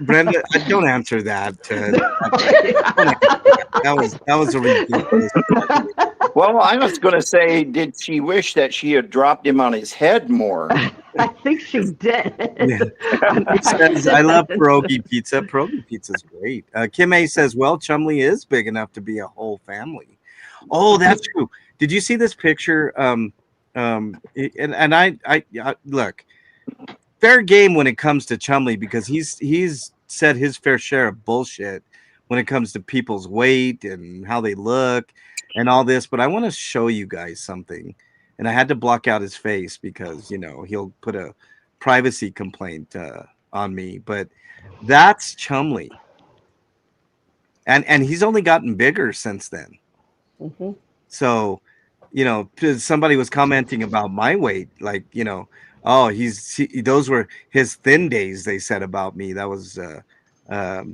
Brenda, don't answer that. That was a ridiculous. Well, I was going to say, did she wish that she had dropped him on his head more? I think she did. Says, I love pierogi pizza. Pierogi pizza is great. Kim A says, well, Chumley is big enough to be a whole family. Oh, that's true. Did you see this picture? And I look, fair game when it comes to Chumley, because he's said his fair share of bullshit when it comes to people's weight and how they look and all this. But I want to show you guys something. And I had to block out his face because, he'll put a privacy complaint on me. But that's Chumley. And he's only gotten bigger since then. Mm-hmm. So, somebody was commenting about my weight, like, oh, those were his thin days, they said about me. That was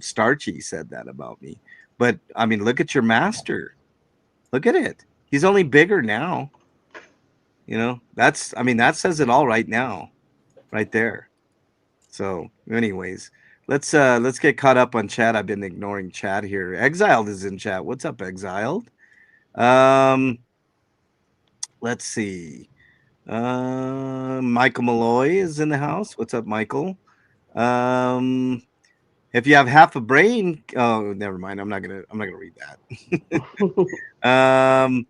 Starchy said that about me. But I mean, look at your master. Look at it. He's only bigger now. That says it all right now, right there. So anyways, let's get caught up on chat. I've been ignoring chat here. Exiled is in chat. What's up, Exiled? Let's see. Michael Malloy is in the house. What's up, Michael? If you have half a brain, oh, never mind. I'm not gonna read that.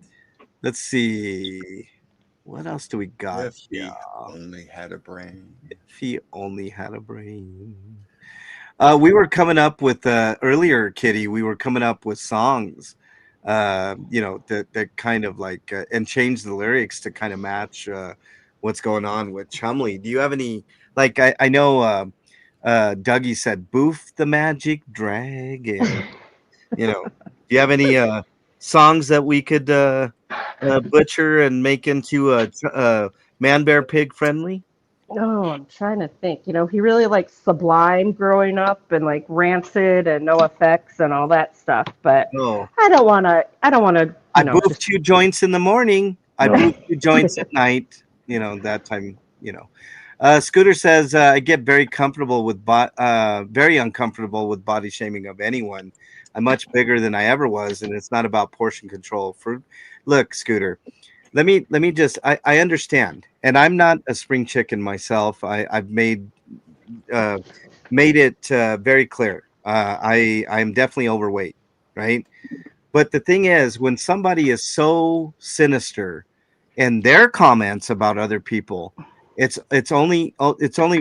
Let's see. What else do we got? If he only had a brain. If he only had a brain. We were coming up with earlier, Kitty. We were coming up with songs, that kind of like and change the lyrics to kind of match what's going on with Chumley. Do you have any? Like I know Dougie said, "Boof the magic dragon." Do you have any songs that we could butcher and make into a man bear pig friendly? Oh, I'm trying to think. He really liked Sublime growing up and like Rancid and NoFX and all that stuff. But I don't want to. I boofed 2 joints in the morning. I boofed 2 joints at night. That time. Scooter says I get very uncomfortable with body shaming of anyone. I'm much bigger than I ever was, and it's not about portion control. Look, Scooter, let me just. I understand, and I'm not a spring chicken myself. I've made it very clear. I'm definitely overweight, right? But the thing is, when somebody is so sinister in their comments about other people, it's only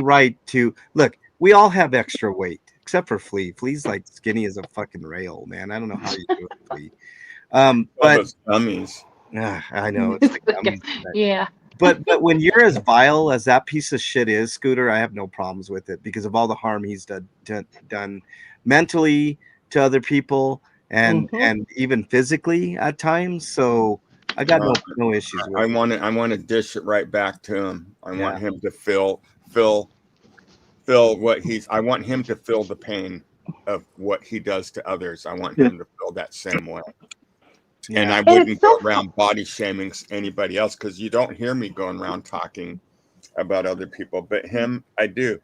right to look. We all have extra weight, except for Flea. Flea's like skinny as a fucking rail, man. I don't know how you do it, Flea. But gummies. I know. It's the gummies. Yeah. But when you're as vile as that piece of shit is, Scooter, I have no problems with it because of all the harm he's done mentally to other people and even physically at times. So I got no issues with it. I want to dish it right back to him. I want him to feel feel what I want him to feel the pain of what he does to others. I want him to feel that same way. Yeah. And I wouldn't go around body shaming anybody else, because you don't hear me going around talking about other people, but him, I do.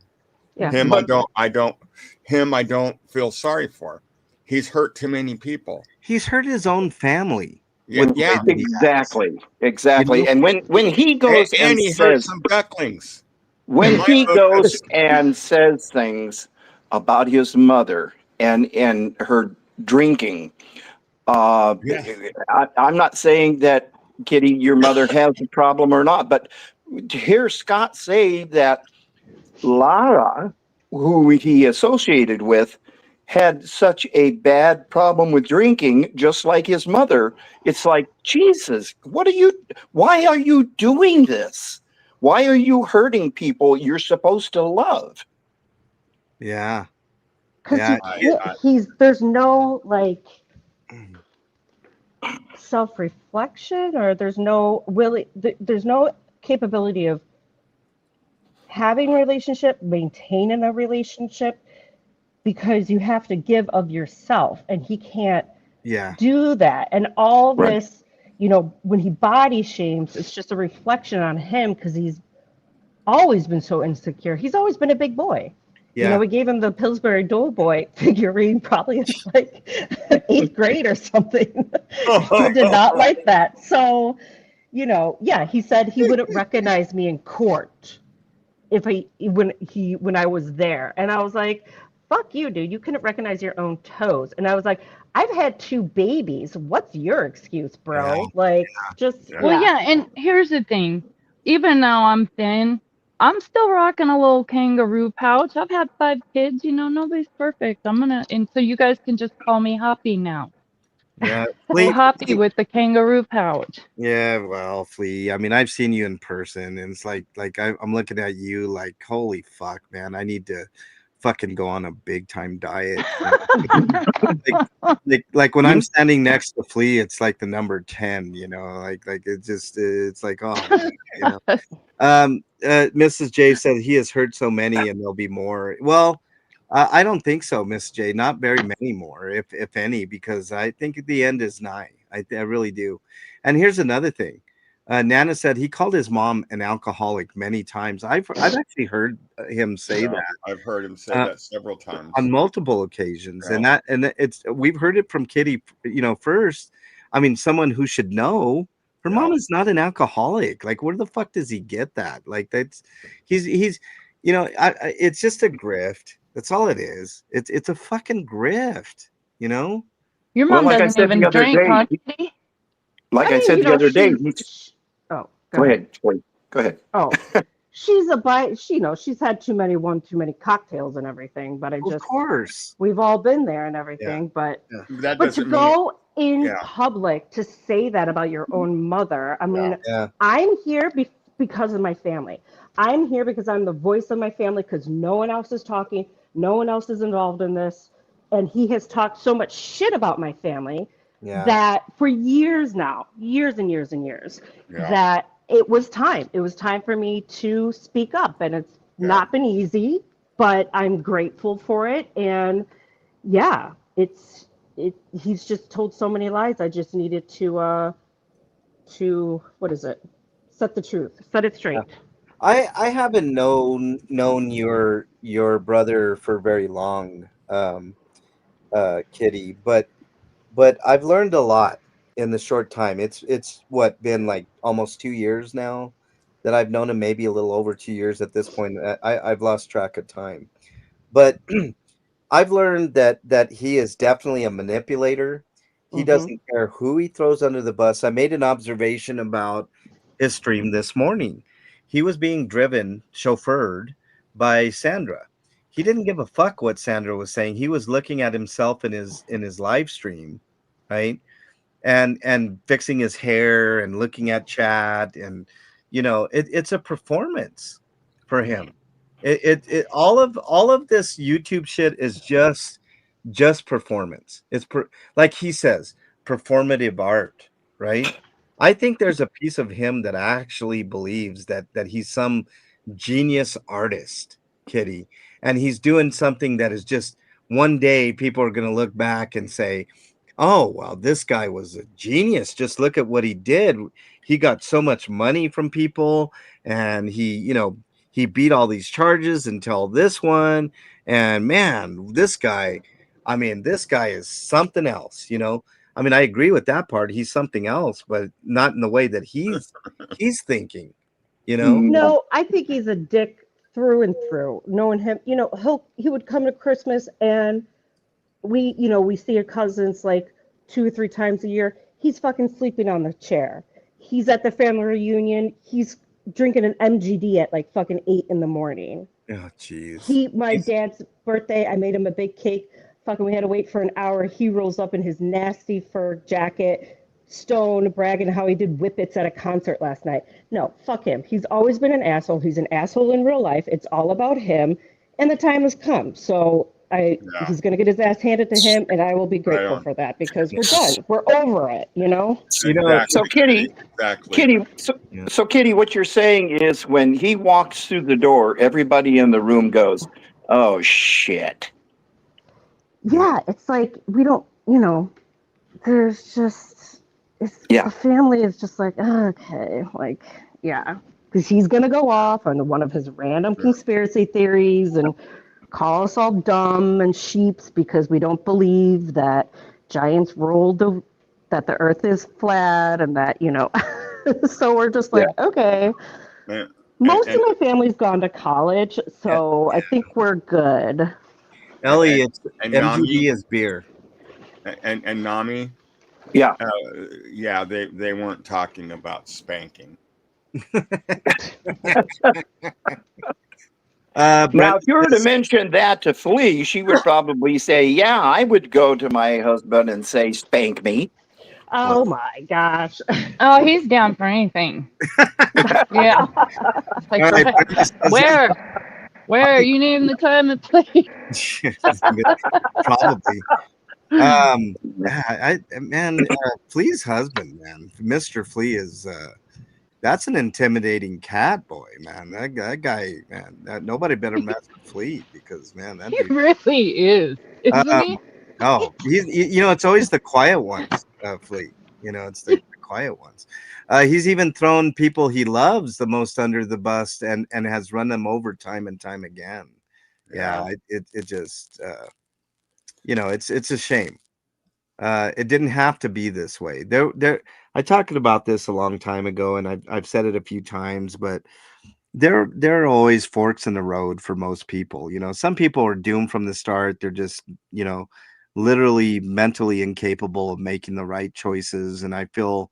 Yeah. Him, I don't feel sorry for. He's hurt too many people. He's hurt his own family. Yeah, Exactly. You know? And when he goes and he hurt says some ducklings. when he goes and says things about his mother and her drinking, I'm not saying that, Kitty, your mother has a problem or not, but to hear Scott say that Lara, who he associated with, had such a bad problem with drinking, just like his mother, it's like, Jesus, why are you doing this? Why are you hurting people you're supposed to love? Yeah. Because there's no self-reflection, or there's no capability of having a relationship, maintaining a relationship, because you have to give of yourself, and he can't do that. And all this, when he body shames, it's just a reflection on him, because he's always been so insecure. He's always been a big boy. Yeah. We gave him the Pillsbury Doughboy figurine probably in like 8th grade or something. He did not like that. So, he said he wouldn't recognize me in court when I was there. And I was like, fuck you, dude. You couldn't recognize your own toes. And I was like, I've had 2 babies. What's your excuse, bro? And here's the thing. Even though I'm thin, I'm still rocking a little kangaroo pouch. I've had 5 kids, nobody's perfect. And so you guys can just call me Hoppy now. Yeah. Hoppy with the kangaroo pouch. Yeah, well, Flea, I mean, I've seen you in person, and it's like I'm looking at you like, holy fuck, man, I need to fucking go on a big time diet. like when I'm standing next to Flea, it's like the number 10, it's like, oh, Mrs. J said he has heard so many and there'll be more. Well, I don't think so, Miss J. Not very many more, if any, because I think the end is nigh. I really do. And here's another thing. Nana said he called his mom an alcoholic many times. I've actually heard him say that. I've heard him say that several times on multiple occasions, and we've heard it from Kitty. First, I mean, someone who should know. Her mom is not an alcoholic. Like, where the fuck does he get that? Like, he's it's just a grift. That's all it is. It's a fucking grift. Your mom doesn't even drink, huh, Kitty? Like I said the other day. Go ahead. Go ahead. Oh, she's she's had too many cocktails and everything, but of course we've all been there and everything. But to go in public to say that about your own mother, I mean, I'm here because of my family. I'm here because I'm the voice of my family, because no one else is talking, no one else is involved in this, and he has talked so much shit about my family that for years now, years and years and years, that it was time. It was time for me to speak up, and it's not been easy, but I'm grateful for it. And he's just told so many lies. I just needed to what is it? Set the truth. Set it straight. I haven't known your brother for very long, Kitty, but I've learned a lot in the short time. It's been like almost 2 years now that I've known him, maybe a little over 2 years at this point. I've lost track of time, but I've learned that he is definitely a manipulator. He doesn't care who he throws under the bus. I made an observation about his stream this morning. He was being chauffeured by Sandra. He didn't give a fuck what Sandra was saying. He was looking at himself in his live stream, right? And fixing his hair and looking at chat, and it's a performance for him. All of this YouTube shit is just performance. It's like he says, performative art, right? I think there's a piece of him that actually believes that he's some genius artist, Kitty. And he's doing something that is just one day people are going to look back and say, oh, well, this guy was a genius. Just look at what he did. He got so much money from people and he beat all these charges until this one. And man, this guy is something else, I mean, I agree with that part. He's something else, but not in the way that he's thinking, No, I think he's a dick through and through. Knowing him, he would come to Christmas and we see your cousins like 2 or 3 times a year. He's fucking sleeping on the chair. He's at the family reunion. He's drinking an MGD at like fucking 8 in the morning. Oh, jeez. My dad's birthday, I made him a big cake. Fucking, we had to wait for an hour. He rolls up in his nasty fur jacket, stone, bragging how he did whippets at a concert last night. No, fuck him. He's always been an asshole. He's an asshole in real life. It's all about him. And the time has come. So he's going to get his ass handed to him, and I will be grateful for that because we're done. We're over it, So Kitty, so Kitty, what you're saying is when he walks through the door, everybody in the room goes, "Oh shit." Yeah, it's like we don't, there's just, the family is just like, okay, like, yeah, because he's going to go off on one of his random conspiracy theories and call us all dumb and sheeps because we don't believe that giants that the earth is flat and that, so we're just like, okay. Most of my family's gone to college, so I think we're good. Ellie, it's MGD is beer. And Nami, yeah, they weren't talking about spanking. Now, if you were to mention that to Flea, she would probably say, "Yeah, I would go to my husband and say, spank me." Oh my gosh! Oh, he's down for anything. Yeah. Like, where are you naming the time and place? Probably. Flea's husband, man, Mr. Flea is that's an intimidating cat boy, man. That guy, man. Nobody better mess with Flea because, man, that he really is, isn't he? Oh, it's always the quiet ones, Flea. It's the quiet ones. He's even thrown people he loves the most under the bus and has run them over time and time again. Yeah, it just it's a shame. It didn't have to be this way. I talked about this a long time ago, and I've said it a few times, but there are always forks in the road for most people. Some people are doomed from the start. They're just literally mentally incapable of making the right choices, and I feel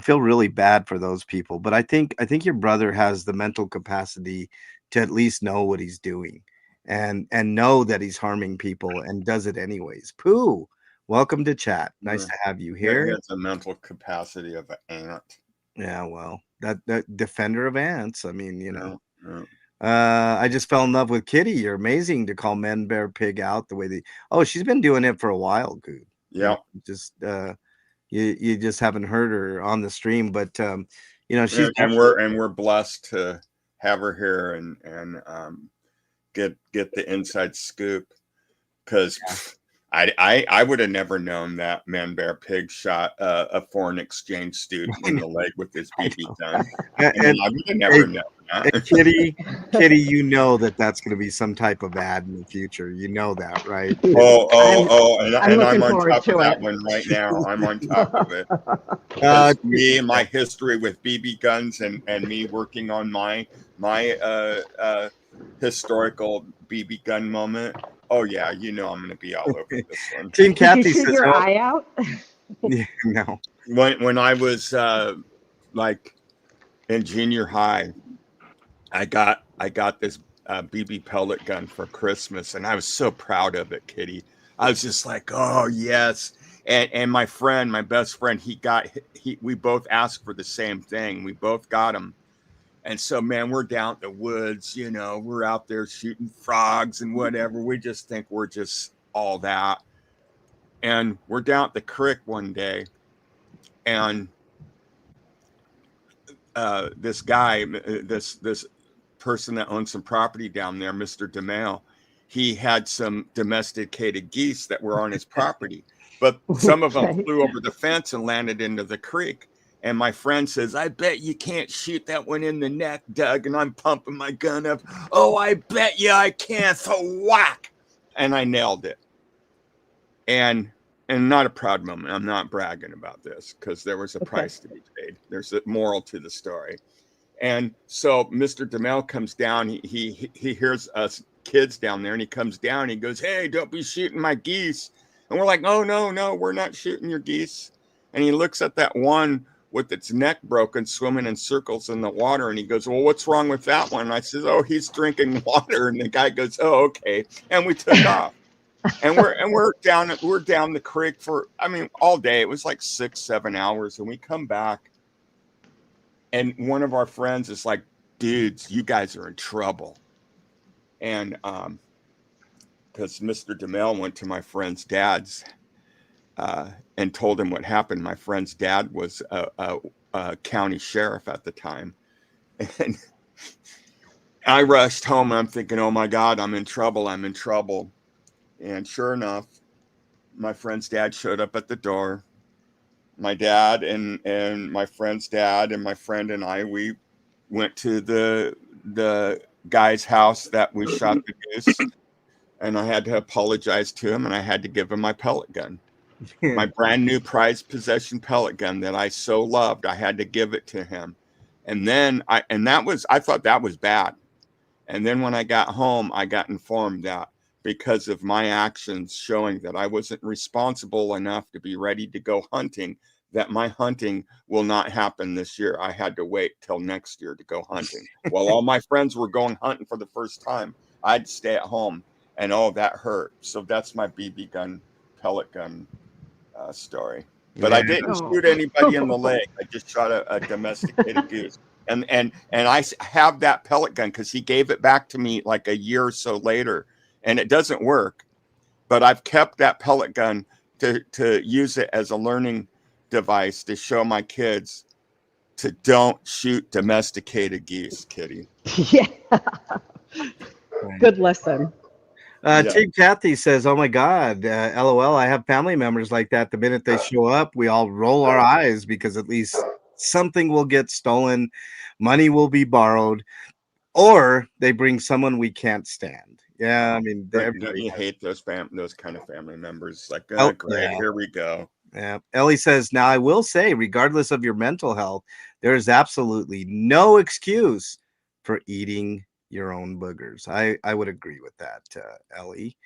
really bad for those people. But I think your brother has the mental capacity to at least know what he's doing and know that he's harming people and does it anyways. Pooh, welcome to chat. Nice to have you here. He has the mental capacity of an ant. Yeah, well, that defender of ants. I mean, I just fell in love with Kitty. You're amazing to call Men Bear Pig out the way she's been doing it for a while, Good. Yeah. Just you just haven't heard her on the stream, but she's we're blessed to have her here and get the inside scoop because I would have never known that Man Bear Pig shot a foreign exchange student in the leg with his BB gun. I would have never known that. Kitty, that's going to be some type of ad in the future. You know that, right? And I'm on top of that one right now. I'm on top of it. Me and my history with BB guns and me working on my historical BB gun moment. Oh yeah, I'm going to be all over this one. Team Kathy Did you shoot says, your eye out? Yeah, no. When I was like in junior high, I got this BB pellet gun for Christmas, and I was so proud of it, Kitty. I was just like, oh yes. And my best friend, we both asked for the same thing. We both got him. And so, man, we're down in the woods, we're out there shooting frogs and whatever. We just think we're just all that. And we're down at the creek one day, and this guy, this person that owns some property down there, Mr. DeMail, he had some domesticated geese that were on his property, but some of them flew over the fence and landed into the creek. And my friend says, I bet you can't shoot that one in the neck, Doug. And I'm pumping my gun up. Oh, I bet you I can. So whack. And I nailed it. And not a proud moment. I'm not bragging about this because there was a price to be paid. There's a moral to the story. And so Mr. DeMel comes down. He hears us kids down there, and he comes down. And he goes, hey, don't be shooting my geese. And we're like, oh, no, we're not shooting your geese. And he looks at that one with its neck broken, swimming in circles in the water. And he goes, well, what's wrong with that one? And I says, oh, he's drinking water. And the guy goes, oh, okay. And we took off. And we're down the creek for, I mean, all day. It was like 6-7 hours. And we come back. And one of our friends is like, dudes, you guys are in trouble. And because Mr. DeMel went to my friend's dad's and told him what happened. My friend's dad was a county sheriff at the time. And I rushed home and I'm thinking, oh my God, I'm in trouble. And sure enough, my friend's dad showed up at the door. My dad and my friend's dad and my friend and I, we went to the guy's house that we shot the goose. And I had to apologize to him and I had to give him my pellet gun. My brand new prized possession pellet gun that I so loved. I had to give it to him. And then I thought that was bad. And then when I got home, I got informed that because of my actions showing that I wasn't responsible enough to be ready to go hunting, that my hunting will not happen this year. I had to wait till next year to go hunting. While all my friends were going hunting for the first time, I'd stay at home. And oh, that hurt. So that's my BB gun, pellet gun story. But I didn't shoot anybody in the leg. I just shot a domesticated goose. And I have that pellet gun because he gave it back to me like a year or so later. And it doesn't work. But I've kept that pellet gun to use it as a learning device to show my kids to don't shoot domesticated geese, Kitty. Yeah. Good lesson. Team Kathy says, oh my God, LOL, I have family members like that. The minute they show up, we all roll our eyes because at least something will get stolen, money will be borrowed, or they bring someone we can't stand. Yeah, I mean, you hate those kind of family members. Like, oh, great, yeah. Here we go. Yeah. Ellie says, now I will say, regardless of your mental health, there is absolutely no excuse for eating your own boogers. I would agree with that, Ellie.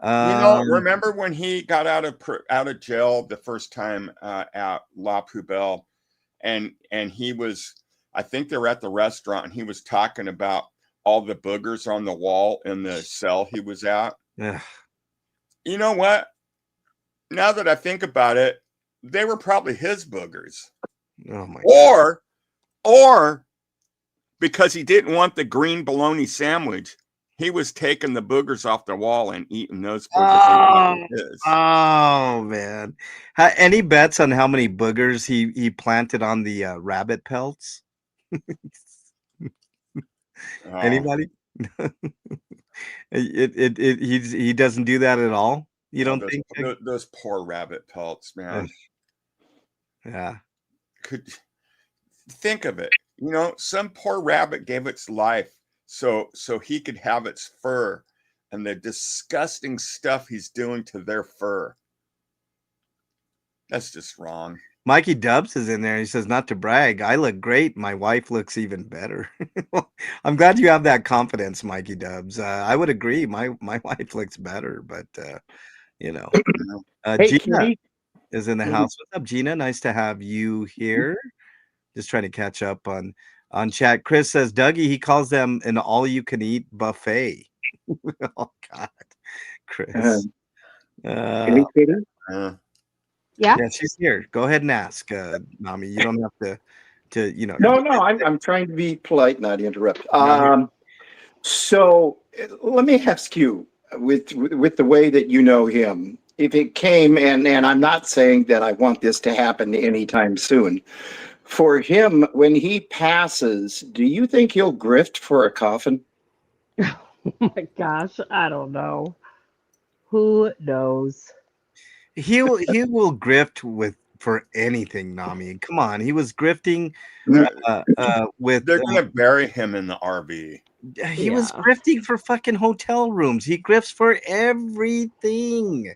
Remember when he got out of jail the first time at La Poubelle, and he was, I think they were at the restaurant, and he was talking about all the boogers on the wall in the cell he was at. Yeah. You know what? Now that I think about it, they were probably his boogers. Oh my God. Or because he didn't want the green bologna sandwich, he was taking the boogers off the wall and eating those boogers. Oh man. Any bets on how many boogers he planted on the rabbit pelts? Anybody? He doesn't do that at all. You don't think those poor rabbit pelts, man? Yeah. Could think of it. Some poor rabbit gave its life so he could have its fur, and the disgusting stuff he's doing to their fur. That's just wrong. Mikey Dubs is in there. He says, not to brag, I look great. My wife looks even better. I'm glad you have that confidence, Mikey Dubs. I would agree. My wife looks better, but Hey, Gina Kitty. is in the house. What's up, Gina? Nice to have you here. Just trying to catch up on chat. Chris says, Dougie, he calls them an all-you-can-eat buffet. Oh God, Chris. Hey, Kitty. Yeah. Yeah, she's here. Go ahead and ask, Nami. You don't have to No, I'm trying to be polite, not interrupt. So let me ask you, with the way that you know him, if it came, and I'm not saying that I want this to happen anytime soon, For him, when he passes, do you think he'll grift for a coffin? Oh my gosh, I don't know. Who knows? He will grift for anything, Nami. Come on, he was grifting with. They're gonna bury him in the RV. He was grifting for fucking hotel rooms. He grifts for everything.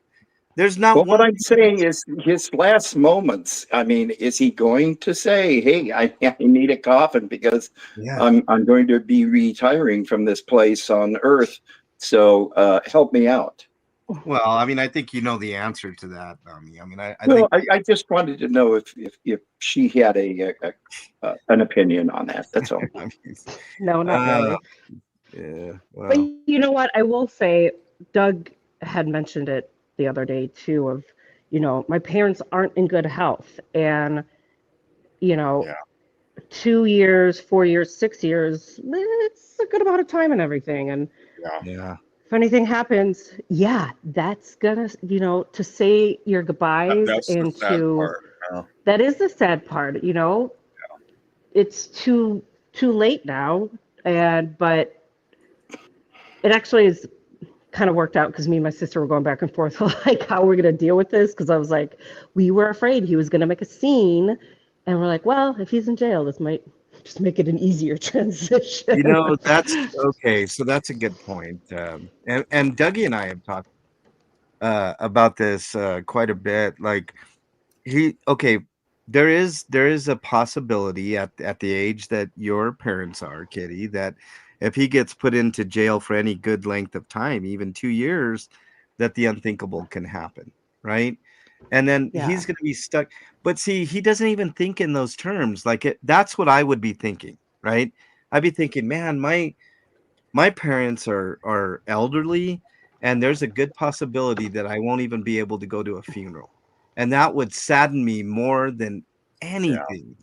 There's not Well, one. what I'm saying is his last moments. I mean, is he going to say, "Hey, I need a coffin because I'm going to be retiring from this place on Earth, so help me out"? Well, I mean, I think you know the answer to that, Nami. I mean, I Well, think I just wanted to know if she had an opinion on that. That's all. No, not really. Yeah. But Well, you know what? I will say, Doug had mentioned it the other day too. Of, my parents aren't in good health, and 2 years, 4 years, 6 years, it's a good amount of time and everything. And yeah. if anything happens, that's gonna, to say your goodbyes That's the and sad to part. Yeah. that is the sad part. It's too late now, but it actually is kind of worked out because me and my sister were going back and forth like how we're gonna deal with this, because I was like, we were afraid he was gonna make a scene, and we're like, well, if he's in jail, this might just make it an easier transition. That's okay. So that's a good point. And Dougie and I have talked about this quite a bit. Like there is a possibility at the age that your parents are, Kitty, that if he gets put into jail for any good length of time, even 2 years, that the unthinkable can happen, right? And then he's going to be stuck. But see, he doesn't even think in those terms. That's what I would be thinking, right? I'd be thinking, man, my parents are elderly, and there's a good possibility that I won't even be able to go to a funeral. And that would sadden me more than anything.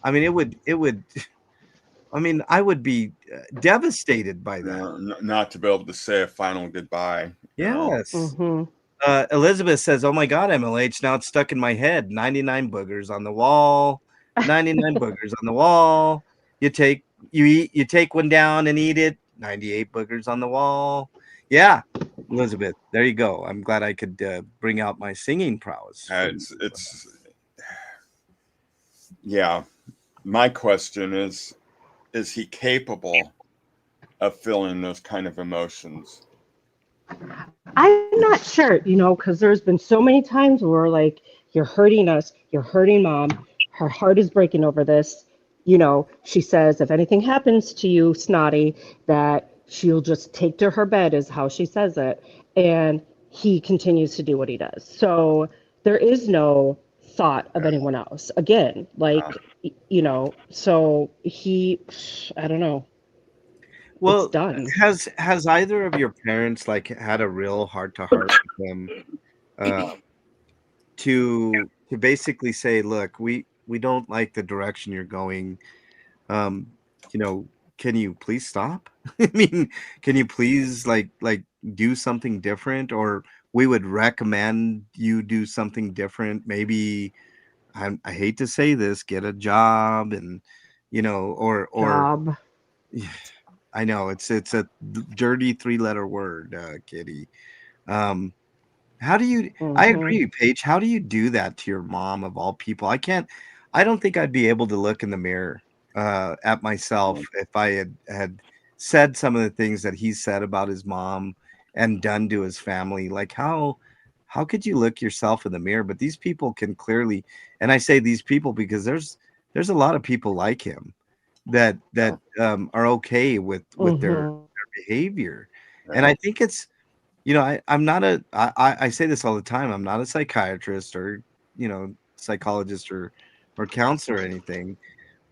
I mean, it would I mean, I would be devastated by that. Not to be able to say a final goodbye. Yes. Mm-hmm. Elizabeth says, "Oh my God, MLH, now it's stuck in my head. 99 boogers on the wall. 99 boogers on the wall. You take one down and eat it. 98 boogers on the wall." Yeah, Elizabeth, there you go. I'm glad I could bring out my singing prowess. Yeah. My question is he capable of feeling those kind of emotions? I'm not sure, because there's been so many times where like, you're hurting us, you're hurting mom, her heart is breaking over this. She says if anything happens to you, Snotty, that she'll just take to her bed, is how she says it. And he continues to do what he does. So there is no thought of anyone else. Again, so I don't know. Well, it's done. Has either of your parents had a real heart-to-heart with him to basically say, look, we don't like the direction you're going. Can you please stop? I mean, can you please like do something different, or we would recommend you do something different. Maybe I hate to say this, get a job, and or job. I know it's a dirty 3-letter word, Kitty. How do you? I agree, Paige. How do you do that to your mom of all people? I don't think I'd be able to look in the mirror at myself if I had said some of the things that he said about his mom and done to his family. Like how could you look yourself in the mirror? But these people can clearly, and I say these people because there's a lot of people like him that are okay with their behavior. And I think it's, I'm not I say this all the time. I'm not a psychiatrist or, psychologist or counselor or anything,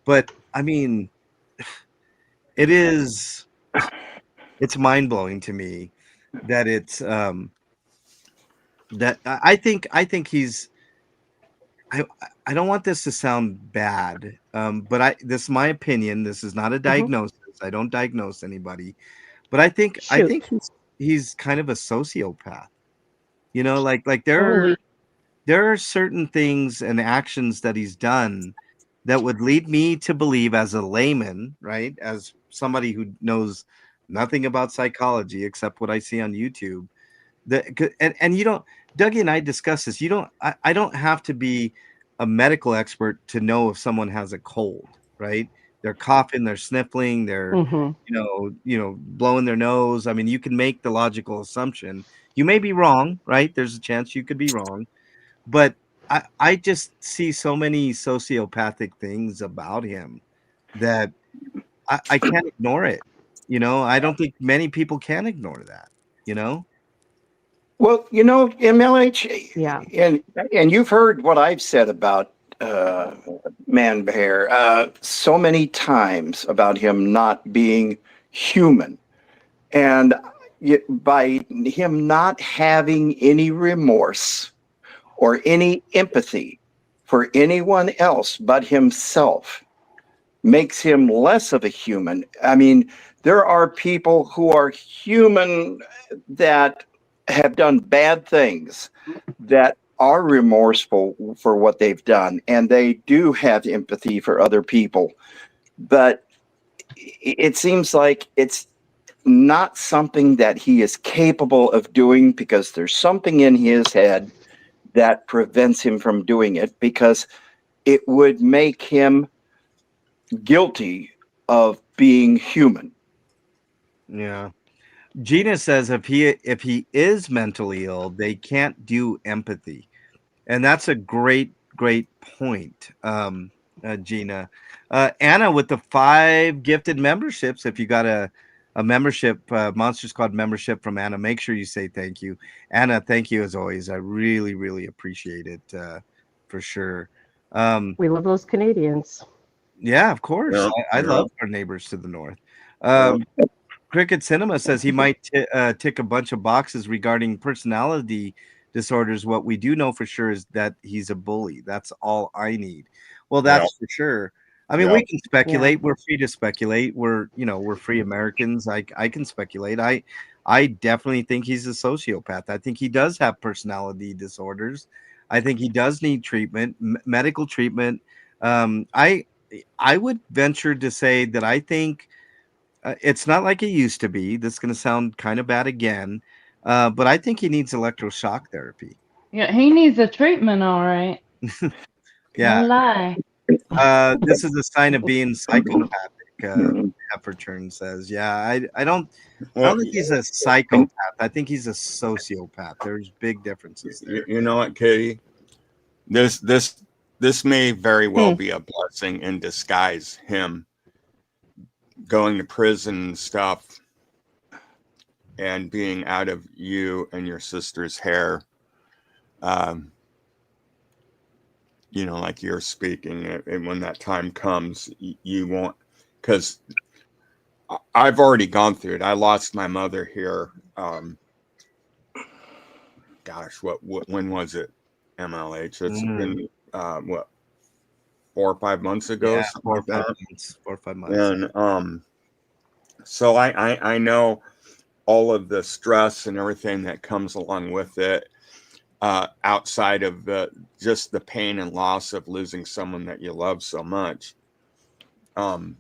but I mean, it's mind blowing to me that it's, that I think he's, I don't want this to sound bad, but this is my opinion. This is not a diagnosis. I don't diagnose anybody, but I think he's kind of a sociopath. Like there are certain things and actions that he's done that would lead me to believe, as a layman, right, as somebody who knows nothing about psychology except what I see on YouTube, and you don't, Dougie and I discussed this. I don't have to be a medical expert to know if someone has a cold, right? They're coughing, they're sniffling, they're blowing their nose. I mean, you can make the logical assumption. You may be wrong, right? There's a chance you could be wrong, but I just see so many sociopathic things about him that I can't ignore it. I don't think many people can ignore that. Well, MLH, and you've heard what I've said about Man Bear so many times about him not being human. And by him not having any remorse or any empathy for anyone else but himself makes him less of a human. I mean, there are people who are human that have done bad things that are remorseful for what they've done, and they do have empathy for other people. But it seems like it's not something that he is capable of doing, because there's something in his head that prevents him from doing it, because it would make him guilty of being human. Yeah. Gina says if he is mentally ill, they can't do empathy. And that's a great point, Gina. Anna, with the 5 gifted memberships, if you got a membership, Monster Squad membership from Anna, make sure you say thank you. Anna, thank you as always. I really, really appreciate it, for sure. We love those Canadians. Yeah, of course. Yeah, I love our neighbors to the north. Cricket Cinema says he might tick a bunch of boxes regarding personality disorders. What we do know for sure is that he's a bully. That's all I need. Well, that's for sure. I mean, we can speculate. We're free to speculate. We're free Americans. I can speculate. I definitely think he's a sociopath. I think he does have personality disorders. I think he does need treatment, medical treatment. I would venture to say that I think it's not like it used to be. This is going to sound kind of bad again, but I think he needs electroshock therapy. Yeah, he needs a treatment, all right. Yeah. No lie. This is a sign of being psychopathic. Efferturn says, "Yeah, I don't think he's a psychopath. I think he's a sociopath. There's big differences there." You know what, Katie? This may very well be a blessing in disguise. Him going to prison and stuff, and being out of you and your sister's hair. Like you're speaking, and when that time comes, you won't, because I've already gone through it. I lost my mother here. When was it? MLH. It's been 4 or 5 months ago. Yeah, 4 or 5 months. And so I know all of the stress and everything that comes along with it. Outside of just the pain and loss of losing someone that you love so much. To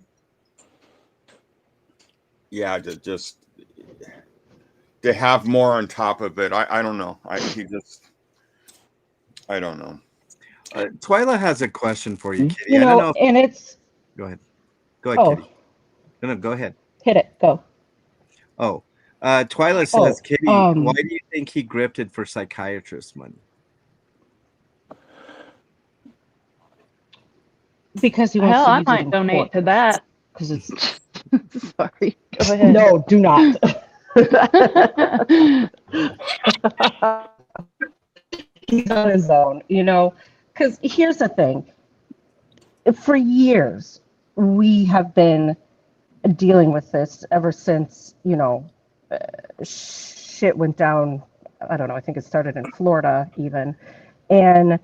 have more on top of it, I don't know. I don't know. Twyla has a question for you, Kitty. You know, I don't know and it's. Go ahead, Kitty. No, go ahead. Hit it. Go. Oh. Twyla says, Kitty, why do you think he grifted for psychiatrist money? Because he wants Hell, to I use might donate to that. Because it's sorry. Go ahead. No, do not. He's on his own, because here's the thing. For years, we have been dealing with this ever since, shit went down. I don't know. I think it started in Florida even. And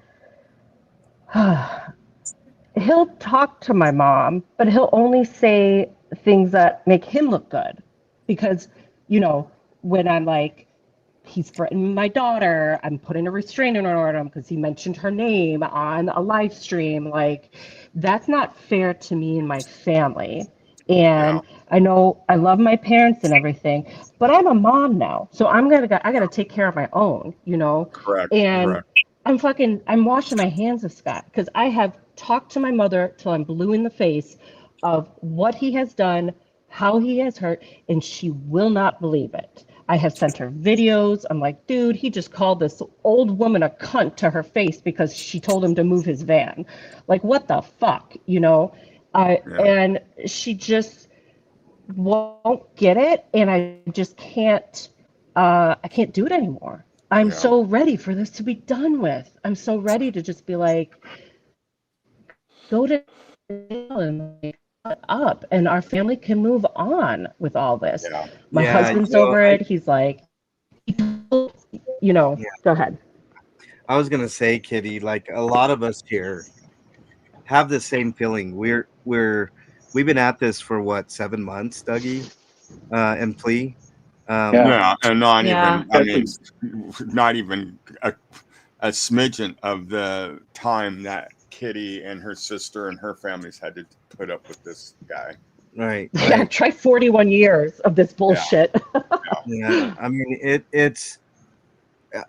he'll talk to my mom, but he'll only say things that make him look good. Because, when I'm like, he's threatened my daughter. I'm putting a restraining order on him because he mentioned her name on a live stream. Like, that's not fair to me and my family. And I know I love my parents and everything, but I'm a mom now, so I gotta take care of my own, you know. Correct. And I'm washing my hands of Scott because I have talked to my mother till I'm blue in the face of what he has done, how he has hurt, and she will not believe it. I have sent her videos. I'm like, dude, he just called this old woman a cunt to her face because she told him to move his van. Like, what the fuck, you know? And she just won't get it, and I just can't. I can't do it anymore. I'm so ready for this to be done with. I'm so ready to just be like, go to jail and like, shut up, and our family can move on with all this. My husband's over it. He's like, you know. Go ahead. I was gonna say, Kitty, like a lot of us here have the same feeling. We've been at this for what, 7 months, Dougie, and Plea. And not even. I mean, not even a smidgen of the time that Kitty and her sister and her families had to put up with this guy. Right. Yeah, try 41 years of this bullshit. Yeah. I mean, it's.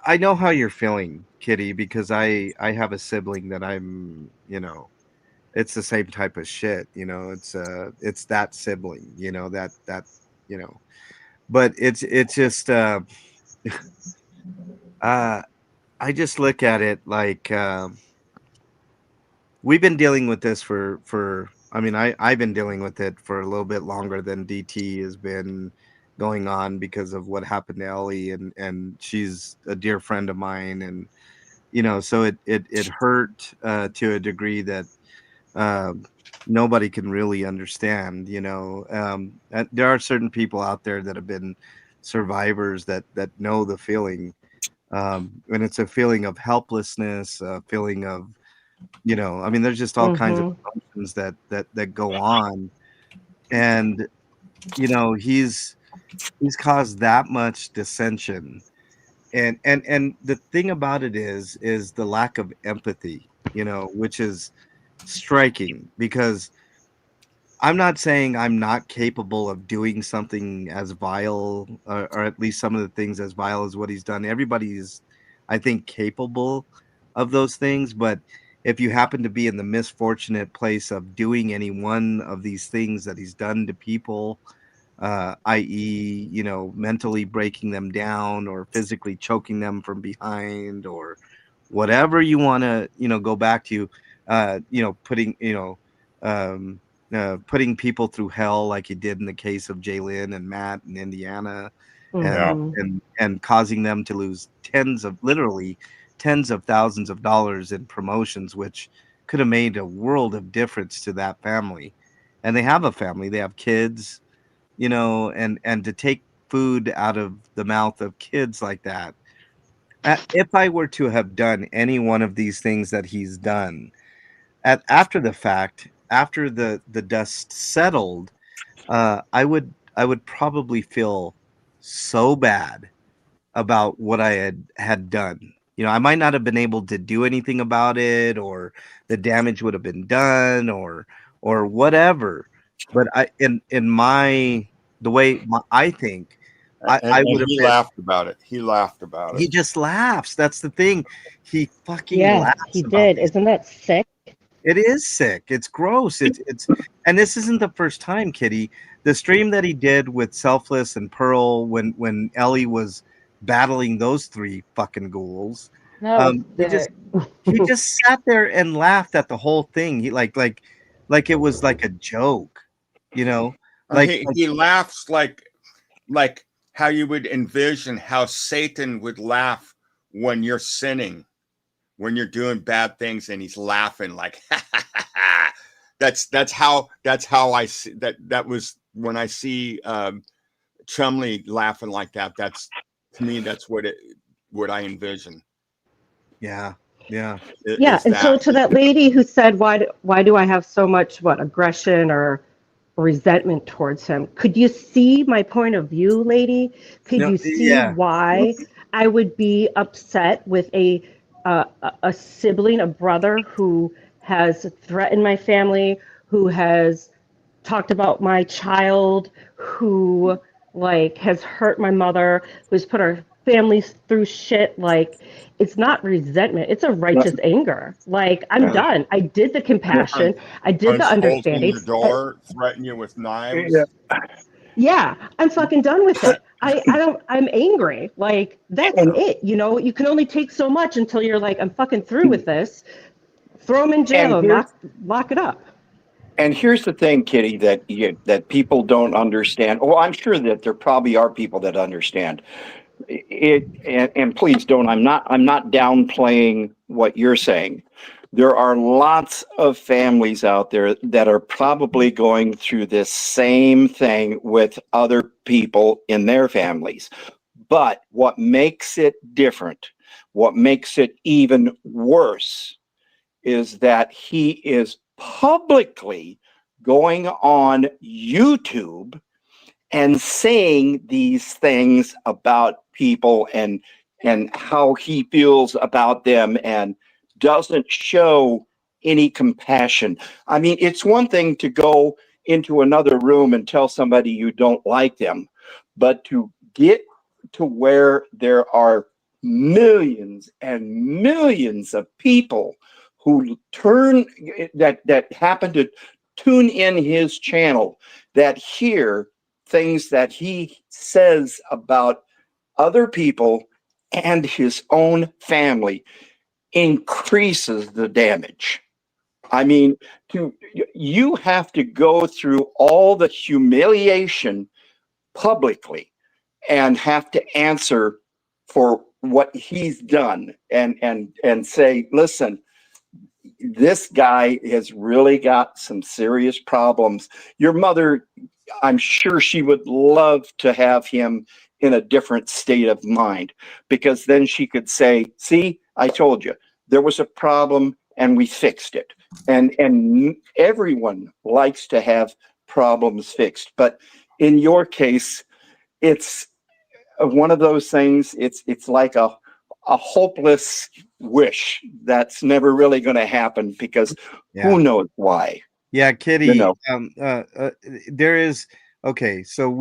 I know how you're feeling, Kitty, because I have a sibling that I'm, you know, it's the same type of shit, you know. It's that sibling, you know, that you know, but it's just I just look at it like we've been dealing with this for I mean, I've been dealing with it for a little bit longer than DT has been going on because of what happened to Ellie, and she's a dear friend of mine, and you know, so it hurt to a degree that nobody can really understand, you know. There are certain people out there that have been survivors that know the feeling, and it's a feeling of helplessness, a feeling of, you know, I mean, there's just all kinds of emotions that go on, and you know, he's caused that much dissension, and the thing about it is the lack of empathy, you know, which is striking, because I'm not saying I'm not capable of doing something as vile, or at least some of the things as vile as what he's done. Everybody is, I think, capable of those things, but if you happen to be in the misfortunate place of doing any one of these things that he's done to people, i.e., you know, mentally breaking them down or physically choking them from behind or whatever you want to, you know, go back to, you know, putting, you know, putting people through hell like he did in the case of Jalen and Matt in Indiana, and causing them to lose literally tens of thousands of dollars in promotions, which could have made a world of difference to that family. And they have a family, they have kids, you know, and to take food out of the mouth of kids like that. If I were to have done any one of these things that he's done after the fact, after the dust settled, I would probably feel so bad about what I had done. You know, I might not have been able to do anything about it, or the damage would have been done, or whatever. But I think I would have. He laughed about it. He laughed about it. He just laughs. That's the thing. He fucking laughs. He did. Isn't that sick? It is sick. It's gross. It's and this isn't the first time, Kitty. The stream that he did with Selfless and Pearl when Ellie was battling those three fucking ghouls. He just sat there and laughed at the whole thing. He like it was like a joke, you know. Like he laughs like how you would envision how Satan would laugh when you're sinning, when you're doing bad things, and he's laughing like that's how I see that. That was when I see Chumley laughing like that. That's, to me, that's what I envision. Yeah. And so to that lady who said, why do I have so much aggression or resentment towards him? Could you see my point of view, lady? Could you see why I would be upset with a sibling, a brother who has threatened my family, who has talked about my child, who like has hurt my mother, who's put our families through shit. Like, it's not resentment, it's a righteous anger. Like, I'm done. I did the compassion, I did the Punch holes in understanding. your door, threaten you with knives. Yeah, I'm fucking done with it. I'm angry. Like, that's it. You know, you can only take so much until you're like, I'm fucking through with this. Throw them in jail and lock it up. And here's the thing, Kitty, that people don't understand. Well, I'm sure that there probably are people that understand it. And please don't. I'm not downplaying what you're saying. There are lots of families out there that are probably going through this same thing with other people in their families. But what makes it different, what makes it even worse, is that he is publicly going on YouTube and saying these things about people and how he feels about them, and doesn't show any compassion. I mean, it's one thing to go into another room and tell somebody you don't like them, but to get to where there are millions and millions of people who that happen to tune in his channel, that hear things that he says about other people and his own family, increases the damage. I mean, you have to go through all the humiliation publicly and have to answer for what he's done, and say, listen, this guy has really got some serious problems. Your mother, I'm sure she would love to have him in a different state of mind, because then she could say, see, I told you there was a problem and we fixed it. And everyone likes to have problems fixed. But in your case, it's one of those things, it's like a hopeless wish that's never really going to happen, because who knows why. Yeah, Kitty. You know. There is so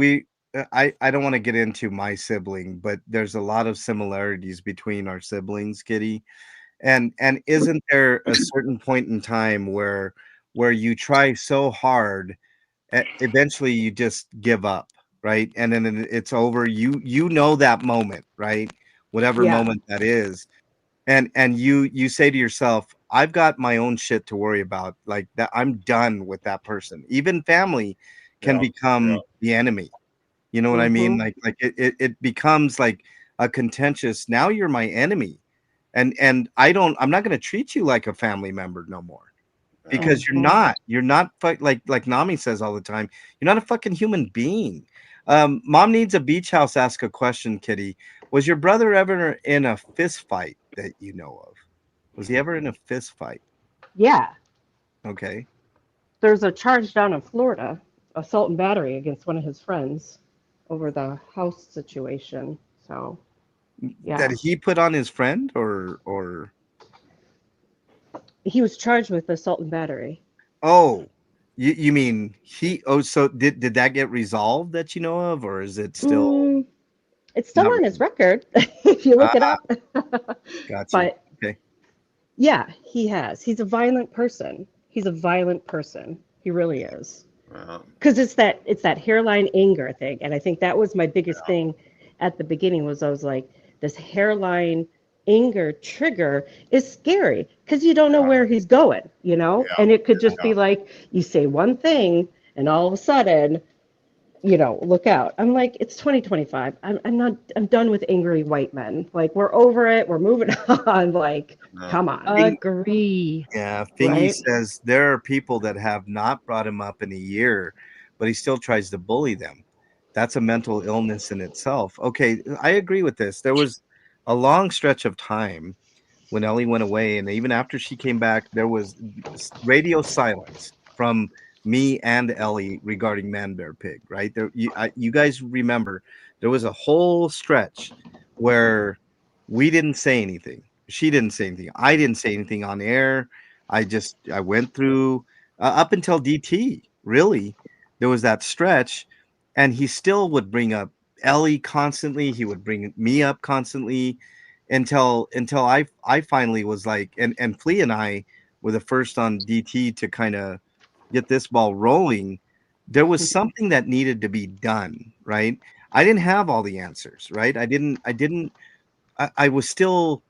I don't want to get into my sibling, but there's a lot of similarities between our siblings, Kitty. And isn't there a certain point in time where you try so hard, eventually you just give up, right? And then it's over. You know that moment, right? Whatever moment that is. And you say to yourself, I've got my own shit to worry about. Like that, I'm done with that person. Even family can become the enemy. You know what I mean? Like it becomes like a contentious, now you're my enemy. And I'm not going to treat you like a family member no more, because you're not like Nami says all the time, you're not a fucking human being. Mom Needs a Beach House ask a question, Kitty. Was your brother ever in a fist fight that you know of? Was he ever in a fist fight? Yeah. Okay. There's a charge down in Florida, assault and battery against one of his friends over the house situation. So, yeah. That he put on his friend, or he was charged with assault and battery. Oh, you mean he? Oh, so did that get resolved that you know of, or is it still? It's still on his record if you look it up. Gotcha. But okay. Yeah, he has. He's a violent person. He's a violent person. He really is. Because it's that hairline anger thing, and I think that was my biggest thing at the beginning. Was I was like, this hairline anger trigger is scary because you don't know where he's going, you know? And it could just be like, you say one thing and all of a sudden, you know, look out. I'm like, it's 2025. I'm done with angry white men. Like, we're over it. We're moving on. Like, come on. Agree. Yeah. Fingy says there are people that have not brought him up in a year, but he still tries to bully them. That's a mental illness in itself. Okay. I agree with this. There was a long stretch of time when Ellie went away, and even after she came back, there was radio silence from me and Ellie regarding Man Bear Pig, right? There, you guys remember there was a whole stretch where We didn't say anything. She didn't say anything. I didn't say anything on air. I went through up until DT. Really, there was that stretch, and he still would bring up Ellie constantly. He would bring me up constantly until I finally was like, and Flea and I were the first on DT to kind of get this ball rolling. There was something that needed to be done, right? I didn't have all the answers, right? I was still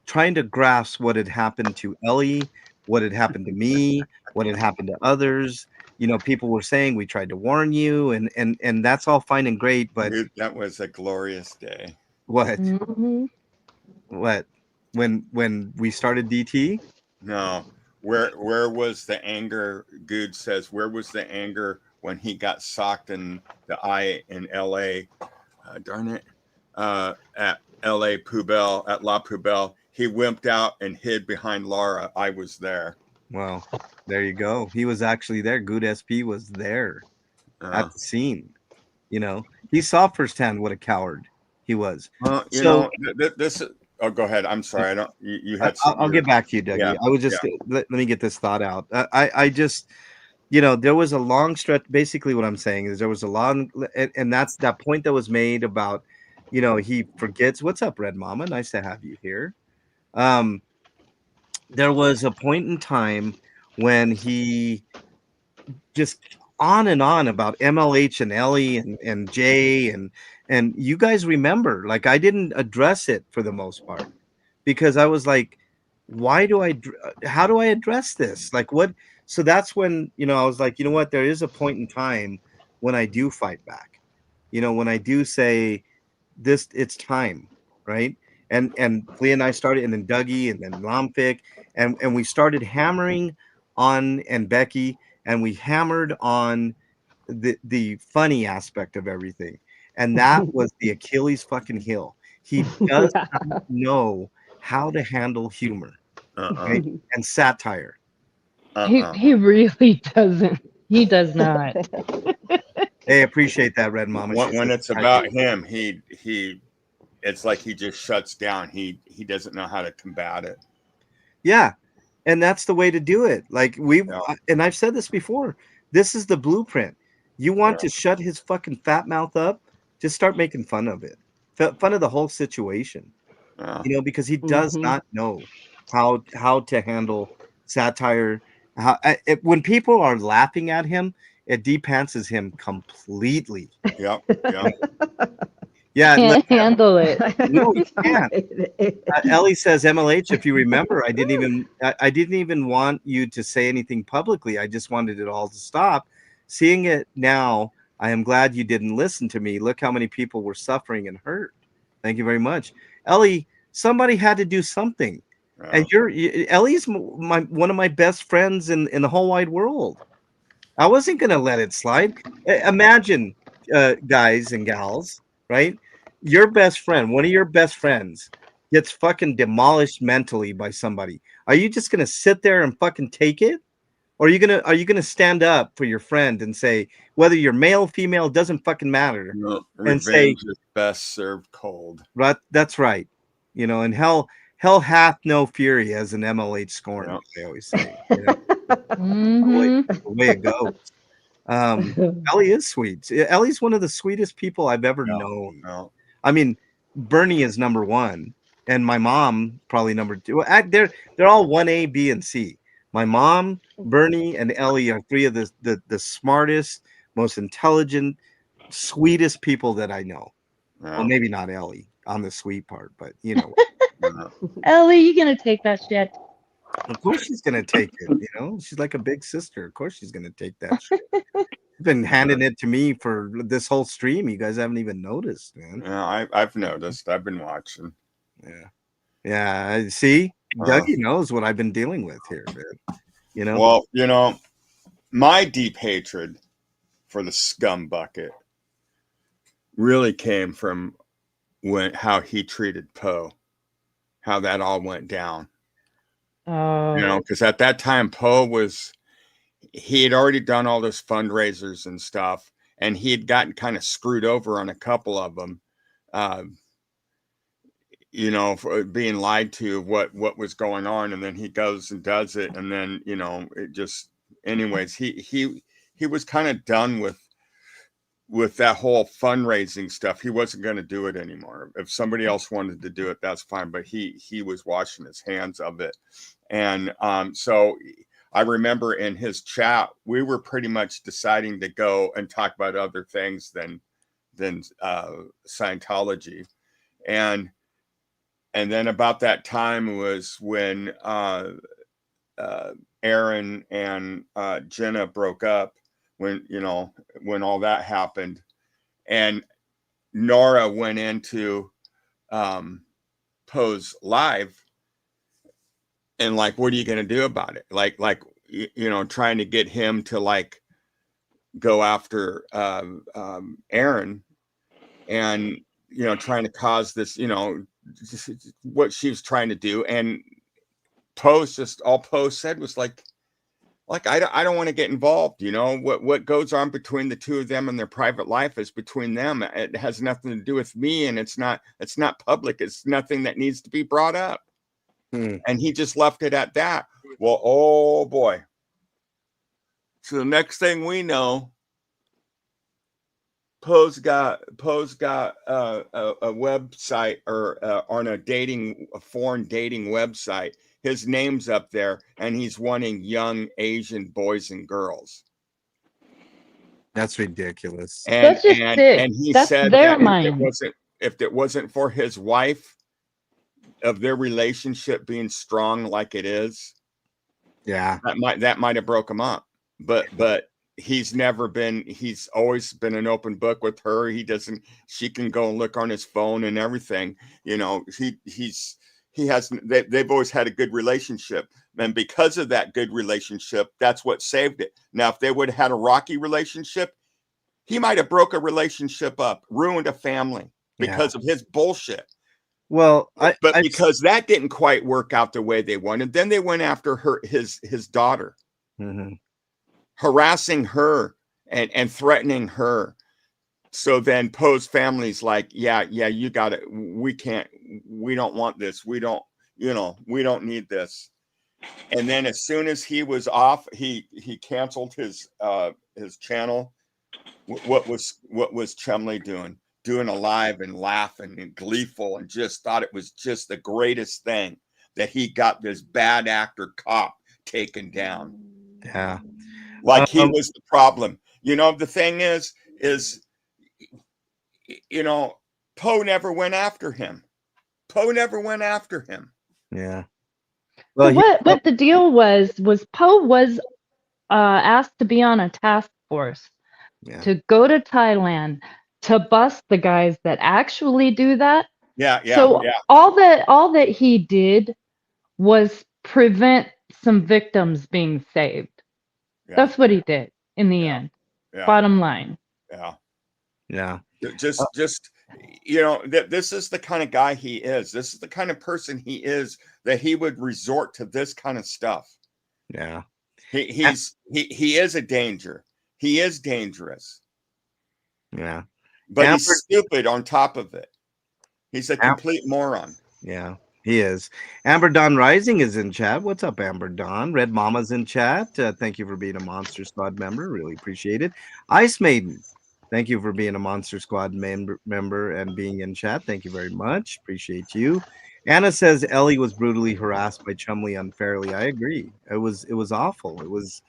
trying to grasp what had happened to Ellie, what had happened to me, what had happened to others. You know, people were saying we tried to warn you, and that's all fine and great, but Dude, that was a glorious day. what? Mhm. What? When we started DT? No, where was the anger? Good says, where was the anger when he got socked in the eye in L.A.? Darn it, at L.A. Poubelle at La Poubelle. He wimped out and hid behind Laura. I was there. Well, there you go. He was actually there. Good SP was there at the scene. You know, he saw firsthand what a coward he was. Well, you So know, this. Oh, go ahead. I'm sorry. I don't. You had. I'll get back to you, Dougie. Yeah, I was just let me get this thought out. I just, you know, there was a long stretch. Basically, what I'm saying is there was a long, and that's that point that was made about, you know, he forgets. What's up, Red Mama? Nice to have you here. There was a point in time when he just on and on about MLH and Ellie and Jay and you guys remember, like, I didn't address it for the most part because I was like, how do I address this? Like, what? So that's when, you know, I was like, you know what, there is a point in time when I do fight back, you know, when I do say this, it's time, right? And Flea and I started, and then Dougie, and then Lomfic, and we started hammering on, and Becky, and we hammered on the funny aspect of everything, and that was the Achilles fucking heel. He does not know how to handle humor, right? And satire. He really doesn't. He does not. Hey, appreciate that, Red Mama. When it's about him, he it's like he just shuts down. He doesn't know how to combat it. Yeah, and that's the way to do it. Like and I've said this before. This is the blueprint. You want to shut his fucking fat mouth up? Just start making fun of it, fun of the whole situation. You know, because he does not know how to handle satire. When people are laughing at him, it depantses him completely. Yep. Yeah, can't handle it. No, he can't. Ellie says, MLH, if you remember, I didn't even want you to say anything publicly. I just wanted it all to stop. Seeing it now, I am glad you didn't listen to me. Look how many people were suffering and hurt. Thank you very much. Ellie, somebody had to do something. And Ellie's one of my best friends in the whole wide world. I wasn't going to let it slide. Imagine, guys and gals, right? Your best friend, one of your best friends, gets fucking demolished mentally by somebody. Are you just gonna sit there and fucking take it, or are you gonna stand up for your friend and say, whether you're male, female, doesn't fucking matter, and say, is best served cold. Right, that's right. You know, and hell hath no fury as an MLH scorn. They always say. You know? The way it goes. Ellie is sweet. Ellie's one of the sweetest people I've ever known. I mean, Bernie is number one, and my mom probably number two. They're all 1A, B, and C. My mom, Bernie, and Ellie are three of the smartest, most intelligent, sweetest people that I know. Well, maybe not Ellie on the sweet part, but you know. Ellie, you gonna take that shit? Of course she's gonna take it. You know, she's like a big sister. Of course she's gonna take that shit. Been handing it to me for this whole stream. You guys haven't even noticed, man. Yeah, I've noticed. I've been watching. Yeah. See, Dougie knows what I've been dealing with here, man. You know. Well, you know, my deep hatred for the scum bucket really came from how he treated Poe, how that all went down. You know, because at that time Poe he had already done all those fundraisers and stuff, and he had gotten kind of screwed over on a couple of them. you know, for being lied to what was going on, and then he goes and does it, and then, you know, it just, anyways, he was kind of done with that whole fundraising stuff. He wasn't going to do it anymore. If somebody else wanted to do it, that's fine, but he was washing his hands of it. And so I remember in his chat, we were pretty much deciding to go and talk about other things than Scientology. And then about that time was when Aaron and Jenna broke up, when, you know, when all that happened, and Nora went into Poe's live, and like, what are you going to do about it? Like, you know, trying to get him to like go after Aaron, and, you know, trying to cause this, you know, what she was trying to do. And Poe's just, all Poe said was like, I don't want to get involved. You know, what goes on between the two of them and their private life is between them. It has nothing to do with me, and it's not public. It's nothing that needs to be brought up. And he just left it at that. Well, oh boy. So the next thing we know, Poe's got a website, or on a foreign dating website. His name's up there, and he's wanting young Asian boys and girls. That's ridiculous. And, That's just sick. And he That's said their that mind. if it wasn't for his wife, of their relationship being strong like it is, yeah, that might have broke him up. But he's always been an open book with her. She can go and look on his phone and everything. You know, they've always had a good relationship. And because of that good relationship, that's what saved it. Now, if they would have had a rocky relationship, he might have broke a relationship up, ruined a family because of his bullshit. Well, because that didn't quite work out the way they wanted, then they went after his daughter, harassing her and threatening her. So then Poe's family's like, yeah, you got it. We don't want this. We don't need this. And then as soon as he was off, he canceled his channel. What was Chumley doing? Doing a live and laughing and gleeful, and just thought it was just the greatest thing that he got this bad actor cop taken down. Yeah. Like he was the problem. You know, the thing is, you know, Poe never went after him. Yeah. Well, what the deal was Poe was asked to be on a task force to go to Thailand to bust the guys that actually do that. So all that he did was prevent some victims being saved. That's what he did in the end. Bottom line. Yeah. Just you know, this is the kind of guy he is. This is the kind of person he is, that he would resort to this kind of stuff. Yeah. He is a danger. He is dangerous. Yeah. But he's stupid on top of it. He's a complete moron. Yeah, he is. Amber Dawn Rising is in chat. What's up, Amber Dawn? Red Mama's in chat. Thank you for being a Monster Squad member. Really appreciate it. Ice Maiden, thank you for being a Monster Squad member and being in chat. Thank you very much. Appreciate you. Anna says Ellie was brutally harassed by Chumley unfairly. I agree. It was awful. It was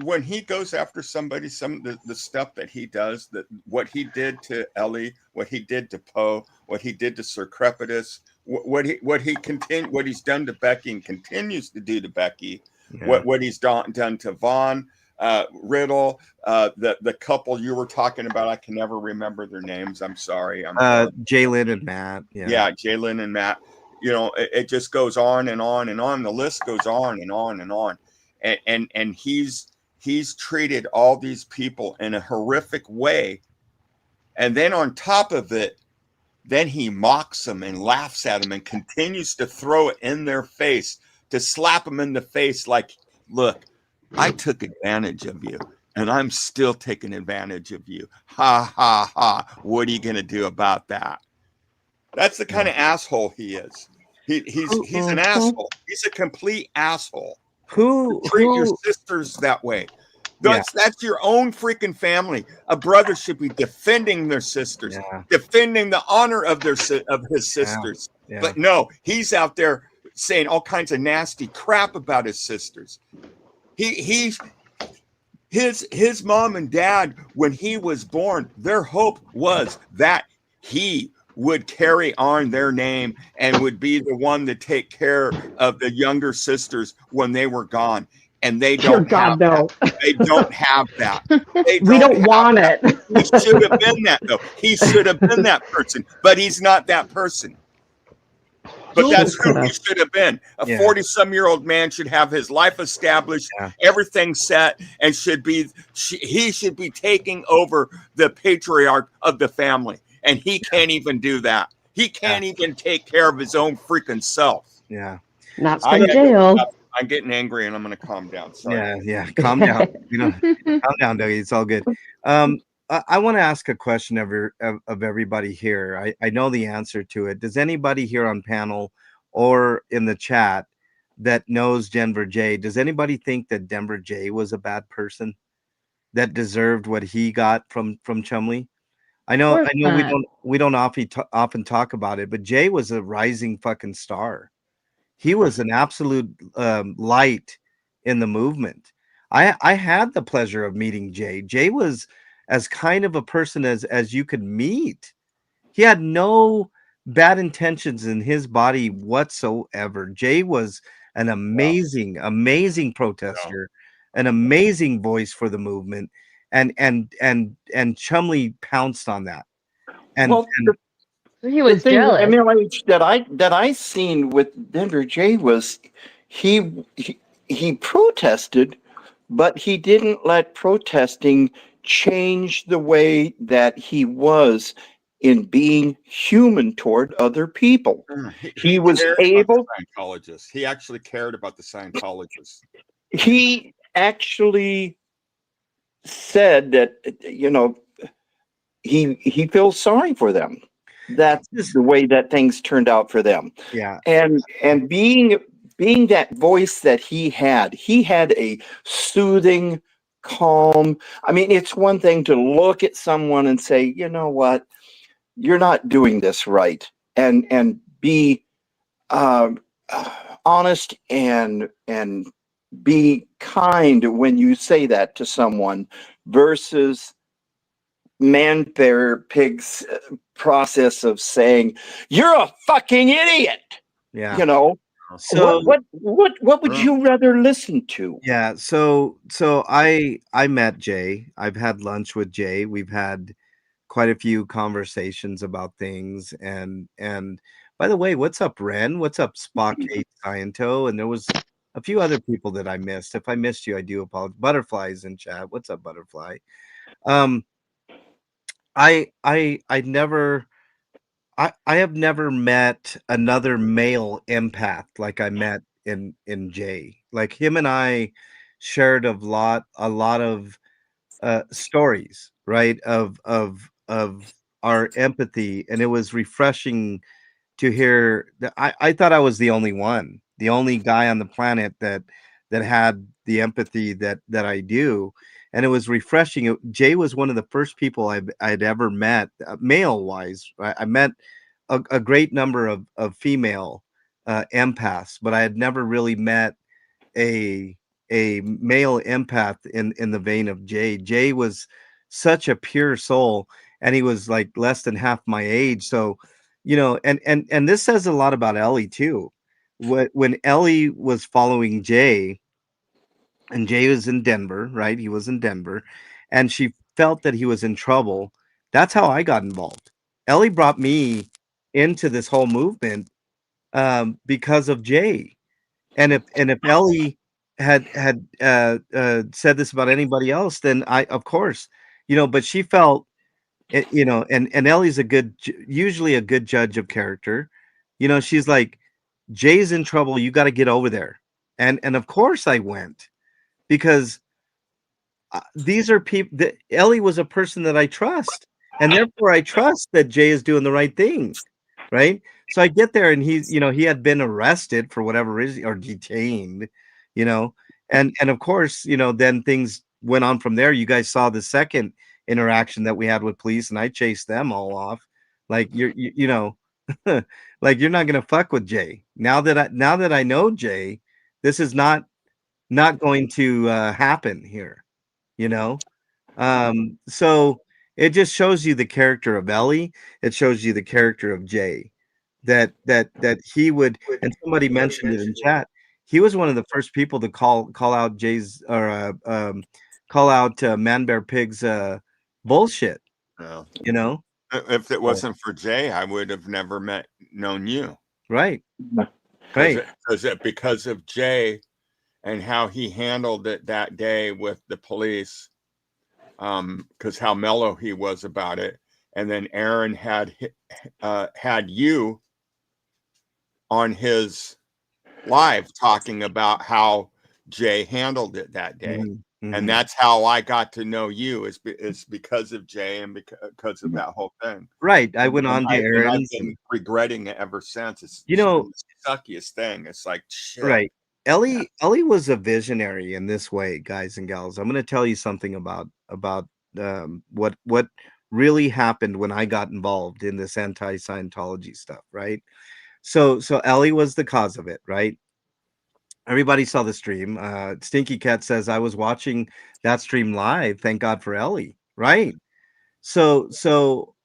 when he goes after somebody, the stuff that he does, that what he did to Ellie, what he did to Poe, what he did to Sir Crepitus, what he's done to Becky and continues to do to Becky, what he's done to Vaughn, Riddle, the couple you were talking about, I can never remember their names. I'm sorry. Jalen and Matt. Yeah, Jalen and Matt. You know, it just goes on and on and on. The list goes on and on and on. And he's treated all these people in a horrific way. And then on top of it, then he mocks them and laughs at them and continues to throw it in their face, to slap them in the face like, look, I took advantage of you, and I'm still taking advantage of you. Ha, ha, ha. What are you going to do about that? That's the kind of asshole he is. He's an asshole. He's a complete asshole. Treat your sisters that way. That's your own freaking family. A brother should be defending their sisters, defending the honor of his sisters. But no, he's out there saying all kinds of nasty crap about his sisters. His mom and dad, when he was born, their hope was that he would carry on their name and would be the one to take care of the younger sisters when they were gone. And they don't have that. They don't have that. We don't want it. He should have been that, though. He should have been that person, but he's not that person. But that's who he should have been. A 40-some-year-old man should have his life established, everything set, and he should be taking over the patriarch of the family. And he can't even do that. He can't even take care of his own freaking self. Yeah. Not from jail. I'm getting angry and I'm going to calm down. Sorry. Yeah. Calm down. Calm down, Dougie. It's all good. I want to ask a question of everybody here. I know the answer to it. Does anybody here on panel or in the chat that knows Denver J, does anybody think that Denver J was a bad person that deserved what he got from Chumlee? I know we don't often talk about it, but Jay was a rising fucking star. He was an absolute light in the movement. I had the pleasure of meeting Jay. Jay was as kind of a person as you could meet. He had no bad intentions in his body whatsoever. Jay was an amazing protester, an amazing voice for the movement, and Chumlee pounced on that. And he was the thing, jealous. MLH, that I seen with Denver J was he protested, but he didn't let protesting change the way that he was in being human toward other people. He was able. Scientologists. He actually cared about the Scientologists. He actually said that he feels sorry for them. That's the way that things turned out for them. Yeah. And being that voice that he had a soothing, calm. I mean, it's one thing to look at someone and say, you know what, you're not doing this right, and be honest and be kind when you say that to someone, versus Man-Bear-Pig's process of saying you're a fucking idiot. Yeah. So what would you rather listen to? Yeah, so I met Jay. I've had lunch with Jay. We've had quite a few conversations about things. And by the way, what's up, Ren? What's up, Spock 8 Sciento? And there was a few other people that I missed. If I missed you, I do apologize. Butterflies in chat. What's up, Butterfly? I have never met another male empath like I met in Jay. Like him and I shared a lot of stories, right? Of our empathy, and it was refreshing to hear that. I thought I was the only guy on the planet that had the empathy that I do. And it was refreshing. Jay was one of the first people I'd ever met, male wise. Right? I met a great number of female empaths, but I had never really met a male empath in the vein of Jay. Jay was such a pure soul, and he was like less than half my age. So, and this says a lot about Ellie too. When Ellie was following Jay, and Jay was in Denver, right? He was in Denver, and she felt that he was in trouble. That's how I got involved. Ellie brought me into this whole movement because of Jay. And if Ellie had said this about anybody else, then of course, but she felt, and Ellie's usually a good judge of character. She's like, Jay's in trouble. You got to get over there. And of course I went. Because these are people that Ellie was a person that I trust, and therefore I trust that Jay is doing the right thing. right? So I get there and he's, he had been arrested for whatever reason or detained, you know, and of course, then things went on from there. You guys saw the second interaction that we had with police, and I chased them all off. Like like you're not gonna fuck with Jay. Now that I know Jay, this is not going to happen here, you know. So it just shows you the character of Ellie. It shows you the character of Jay. That he would, and somebody mentioned it in chat. He was one of the first people to call out Jay's or call out Man Bear Pig's bullshit. No. You know, if it wasn't for Jay, I would have never known you. Right. Right. Because of Jay and how he handled it that day with the police. Because how mellow he was about it, and then Aaron had you on his live talking about how Jay handled it that day, and that's how I got to know you is because of Jay and because of that whole thing. Right, I went on to Aaron. I've been regretting it ever since. It's the suckiest thing. It's like shit. Right. Ellie was a visionary in this way, guys and gals. I'm going to tell you something about what really happened when I got involved in this anti-Scientology stuff, right? So Ellie was the cause of it, right? Everybody saw the stream. Stinky Cat says I was watching that stream live. Thank God for Ellie, right? So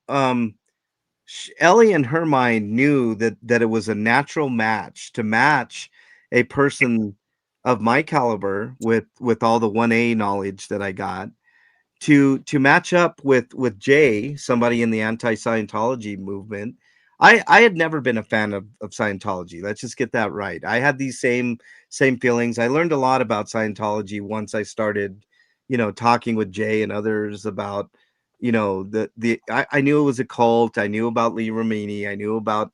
Ellie in her mind knew that it was a natural match to match a person of my caliber with all the 1A knowledge that I got to match up with Jay, somebody in the anti-Scientology movement. I had never been a fan of Scientology. Let's just get that right. I had these same feelings. I learned a lot about Scientology once I started, talking with Jay and others about, I knew it was a cult. I knew about Lee Remini. I knew about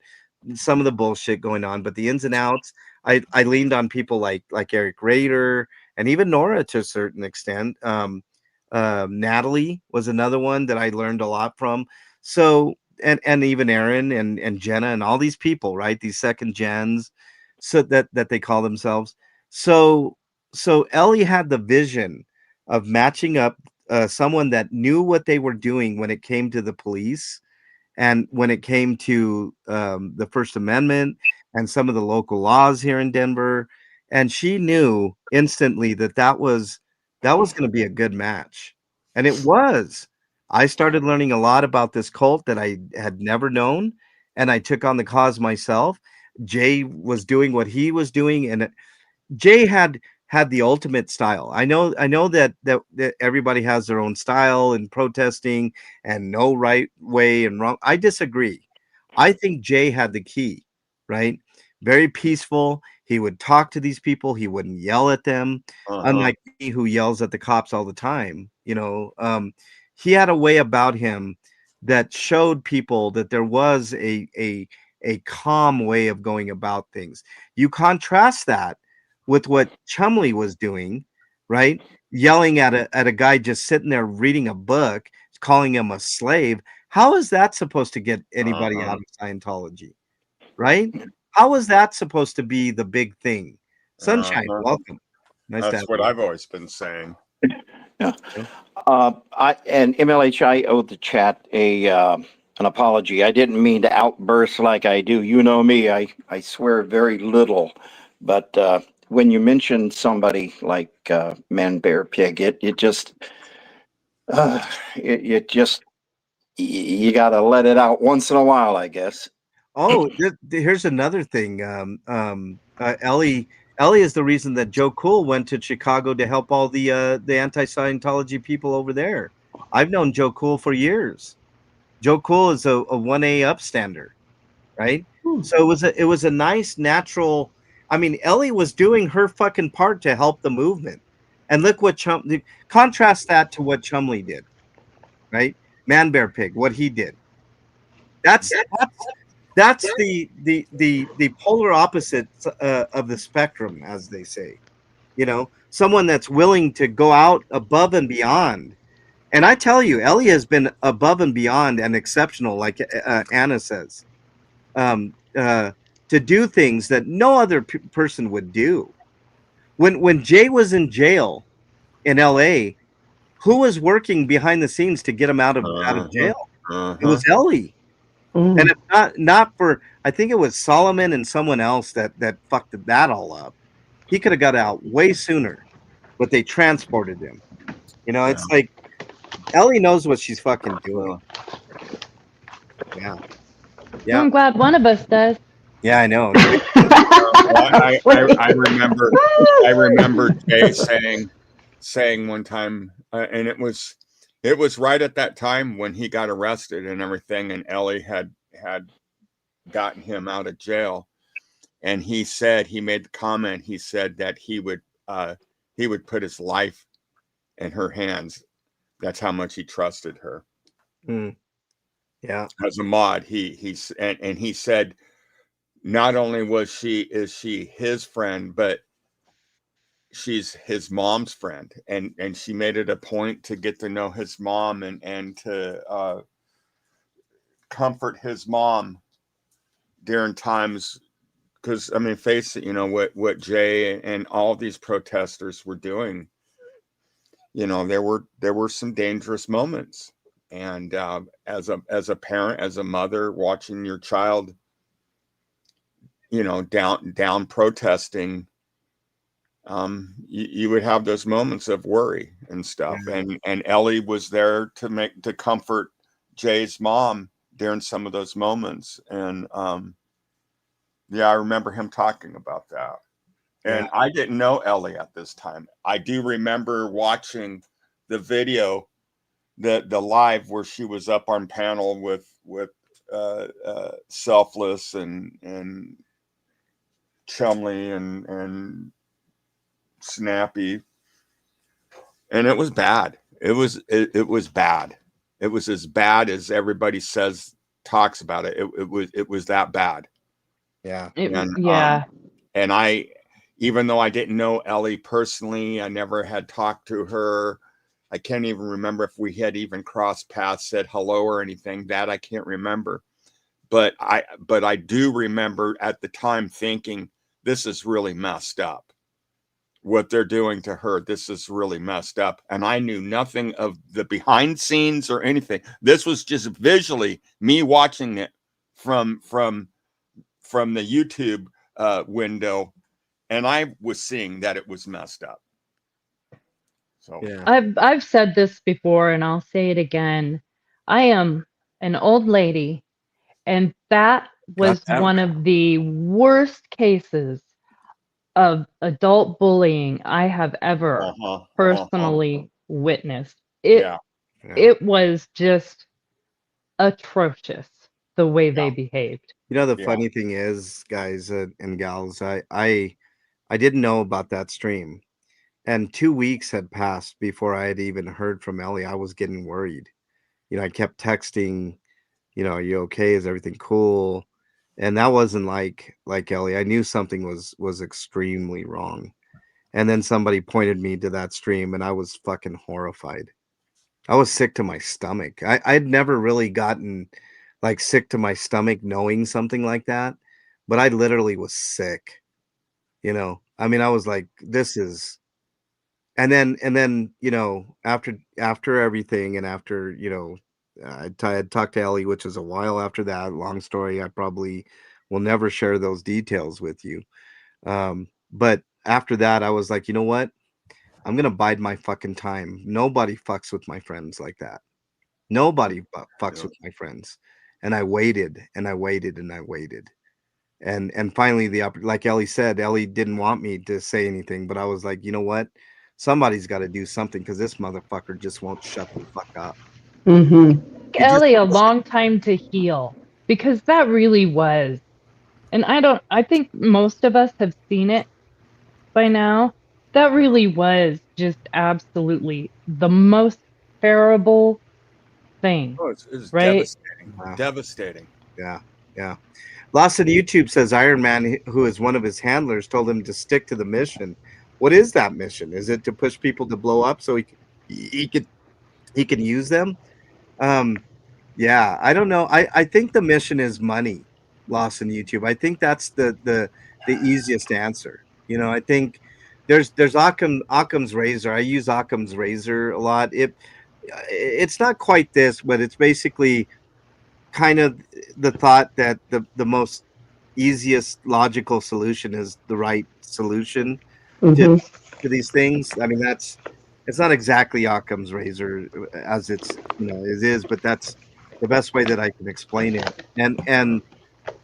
some of the bullshit going on, but the ins and outs, I leaned on people like Eric Rader and even Nora to a certain extent. Natalie was another one that I learned a lot from. So, and even Aaron and Jenna and all these people, right? These second gens, so that they call themselves. So Ellie had the vision of matching up someone that knew what they were doing when it came to the police and when it came to the First Amendment and some of the local laws here in Denver. And she knew instantly that was going to be a good match. And it was. I started learning a lot about this cult that I had never known, and I took on the cause myself. Jay was doing what he was doing, and Jay had the ultimate style. I know that everybody has their own style in protesting and no right way and wrong. I disagree. I think Jay had the key, right? Very peaceful. He would talk to these people. He wouldn't yell at them, unlike me, who yells at the cops all the time. He had a way about him that showed people that there was a calm way of going about things. You contrast that with what Chumley was doing, right? Yelling at a guy just sitting there reading a book, calling him a slave. How is that supposed to get anybody out of Scientology, right? How is that supposed to be the big thing? Sunshine, welcome. Nice. That's what I've always been saying. Yeah. And MLH, I owe the chat an apology. I didn't mean to outburst like I do. You know me, I swear very little. But when you mention somebody like Man Bear Pig, it just you got to let it out once in a while, I guess. Oh, here's another thing. Ellie is the reason that Joe Cool went to Chicago to help all the anti-Scientology people over there. I've known Joe Cool for years. Joe Cool is a 1A upstander, right? So it was a nice natural. I mean, Ellie was doing her fucking part to help the movement, and look what contrast that to what Chumley did, right? Man Bear Pig, what he did. That's the polar opposites of the spectrum, as they say. Someone that's willing to go out above and beyond. And I tell you, Ellie has been above and beyond and exceptional, like Anna says. to do things that no other person would do. When Jay was in jail in L.A., who was working behind the scenes to get him out of jail? It was Ellie. And if not for, I think it was Solomon and someone else that fucked that all up. He could have got out way sooner, but they transported him. You know, it's like Ellie knows what she's fucking doing. Yeah. I'm glad one of us does. Yeah, I know. I remember Jay saying one time, and it was right at that time when he got arrested and everything, and Ellie had gotten him out of jail, and he made the comment. He said that he would put his life in her hands. That's how much he trusted her. Yeah. As a mod, he said, not only is she his friend, but she's his mom's friend, and she made it a point to get to know his mom and to comfort his mom during times, because I mean, face it, you know what Jay and all these protesters were doing. You know, there were some dangerous moments, and as a parent, as a mother, watching your child, you know, down protesting, you would have those moments of worry and stuff. And Ellie was there to comfort Jay's mom during some of those moments. And I remember him talking about that. And I didn't know Ellie at this time. I do remember watching the video, the live where she was up on panel with Selfless and Chumley and Snappy, and it was bad. It was bad. It was as bad as everybody talks about it. It was that bad. Yeah. And I, even though I didn't know Ellie personally, I never had talked to her. I can't even remember if we had even crossed paths, said hello or anything. That I can't remember. But I do remember at the time thinking, this is really messed up. What they're doing to her, this is really messed up. And I knew nothing of the behind scenes or anything. This was just visually me watching it from the YouTube window, and I was seeing that it was messed up. So I've said this before, and I'll say it again. I am an old lady, and that was one of the worst cases of adult bullying I have ever personally witnessed. It was just atrocious the way they behaved. You know, the funny thing is, guys and gals, I didn't know about that stream, and 2 weeks had passed before I had even heard from Ellie. I was getting worried. You know, I kept texting, you know, are you okay? Is everything cool? And that wasn't like Ellie. I knew something was extremely wrong. And then somebody pointed me to that stream, and I was fucking horrified. I was sick to my stomach. I'd never really gotten like sick to my stomach knowing something like that, but I literally was sick. You know, I mean, I was like, this is, and then you know, after everything, and after, you know, I had talked to Ellie, which was a while after that. Long story. I probably will never share those details with you. But after that, I was like, you know what? I'm gonna bide my fucking time. Nobody fucks with my friends like that. Nobody fucks with my friends. And I waited and I waited and I waited. And finally, like Ellie said, Ellie didn't want me to say anything, but I was like, you know what? Somebody's got to do something, because this motherfucker just won't shut the fuck up. Ellie a long time to heal, because that really was, and I think most of us have seen it by now. That really was just absolutely the most terrible thing. It's right? devastating. Devastating. Yeah. Lawson YouTube says Iron Man, who is one of his handlers, told him to stick to the mission. What is that mission? Is it to push people to blow up so he can use them? Yeah, I don't know. I think the mission is money. Lawson YouTube. I think that's the easiest answer. You know, I think there's Occam's razor. I use Occam's razor a lot. It's not quite this, but it's basically kind of the thought that the most easiest logical solution is the right solution to these things. I mean, it's not exactly Occam's razor as it's, you know, it is, but that's the best way that I can explain it. And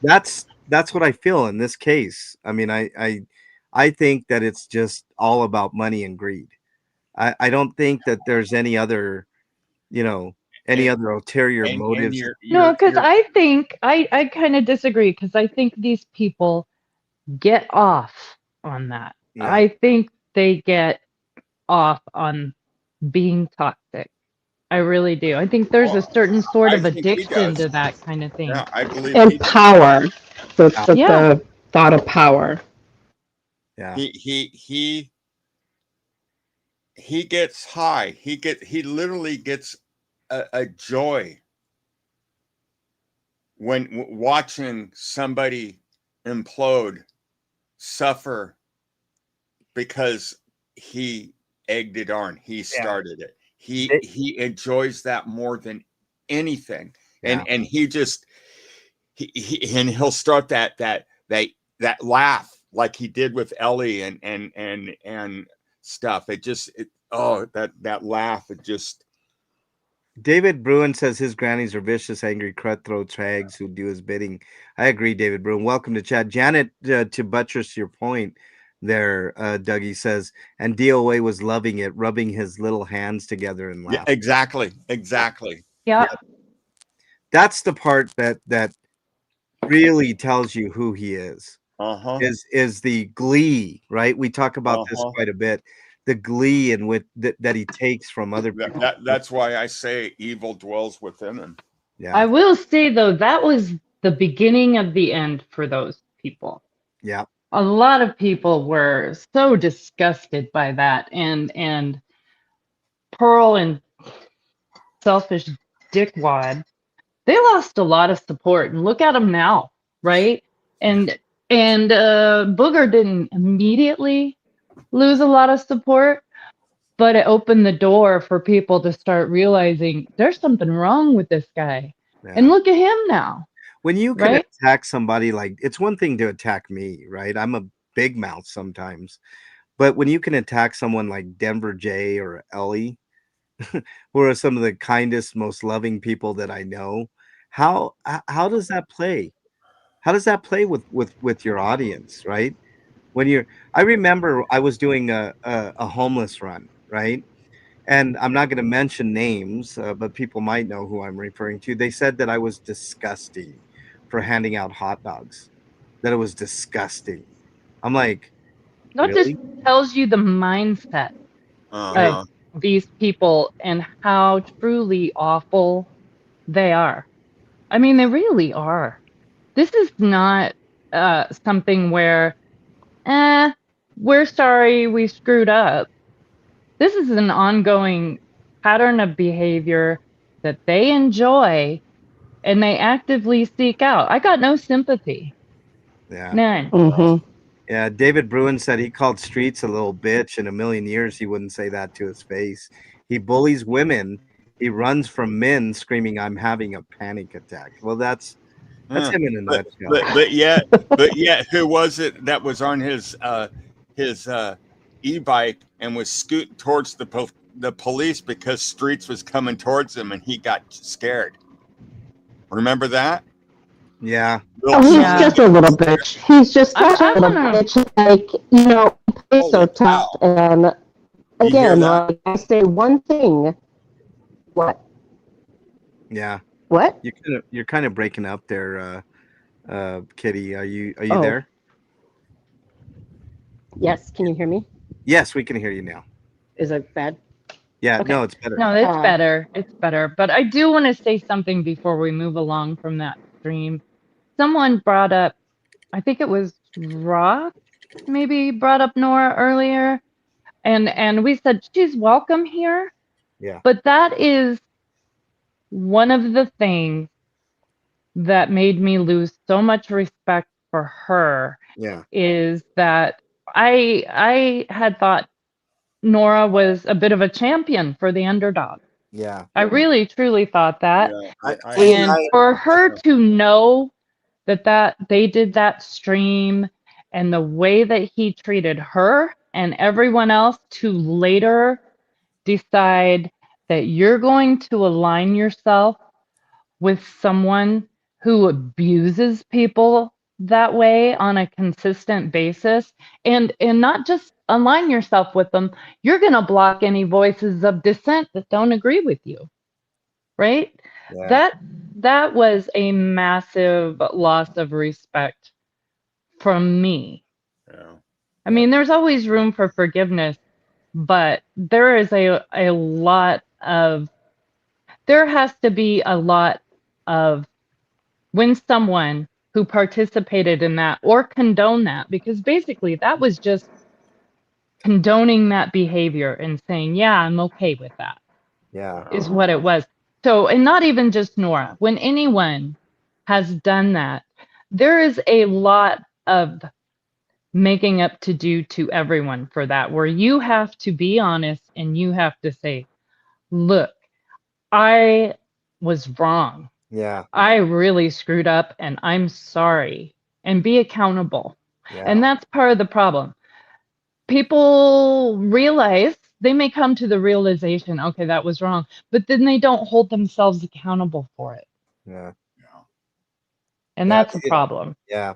that's what I feel in this case. I mean, I think that it's just all about money and greed. I don't think that there's any other, you know, any other ulterior motives. No, because I think I kind of disagree, because I think these people get off on that. Yeah. I think they get off on being toxic. I really do. I think there's a certain sort of addiction to that kind of thing. Yeah, I believe. And power. The Yeah. thought of power. Yeah. He gets high. He literally gets a joy when watching somebody implode, suffer, because he egged it on. He started it. He enjoys that more than anything. Yeah. And he just he'll start that laugh like he did with Ellie and stuff. That laugh, it just. David Bruin says his grannies are vicious, angry, cutthroat hags who do his bidding. I agree, David Bruin. Welcome to chat. Janet, to buttress your point there, Dougie says, and DOA was loving it, rubbing his little hands together and laughing. Yeah, exactly. Yeah. That's the part that really tells you who he is. Is the glee, right? We talk about this quite a bit. The glee and that he takes from other people. That's why I say evil dwells within him. Yeah. I will say, though, that was the beginning of the end for those people. Yeah. A lot of people were so disgusted by that, and Pearl and selfish dickwad, they lost a lot of support, and look at them now, right? And Booger didn't immediately lose a lot of support, but it opened the door for people to start realizing there's something wrong with this guy. Yeah. And look at him now. When you can attack somebody, like, it's one thing to attack me, right? I'm a big mouth sometimes, but when you can attack someone like Denver J or Ellie, who are some of the kindest, most loving people that I know, how does that play? How does that play with your audience, right? I remember I was doing a homeless run, right? And I'm not going to mention names, but people might know who I'm referring to. They said that I was disgusting for handing out hot dogs, that it was disgusting. I'm like, that really? just tells you the mindset of these people and how truly awful they are. I mean, they really are. This is not something where, we're sorry we screwed up. This is an ongoing pattern of behavior that they enjoy and they actively seek out. I got no sympathy. Yeah. None. Yeah, David Bruin said he called Streets a little bitch. In a million years, he wouldn't say that to his face. He bullies women. He runs from men screaming, "I'm having a panic attack." Well, that's him in a nutshell. But yet, who was it that was on his e-bike and was scooting towards the police because Streets was coming towards him and he got scared? Remember that? Yeah. Oh, he's just a little bitch. He's just such a little bitch. Like, you know, he's so tough. And again, like, I say one thing. What? Yeah. What? You're kind of breaking up there, Kitty. Are you there? Yes. Can you hear me? Yes, we can hear you now. Is it bad? Yeah. Okay. No, it's better. No, it's better. It's better. But I do want to say something before we move along from that stream. Someone brought up, I think it was Rock, maybe brought up Nora earlier, and we said she's welcome here. Yeah. But that is one of the things that made me lose so much respect for her Yeah. is that I had thought Nora was a bit of a champion for the underdog. Yeah. I really truly thought that. Yeah, And for her to know that they did that stream and the way that he treated her and everyone else to later decide that you're going to align yourself with someone who abuses people that way on a consistent basis and not just align yourself with them, you're going to block any voices of dissent that don't agree with you, right? Yeah. That was a massive loss of respect from me. Yeah. I mean, there's always room for forgiveness, but there has to be a lot of when someone who participated in that or condoned that, because basically that was just condoning that behavior and saying, yeah, I'm okay with that, Yeah. is what it was. So, and not even just Nora, when anyone has done that, there is a lot of making up to do to everyone for that, where you have to be honest and you have to say, look, I was wrong. Yeah. I really screwed up and I'm sorry, and be accountable. Yeah. And that's part of the problem. People realize, they may come to the realization, okay, that was wrong, but then they don't hold themselves accountable for it. Yeah. And Yeah, that's a problem. Yeah.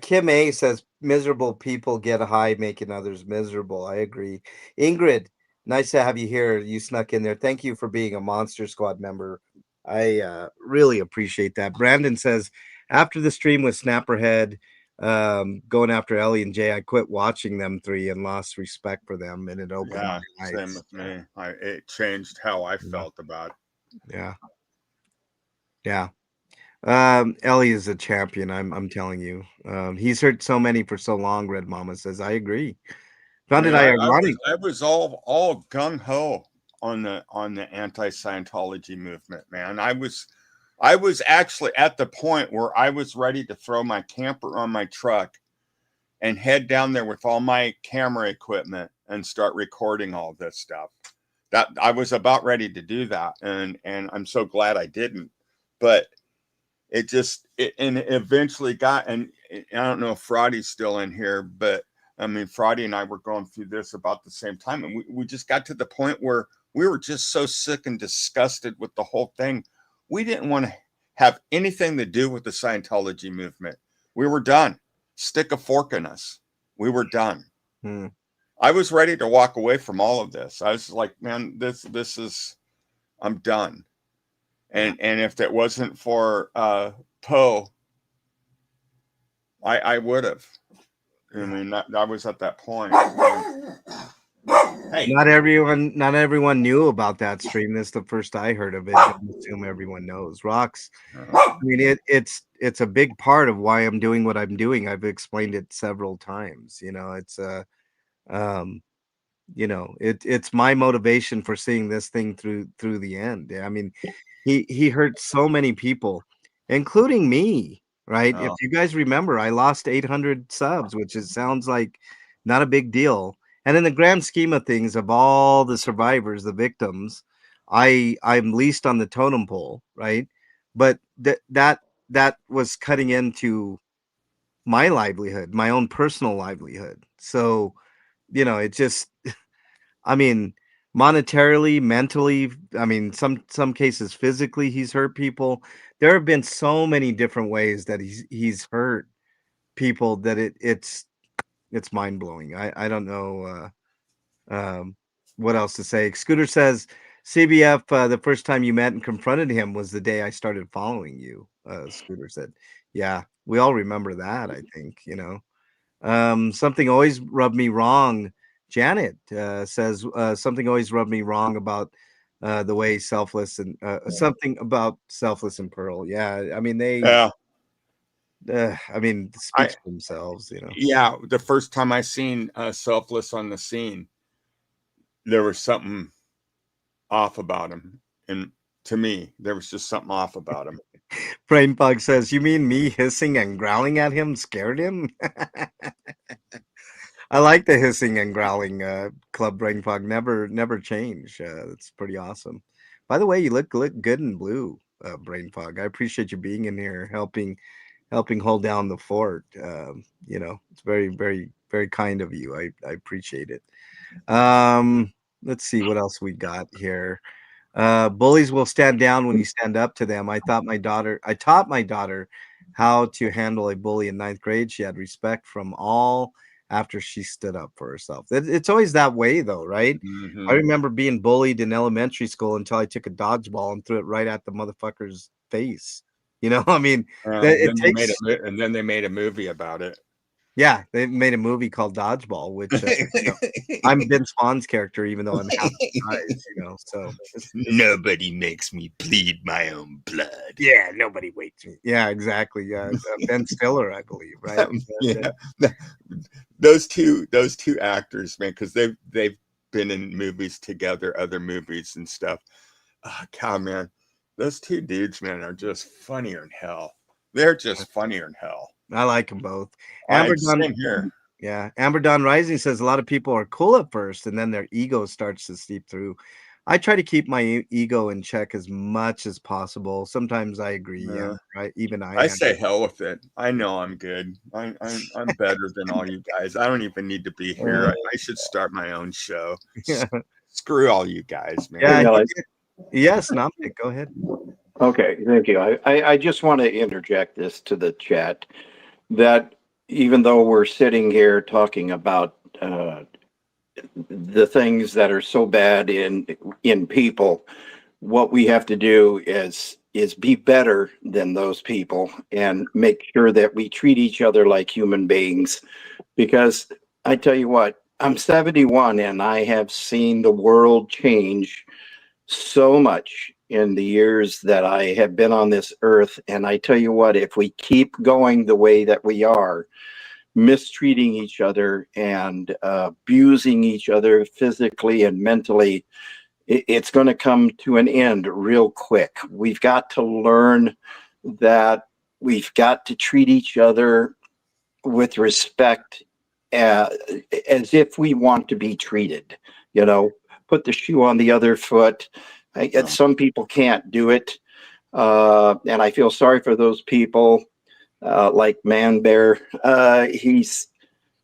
Kim A says miserable people get high, making others miserable. I agree. Ingrid, nice to have you here. You snuck in there. Thank you for being a Monster Squad member. I really appreciate that. Brandon says after the stream with Snapperhead going after Ellie and Jay, I quit watching them three and lost respect for them, and it opened Yeah, my eyes. same with me. It changed how I felt about it. Yeah. Yeah. Ellie is a champion. I'm telling you. He's hurt so many for so long. Red Mama says, I agree. Found it ironic. I was all gung ho on the anti-Scientology movement, man. I was actually at the point where I was ready to throw my camper on my truck and head down there with all my camera equipment and start recording all this stuff. That I was about ready to do that, and I'm so glad I didn't. But it eventually got, and I don't know if Fraudy's still in here, but I mean, Fraudy and I were going through this about the same time, and we just got to the point where we were just so sick and disgusted with the whole thing. We didn't want to have anything to do with the Scientology movement. We were done. Stick a fork in us. We were done. I was ready to walk away from all of this. I was like, man, this is, I'm done. And if it wasn't for Poe, I would have. I mean, I was at that point. Hey. Not everyone knew about that stream. This is the first I heard of it. I assume everyone knows. Rocks. I mean, it's a big part of why I'm doing what I'm doing. I've explained it several times. You know, it's it's my motivation for seeing this thing through the end. I mean, he hurt so many people, including me. Right? If you guys remember, I lost 800 subs, which sounds like not a big deal. And in the grand scheme of things, of all the survivors, the victims, I'm least on the totem pole, right? But that was cutting into my livelihood, my own personal livelihood. So, it just, I mean, monetarily, mentally, I mean, some cases physically, he's hurt people. There have been so many different ways that he's hurt people that it's mind-blowing. I don't know what else to say. Scooter says, CBF, the first time you met and confronted him was the day I started following you. Scooter said, yeah, we all remember that, I think, something always rubbed me wrong. Janet says something always rubbed me wrong about the way Selfless and something about Selfless and Pearl. Yeah, I mean speaks for themselves, Yeah, the first time I seen Selfless on the scene, there was something off about him, and to me, there was just something off about him. Brain Pug says, "You mean me hissing and growling at him scared him?" I like the hissing and growling, Club Brain Pug. Never change. That's pretty awesome. By the way, you look good in blue, Brain Pug. I appreciate you being in here, helping hold down the fort. It's very kind of you. I appreciate it. Let's see what else we got here. Bullies will stand down when you stand up to them. I taught my daughter how to handle a bully in 9th grade. She had respect from all after she stood up for herself. It's always that way, though, right? I remember being bullied in elementary school until I took a dodgeball and threw it right at the motherfucker's face. I mean, it takes. And then they made a movie about it. Yeah, they made a movie called Dodgeball, which I'm Vince Vaughn's character, even though I'm half the size, so nobody makes me bleed my own blood. Yeah, nobody waits me. Yeah, exactly. Yeah, Ben Stiller, I believe, right? Yeah, those two actors, man, because they've been in movies together, other movies and stuff. Oh, God, man, those two dudes, man, are just funnier than hell. They're just funnier than hell. I like them both. Amber Dawn Rising says a lot of people are cool at first and then their ego starts to seep through. I try to keep my ego in check as much as possible. Sometimes I agree. Yeah, right. Even I say hell with it. I know I'm good. I'm better than all you guys. I don't even need to be here. I should start my own show. Screw all you guys, man. Yeah. Yes, Namik, go ahead. Okay, thank you. I just want to interject this to the chat that even though we're sitting here talking about the things that are so bad in people, what we have to do is be better than those people and make sure that we treat each other like human beings. Because I tell you what, I'm 71 and I have seen the world change so much in the years that I have been on this earth. And I tell you what, if we keep going the way that we are, mistreating each other and abusing each other physically and mentally, it's going to come to an end real quick. We've got to learn that we've got to treat each other with respect as if we want to be treated, put the shoe on the other foot. Some people can't do it. And I feel sorry for those people, like Man Bear. He's,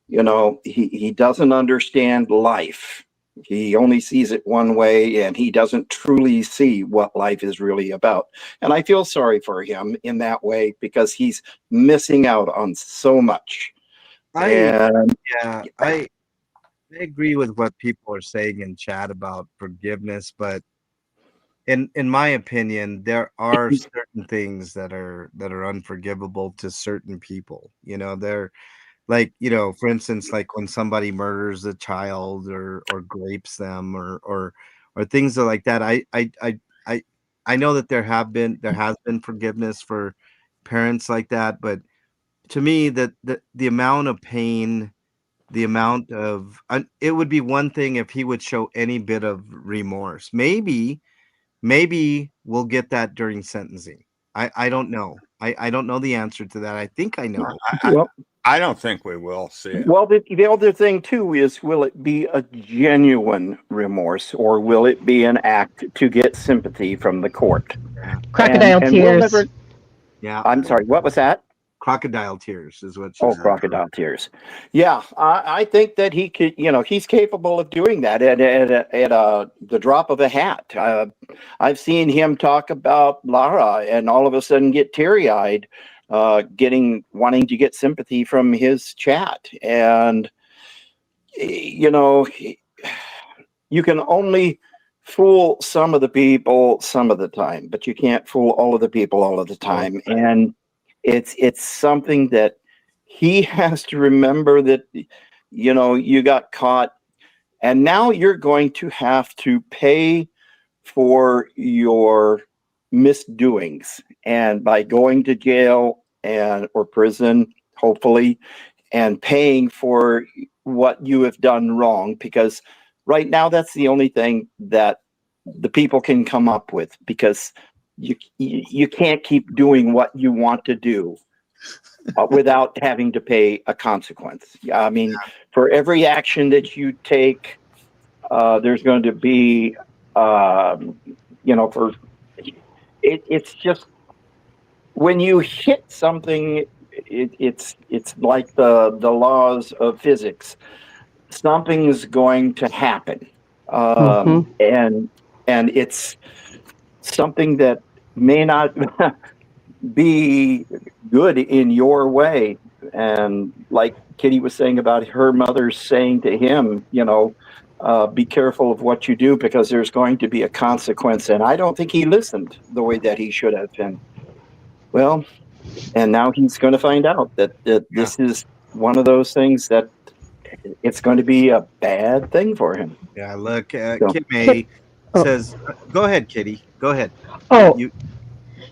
he doesn't understand life. He only sees it one way and he doesn't truly see what life is really about. And I feel sorry for him in that way because he's missing out on so much. I agree with what people are saying in chat about forgiveness, but in my opinion, there are certain things that are unforgivable to certain people. They're like, for instance, like when somebody murders a child or rapes them or things like that. I know that there has been forgiveness for parents like that, but to me, that the amount of pain, the amount of it would be one thing if he would show any bit of remorse. Maybe we'll get that during sentencing. I don't know. I don't know the answer to that. I think I know. I don't think we will see it. Well, the other thing too is, will it be a genuine remorse or will it be an act to get sympathy from the court? Crocodile tears. Yeah. I'm sorry. What was that? Crocodile tears is what. Crocodile tears. Yeah, I think that he could. He's capable of doing that at the drop of a hat. I've seen him talk about Lara and all of a sudden get teary-eyed, wanting to get sympathy from his chat. And you can only fool some of the people some of the time, but you can't fool all of the people all of the time. And it's something that he has to remember, that you got caught and now you're going to have to pay for your misdoings, and by going to jail or prison, hopefully, and paying for what you have done wrong, because right now that's the only thing that the people can come up with, because you can't keep doing what you want to do without having to pay a consequence. I mean, for every action that you take, there's going to be, it's just when you hit something, it's like the laws of physics. Something's going to happen, and it's something that may not be good in your way. And like Kitty was saying about her mother saying to him, be careful of what you do because there's going to be a consequence. And I don't think he listened the way that he should have. And well, and now he's going to find out that this is one of those things that it's going to be a bad thing for him. Yeah, look, Kim A says, go ahead, Kitty. Go ahead.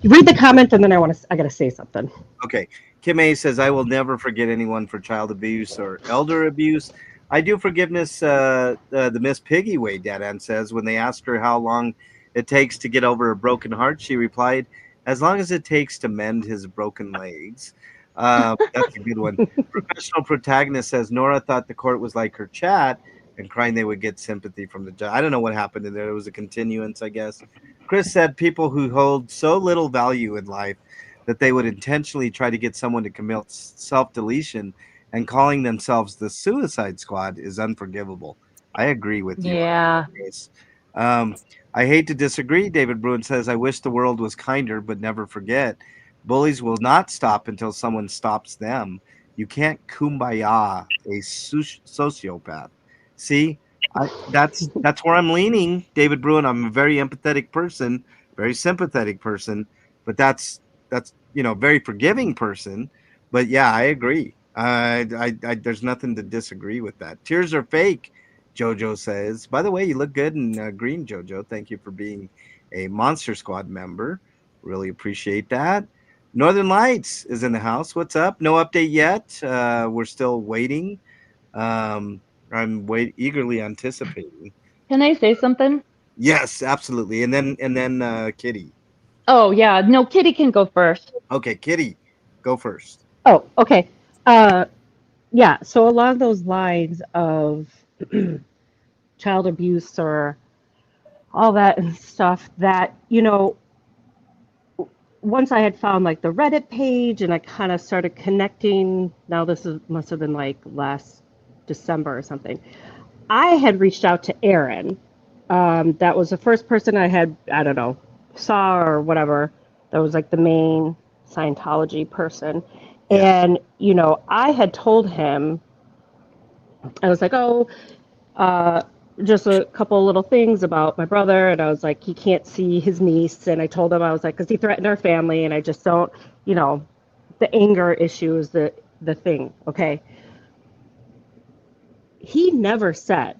You read the comment and then I got to say something. Okay. Kim A says, I will never forget anyone for child abuse or elder abuse. I do forgiveness, the Miss Piggy way, Dad Ann says. When they asked her how long it takes to get over a broken heart, she replied, as long as it takes to mend his broken legs. That's a good one. Professional Protagonist says, Nora thought the court was like her chat and crying they would get sympathy from the judge. I don't know what happened in there. It was a continuance, I guess. Chris said people who hold so little value in life that they would intentionally try to get someone to commit self-deletion and calling themselves the Suicide Squad is unforgivable. I agree with you. Yeah. Chris. I hate to disagree. David Bruin says, I wish the world was kinder, but never forget. Bullies will not stop until someone stops them. You can't kumbaya a sociopath. See, that's where I'm leaning, David Bruin. I'm a very empathetic person, very sympathetic person, but that's very forgiving person. But yeah, I agree. There's nothing to disagree with that. Tears are fake, Jojo says. By the way, you look good in green, Jojo. Thank you for being a Monster Squad member. Really appreciate that. Northern Lights is in the house. What's up? No update yet. We're still waiting. I'm eagerly anticipating. Can I say something? Yes, absolutely. And then Kitty. Oh yeah, no, Kitty can go first. Okay, Kitty, go first. Oh, okay. Yeah, so along those lines of child abuse or all that and stuff, that, once I had found like the Reddit page and I kind of started connecting, now must have been like last December or something. I had reached out to Aaron. That was the first person I had, I don't know, saw or whatever. That was like the main Scientology person. And, I had told him, I was like, just a couple little things about my brother. And I was like, he can't see his niece. And I told him, I was like, because he threatened our family. And I just don't, the anger issue is the thing. Okay. He never said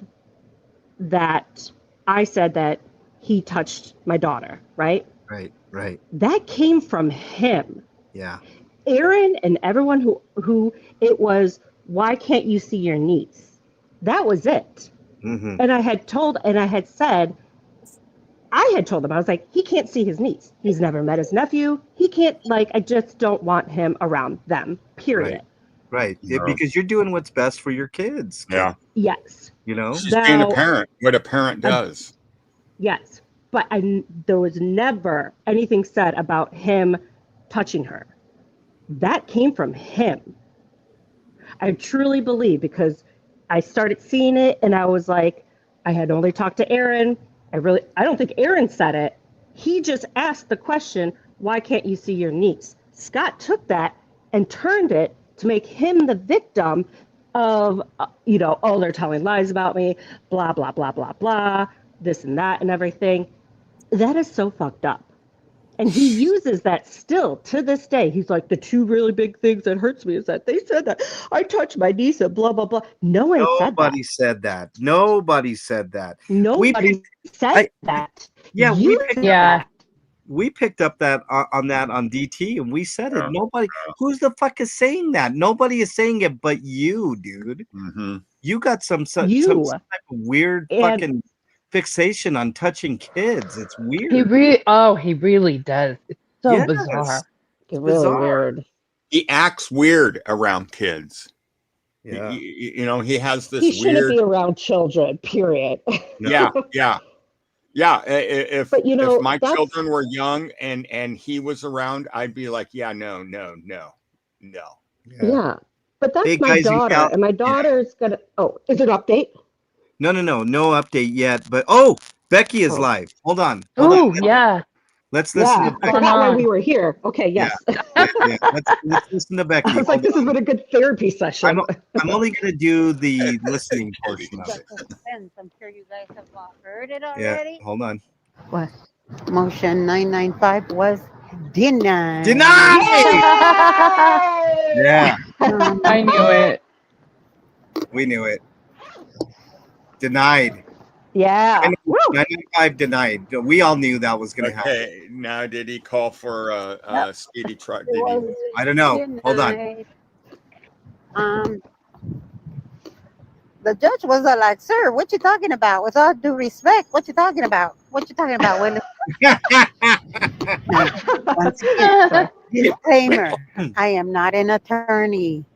that I said that he touched my daughter, right? Right. That came from him. Yeah. Aaron and everyone who it was, why can't you see your niece? That was it. Mm-hmm. And I had told him, I was like, he can't see his niece. He's never met his nephew. He can't, I just don't want him around them, period. Right. Because you're doing what's best for your kids. Yeah. Yes. She's being a parent, what a parent does. Yes. But there was never anything said about him touching her. That came from him. I truly believe, because I started seeing it and I was like, I had only talked to Aaron. I don't think Aaron said it. He just asked the question, why can't you see your niece? Scott took that and turned it to make him the victim of, they're telling lies about me, blah, blah, blah, blah, blah, this and that and everything. That is so fucked up. And he uses that still to this day. He's like, the two really big things that hurts me is that they said that I touched my niece and blah, blah, blah. Nobody said that. Nobody said that. Nobody said that. Yeah, we picked up that on DT, and we said it. Nobody. Who's the fuck is saying that? Nobody is saying it, but you, dude. Mm-hmm. You got some type of weird fucking fixation on touching kids. It's weird. He really does. It's so bizarre. It's really bizarre. weird. He acts weird around kids. Yeah. You know, he has this He shouldn't weird. be around children, period. Yeah. If But, you know, if my that's- children were young and he was around, I'd be like, yeah, no. Yeah. But that's Hey, my guys, you daughter. got- And my daughter's gonna is it an update? No update yet. But Becky is live. Hold on. Oh, yeah. Let's listen Yeah, to I Becky. forgot why we were here. Okay, yes. Yeah. Let's listen to Becky. I was like, this has been a good therapy session. I'm only going to do the listening portion of it. I'm sure you guys have all heard it Yeah, already. hold on. What? Motion 995 was denied. Yeah, I knew it. we knew it. Denied. Yeah. 995 denied. We all knew that was going to happen. Okay, now did he call for a speedy trial? Did he? I don't know. Hold on. Denied. The judge was like, "Sir, what you talking about? With all due respect, what you talking about? What you talking about, Willis?" Once again, disclaimer: I am not an attorney.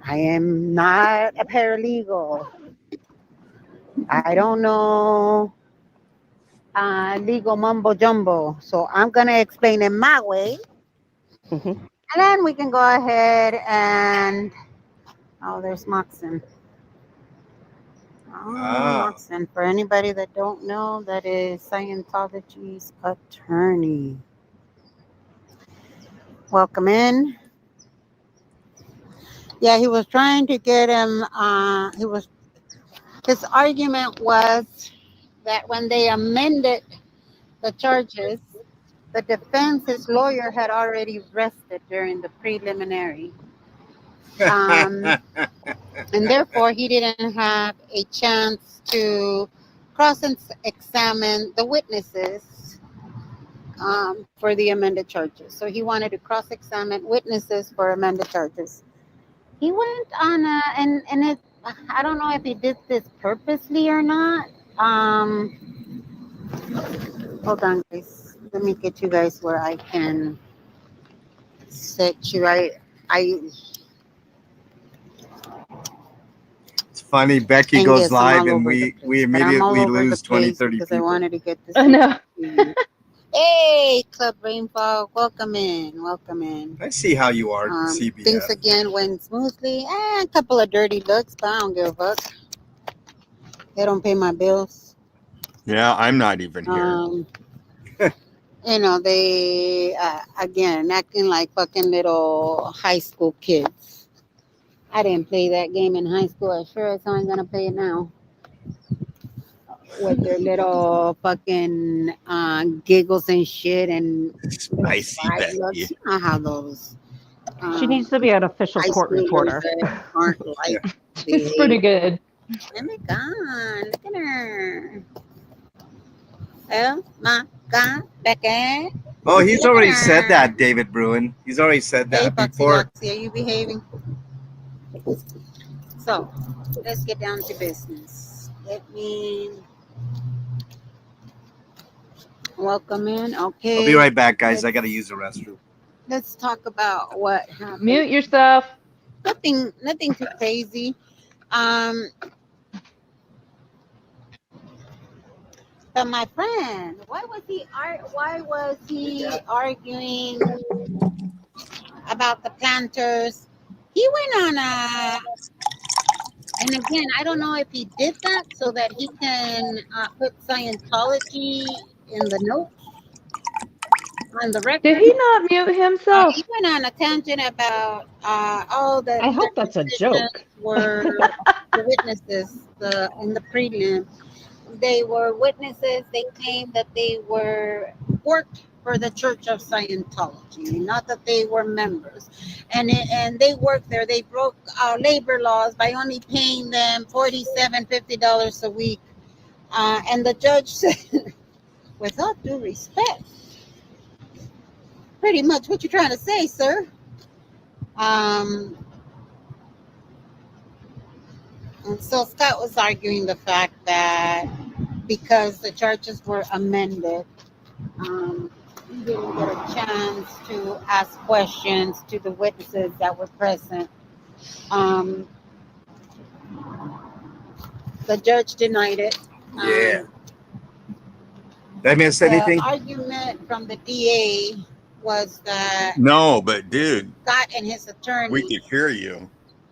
I am not a paralegal. I don't know legal mumbo jumbo, so I'm gonna explain it my way, and then we can go ahead and there's Moxon. Moxon. For anybody that don't know, that is Scientology's attorney. Welcome in. Yeah, he was trying to get him. His argument was that when they amended the charges, the defense's lawyer had already rested during the preliminary. And therefore, he didn't have a chance to cross-examine the witnesses for the amended charges. So he wanted to cross-examine witnesses for amended charges. He went on and it. I don't know if he did this purposely or not. Hold on, guys. Let me get you guys where I can set you. It's funny. Becky And goes yes, I'm live all and over we the place, but I'm all immediately over the lose 20, place 30 because I people. wanted to get this. I know. Hey, Club Rainfall, welcome in. I see how you are, CBS. Things again went smoothly. A couple of dirty looks, but I don't give a fuck. They don't pay my bills. Yeah, I'm not even here. They again acting like fucking little high school kids. I didn't play that game in high school. I sure as hell ain't gonna play it now. With their little fucking giggles and shit and Spicy side Becky. looks. You know how those She needs to be an official high court schoolers reporter. that aren't like It's pretty good. Oh my god, look at her. Oh my god, Becca. Oh, he's already said that, David Bruin. He's already said Hey, that Foxy before. Roxy, are you behaving? So, let's get down to business. Let me welcome in. Okay. I'll be right back, guys. I got to use the restroom. Let's talk about what happened. Mute yourself. Nothing too crazy. But my friend, why was he arguing about the planters? He went on and again, I don't know if he did that so that he can put Scientology in the notes on the record. Did he not mute himself? He went on a tangent about all the. I hope that's a joke. Were the witnesses in the prelim? They were witnesses. They claimed that they worked for the Church of Scientology, not that they were members. And they worked there. They broke labor laws by only paying them $50 a week. And the judge said, with all due respect, pretty much what you're trying to say, sir. And so Scott was arguing the fact that because the charges were amended. We didn't get a chance to ask questions to the witnesses that were present. The judge denied it. Yeah. Did I miss The anything? argument from the DA was that No, but dude, Scott and his we attorney could hear you.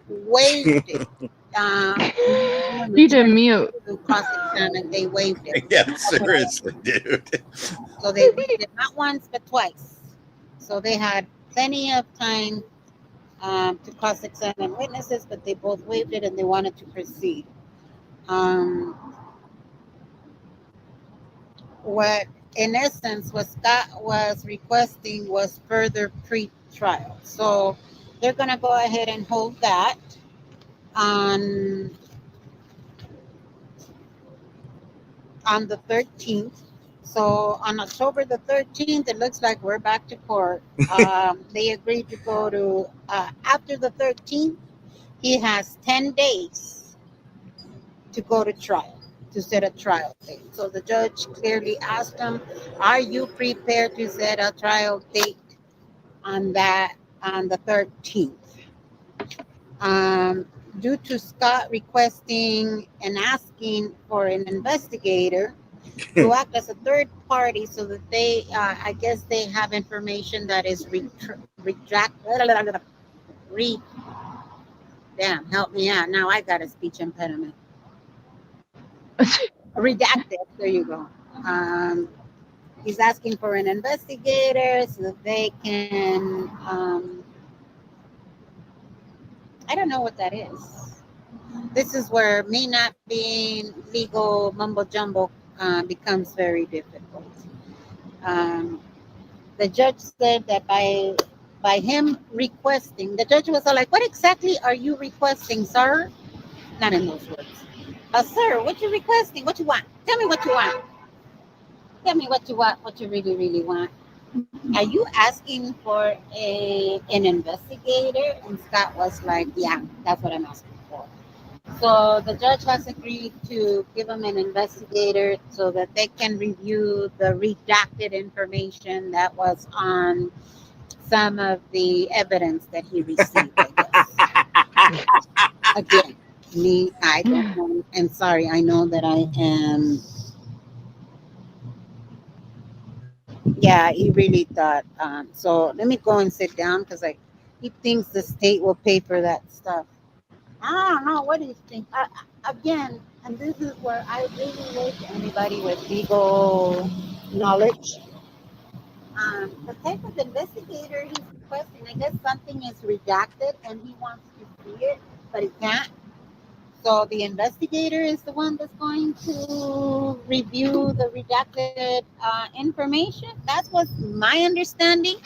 waived it. DJ mute. To cross-examine, they waived it. Yeah, seriously, dude. So they waived it not once but twice. So they had plenty of time to cross-examine witnesses, but they both waived it and they wanted to proceed. What, in essence, what Scott was requesting was further pre-trial. So they're going to go ahead and hold that on the 13th. So on October the 13th, it looks like we're back to court. They agreed to go to, after the 13th, he has 10 days to go to trial, to set a trial date. So the judge clearly asked him, are you prepared to set a trial date on the 13th? Due to Scott requesting and asking for an investigator to act as a third party so that they, I guess they have information that is damn, help me out. Now I got a speech impediment. Redacted, there you go. He's asking for an investigator so that they can, I don't know what that is. This is where me not being legal mumbo jumbo becomes very difficult. The judge said that by him requesting, the judge was all like, what exactly are you requesting, sir? Not in those words. Sir, what you requesting? What you want? Tell me what you want. Tell me what you want, what you really, really want. Are you asking for an investigator? And Scott was like, yeah, that's what I'm asking for. So the judge has agreed to give him an investigator so that they can review the redacted information that was on some of the evidence that he received, I guess. Again, I don't know. And sorry, I know that I am. Yeah, he really thought. So let me go and sit down because he thinks the state will pay for that stuff. I don't know. What do you think? Again, and this is where I really wish anybody with legal knowledge. The type of investigator he's requesting, I guess something is redacted and he wants to see it, but he can't. So the investigator is the one that's going to review the redacted information. That was my understanding.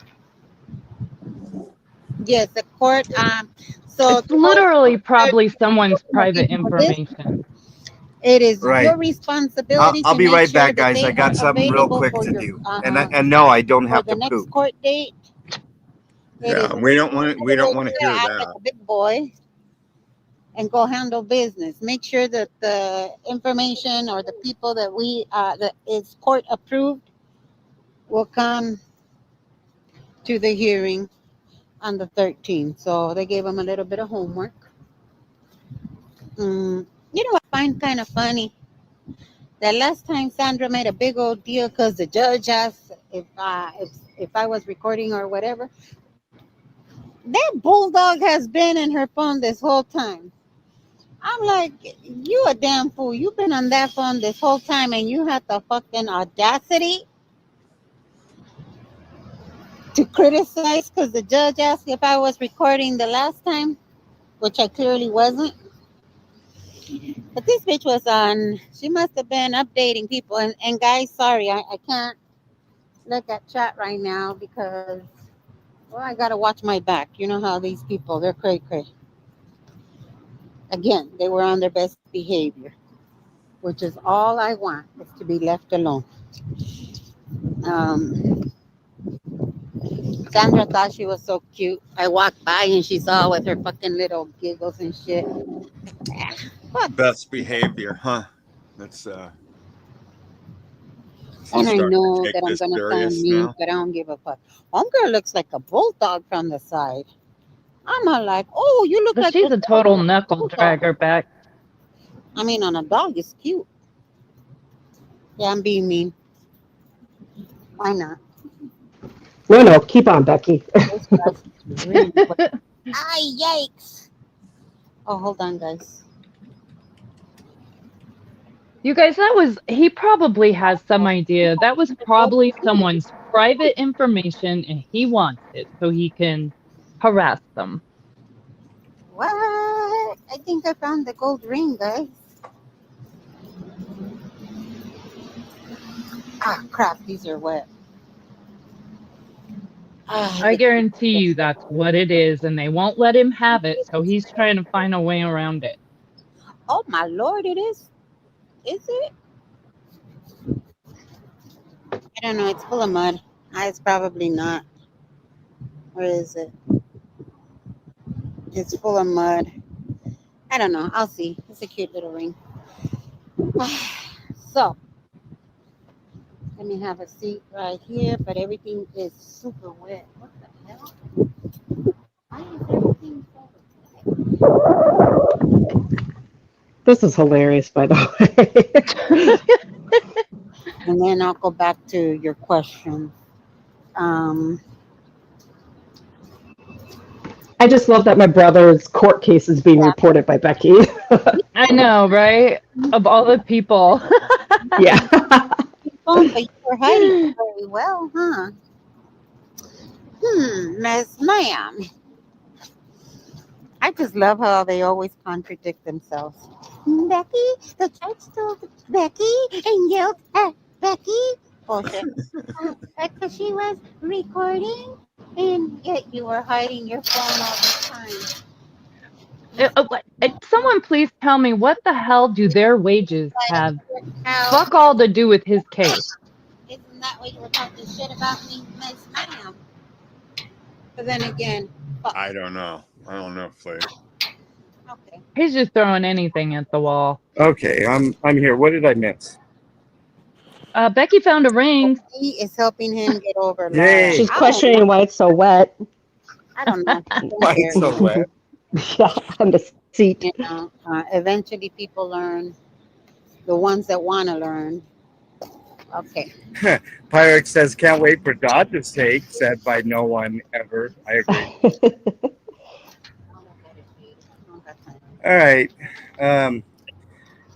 Yes, the court. So It's literally probably someone's private information. It is Right. your responsibility. I'll to be make right sure back, that guys. they I got are something real available quick for to your, do, and no, I don't have for the to next poop. court date. Yeah, we don't want to hear Act like that. a big boy and go handle business. Make sure that the information or the people that that is court approved will come to the hearing on the 13th. So they gave him a little bit of homework. You know what I find kind of funny? That last time Sandra made a big old deal because the judge asked if I was recording or whatever. That bulldog has been in her phone this whole time. I'm like, you a damn fool. You've been on that phone this whole time and you had the fucking audacity to criticize because the judge asked if I was recording the last time, which I clearly wasn't. But this bitch was on, she must have been updating people. And guys, sorry, I can't look at chat right now because, well, I got to watch my back. You know how these people, they're cray-cray. Again, they were on their best behavior, which is all I want, is to be left alone. Sandra thought she was so cute. I walked by and she saw with her fucking little giggles and shit. Best behavior, huh? That's And I starting to know take that I'm this gonna sound serious mean, now. but I don't give a fuck. Homegirl looks like a bulldog from the side. I'm not like, oh, you look But like she's a total knuckle bulldog. dragger back. I mean, on a dog, it's cute. Yeah, I'm being mean. Why not? No, keep on, Becky. This guy's really quick. Ay, yikes. Oh, hold on, guys. You guys, he probably has some idea. That was probably someone's private information and he wants it so he can harass them. What? I think I found the gold ring, guys. Ah, crap. These are wet. I guarantee you that's what it is, and they won't let him have it, so he's trying to find a way around it. Oh, my Lord, it is. Is it? I don't know. It's full of mud. It's probably not. Where is it? It's full of mud. I don't know. I'll see. It's a cute little ring. So, let me have a seat right here, but everything is super wet. What the hell? Why is everything so wet? This is hilarious, by the way. And then I'll go back to your question. I just love that my brother's court case is being reported by Becky. I know, right? Of all the people. Yeah. But you were hiding very well, huh? Miss Ma'am. I just love how they always contradict themselves. Becky, the judge told Becky and yelled at Becky. Bullshit. Because she was recording and yet you were hiding your phone all the time. Someone please tell me, what the hell do their wages have fuck all to do with his case? Isn't that what you were talking shit about me, Miss Ma'am? But then again, I don't know. I don't know, Flay. Okay. He's just throwing anything at the wall. Okay, I'm here. What did I miss? Becky found a ring. He is helping him get over. Yay. She's questioning why it's so wet. I don't know. Why it's so wet? Yeah, on the seat. You know, eventually people learn. The ones that want to learn. Okay. Pyrex says, can't wait for Dodge's take, said by no one ever. I agree. All right.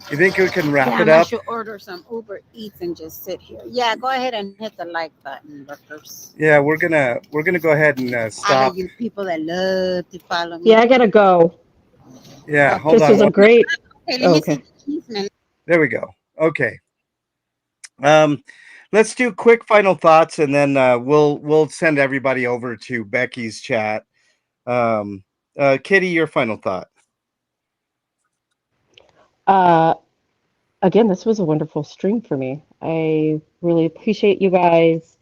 You think we can wrap it I up? should order some Uber Eats and just sit here. Yeah, go ahead and hit the like button, lookers. Yeah, we're gonna go ahead and All stop. of you people that love to follow me. Yeah, I gotta go. Yeah, hold This on. was a great. Okay, let me Okay. see the cheeseman. There we go. Okay. Let's do quick final thoughts, and then we'll send everybody over to Becky's chat. Kitty, your final thought. Again, this was a wonderful stream for me. I really appreciate you guys.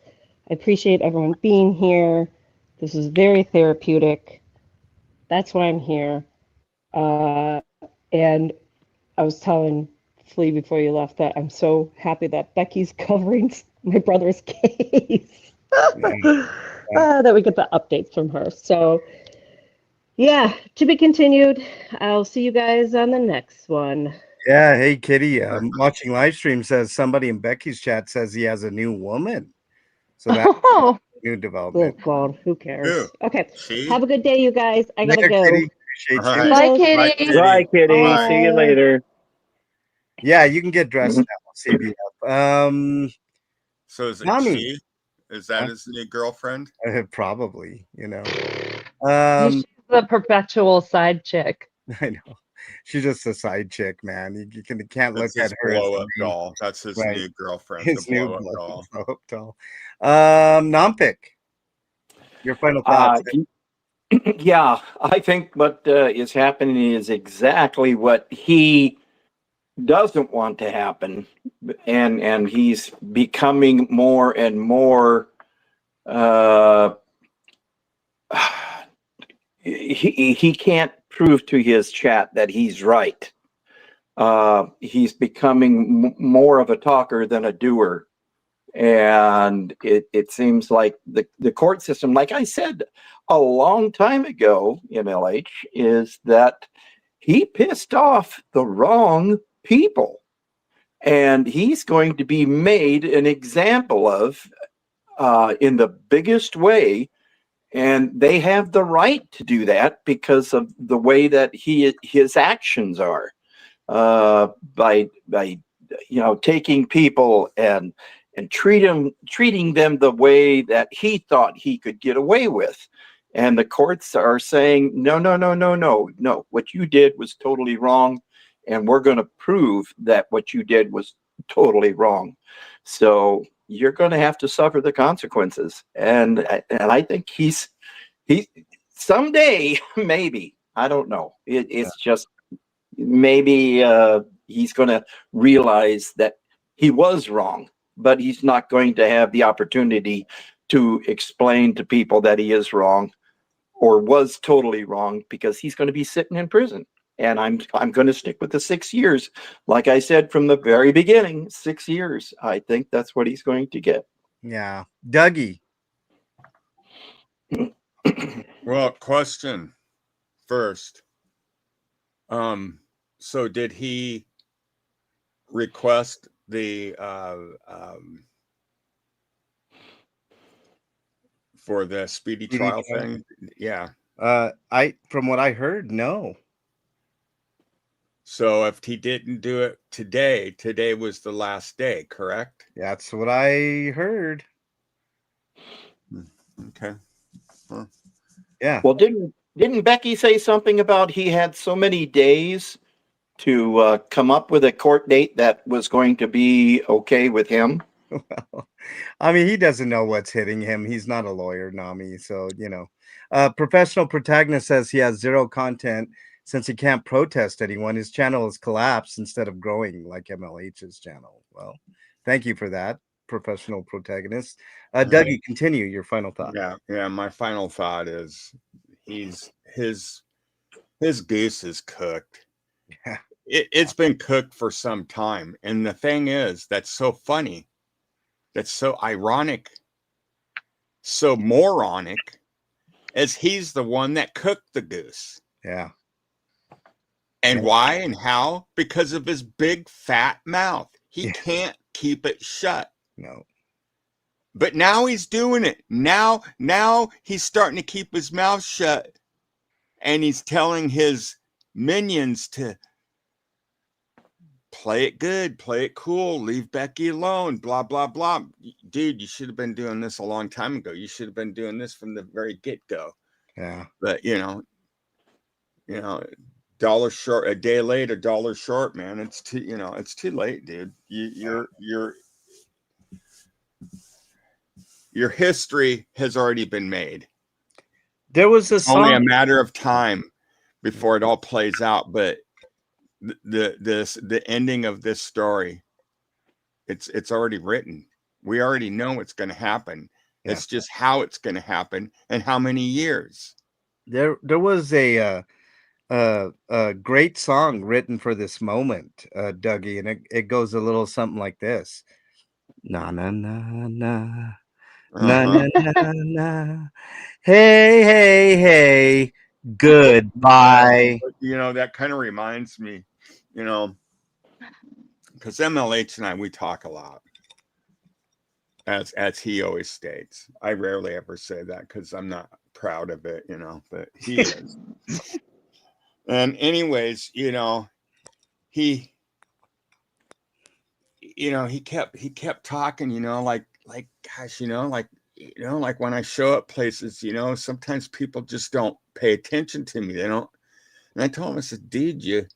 I appreciate everyone being here. This is very therapeutic. That's why I'm here. And I was telling Flea before you left that I'm so happy that Becky's covering my brother's case. That we get the updates from her. So, yeah, to be continued. I'll see you guys on the next one. Yeah. Hey, Kitty. Watching live stream says somebody in Becky's chat says he has a new woman. So that's Oh, new Oh, development. God, who cares? Who? Okay, She? have a good day, you guys. I gotta Later, go. Kitty. Appreciate All you. right. bye, Kitty. Bye, Kitty. Bye, Kitty. Bye. See you later. Yeah, you can get dressed now. CB up. So is it Tommy. she? Is that his new girlfriend? Probably, you know. She's the perpetual side chick. I know. She's just a side chick, man. You can't look That's his at her as blow up the main- doll. That's his Right. new girlfriend. his the new blow up doll. blow-up doll. Nompik, your final thoughts. Yeah, I think what is happening is exactly what he doesn't want to happen, and he's becoming more and more. He can't prove to his chat that he's right. He's becoming more of a talker than a doer. And it seems like the court system, like I said a long time ago, MLH, is that he pissed off the wrong people. And he's going to be made an example of in the biggest way. And they have the right to do that because of the way that his actions are, by taking people and treating them the way that he thought he could get away with. And the courts are saying, no, no, no, no, no, no. What you did was totally wrong. And we're going to prove that what you did was totally wrong. So you're going to have to suffer the consequences. And I think he someday, maybe, I don't know. It's just maybe he's going to realize that he was wrong, but he's not going to have the opportunity to explain to people that he is wrong or was totally wrong, because he's going to be sitting in prison. And I'm going to stick with the 6 years. Like I said from the very beginning, 6 years. I think that's what he's going to get. Yeah. Dougie. Well, question first. So did he request the for the speedy trial thing? Yeah. From what I heard, no. So if he didn't do it today was the last day, correct? That's what I heard. Okay. Huh. Yeah. Well, didn't Becky say something about he had so many days to come up with a court date that was going to be okay with him? Well, I mean, he doesn't know what's hitting him. He's not a lawyer, Nami. So, Professional Protagonist says he has zero content since he can't protest anyone. His channel has collapsed instead of growing like MLH's channel. Well, thank you for that, Professional Protagonist. Dougie, continue your final thought. Yeah. My final thought is his goose is cooked. Yeah. It's been cooked for some time. And the thing is, that's so funny. That's so ironic, so moronic, as he's the one that cooked the goose. Yeah. And why and how? Because of his big fat mouth. He can't keep it shut. No. But now he's doing it. Now he's starting to keep his mouth shut. And he's telling his minions to play it good, play it cool, leave Becky alone, blah, blah, blah. Dude, you should have been doing this a long time ago. You should have been doing this from the very get-go. Yeah. But, dollar short, a day late, a dollar short, man. It's too late, dude. Your history has already been made. There was a song. Only a matter of time before it all plays out. But the ending of this story, it's already written. We already know what's going to happen. Yeah. It's just how it's going to happen and how many years. There was a great song written for this moment, Dougie, and it goes a little something like this: na na na na. Na, na, na, na. Hey, hey, hey, goodbye. That kind of reminds me, because MLH and I, we talk a lot, as he always states. I rarely ever say that because I'm not proud of it, but he is. And anyways, he kept talking, like gosh, like when I show up places, sometimes people just don't pay attention to me. They don't. And I told him, I said, dude, you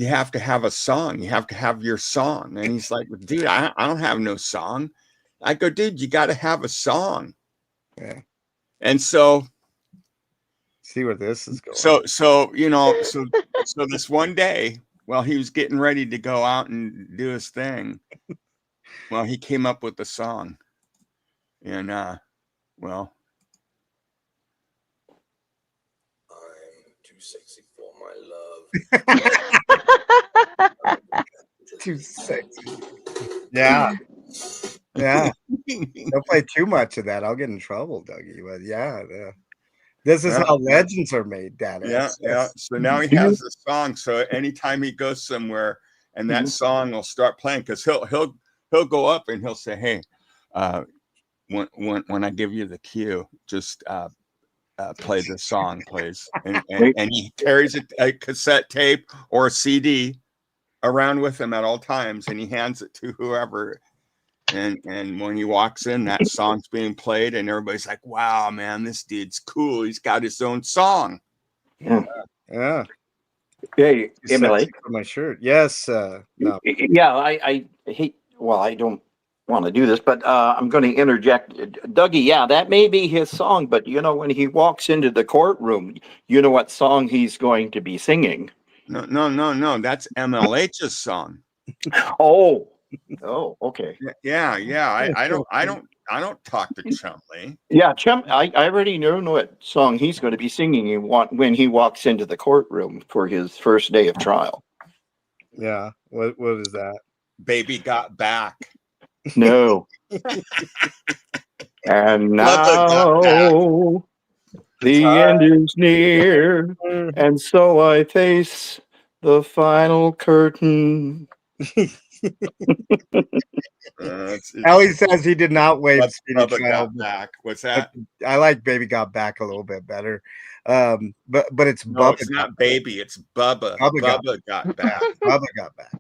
have to have a song. You have to have your song. And he's like, dude, I don't have no song. I go, dude, you got to have a song. Yeah. And so, see where this is going. So this one day, while he was getting ready to go out and do his thing, well, he came up with the song. And well, I'm too sexy for my love. Too sexy. Yeah. Yeah. Don't play too much of that. I'll get in trouble, Dougie. But yeah, this is how legends are made, Dad. Yeah. So now he has a song. So anytime he goes somewhere, and that song will start playing, because he'll go up and he'll say, "Hey, when I give you the cue, just play the song, please." And he carries a cassette tape or a CD around with him at all times, and he hands it to whoever. And when he walks in, that song's being played, and everybody's like, "Wow, man, this dude's cool. He's got his own song." Yeah. Hey, Emily, for my shirt. Yes. No. Yeah, I hate. Well, I don't want to do this, but I'm going to interject. Dougie, yeah, that may be his song, but when he walks into the courtroom, you know what song he's going to be singing. No. That's MLH's song. Oh, okay. Yeah. I don't talk to Chumley. Yeah, I already know what song he's going to be singing when he walks into the courtroom for his first day of trial. Yeah. What is that? Baby Got Back. No. And now the end is near, and so I face the final curtain. Ellie says he did not waive speedy Bubba trial. Got Back. What's that? I like Baby Got Back a little bit better. But it's No, Bubba. it's not Baby. It's Bubba. Bubba got back. Bubba Got Back.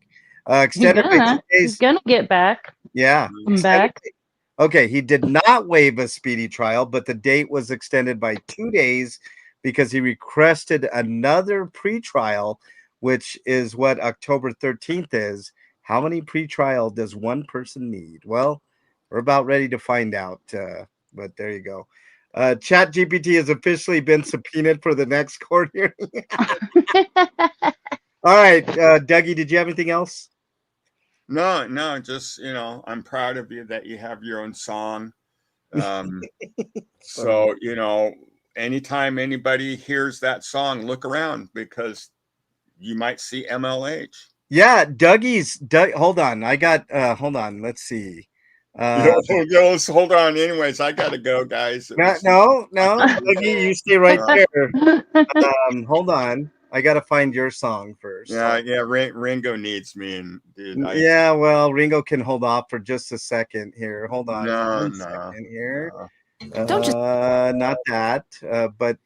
Extended by 2 days. He's gonna get back. Yeah. Come back. Okay, he did not waive a speedy trial, but the date was extended by 2 days because he requested another pretrial, which is what October 13th is. How many pretrial does one person need? Well, we're about ready to find out, but there you go. Chat GPT has officially been subpoenaed for the next court hearing. All right, Dougie, did you have anything else? No, just I'm proud of you that you have your own song. So anytime anybody hears that song, look around, because you might see MLH. Yeah, hold on. I got hold on, let's see. Let's hold on. Anyways, I gotta go, guys. No, Dougie, you stay right there. Hold on. I gotta find your song first. Yeah. Ringo needs me, and dude. Well, Ringo can hold off for just a second here. Hold on. No. Second here. Don't just not that. But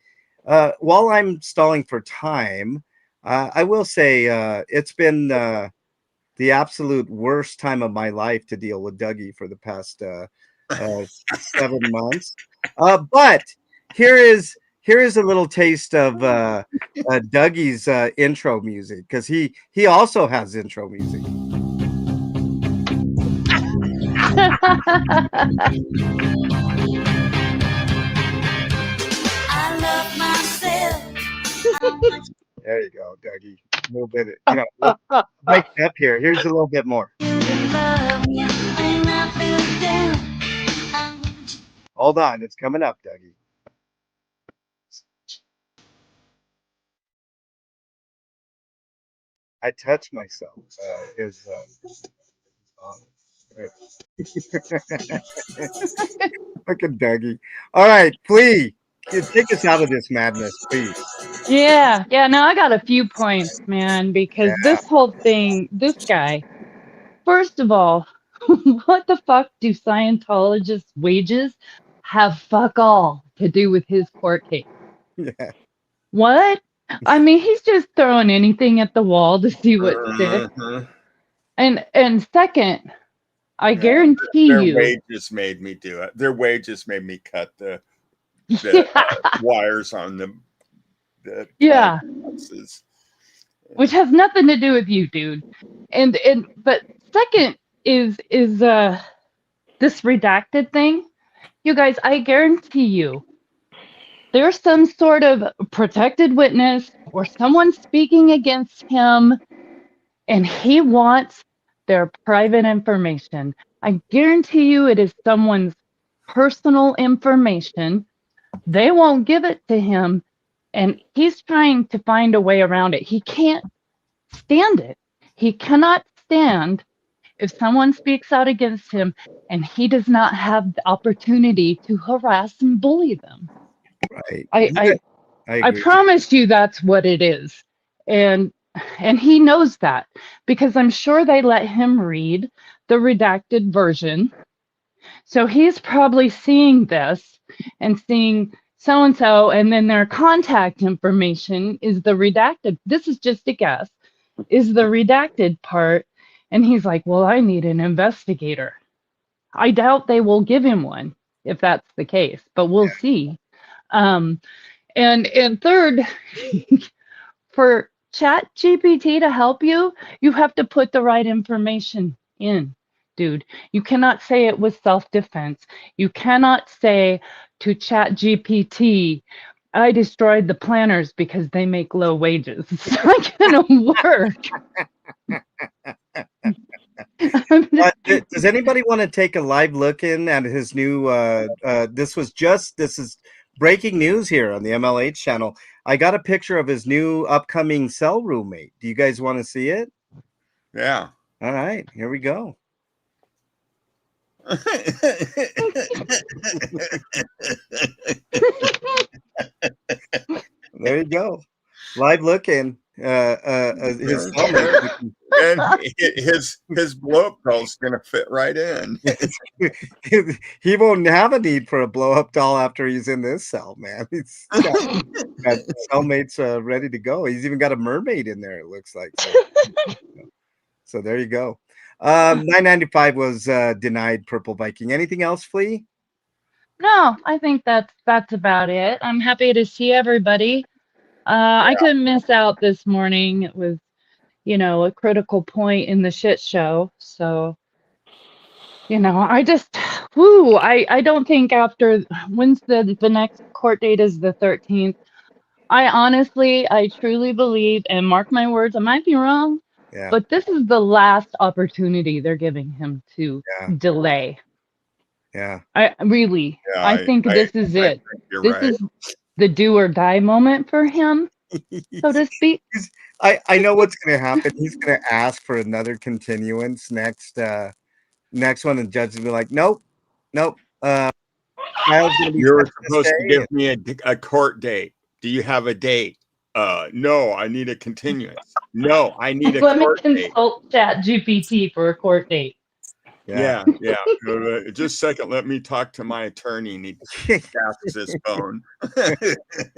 while I'm stalling for time, I will say it's been the absolute worst time of my life to deal with Dougie for the past 7 months. But here is a little taste of Dougie's intro music, because he also has intro music. I love myself. There you go, Dougie. A little bit, break it up here. Here's a little bit more. Hold on, it's coming up, Dougie. I touched myself. Look at Dougie. All right, please take us out of this madness, please. Yeah. No, I got a few points, man, because this whole thing, this guy, first of all, what the fuck do Scientologists' wages have fuck all to do with his court case? Yeah. What? I mean, he's just throwing anything at the wall to see what sticks. And second, I guarantee their you, wages made me do it. Their wages made me cut the wires on the boxes. Which has nothing to do with you, dude. But second is this redacted thing. You guys, I guarantee you, there's some sort of protected witness or someone speaking against him, and he wants their private information. I guarantee you it is someone's personal information. They won't give it to him, and he's trying to find a way around it. He can't stand it. He cannot stand if someone speaks out against him and he does not have the opportunity to harass and bully them. Right. I agree. promise you that's what it is. And he knows that because I'm sure they let him read the redacted version. So he's probably seeing this and seeing so and so, and then their contact information is the redacted. This is just a guess, is the redacted part. And he's like, well, I need an investigator. I doubt they will give him one if that's the case, but we'll see. And third, for Chat GPT to help you, you have to put the right information in, dude. You cannot say it was self-defense. You cannot say to Chat GPT, I destroyed the planners because they make low wages. It's not gonna work. Does anybody want to take a live look in at his new this is breaking news here on the MLH channel. I got a picture of his new upcoming cell roommate. Do you guys want to see it? Yeah. All right, here we go. There you go. Live look in. His cellmate. And his blow up doll's gonna fit right in. He won't have a need for a blow up doll after he's in this cell, man. He's got cellmates ready to go. He's even got a mermaid in there, it looks like. So there you go. 995 was denied, Purple Viking. Anything else, Flea? No, I think that's about it. I'm happy to see everybody. I couldn't miss out this morning. It was, a critical point in the shit show. So, I just, I don't think after, when's the next court date is the 13th. I truly believe, and mark my words, I might be wrong, but this is the last opportunity they're giving him to delay. Yeah. I think this is it. This is the do or die moment for him, so to speak. I know what's going to happen. He's going to ask for another continuance next one, and the judge will be like, nope. You're supposed to give me a court date. Do you have a date? No, I need a continuance. No, I need a court date. Let me consult Chat GPT for a court date. Yeah. Just a second. Let me talk to my attorney. And he taps his phone.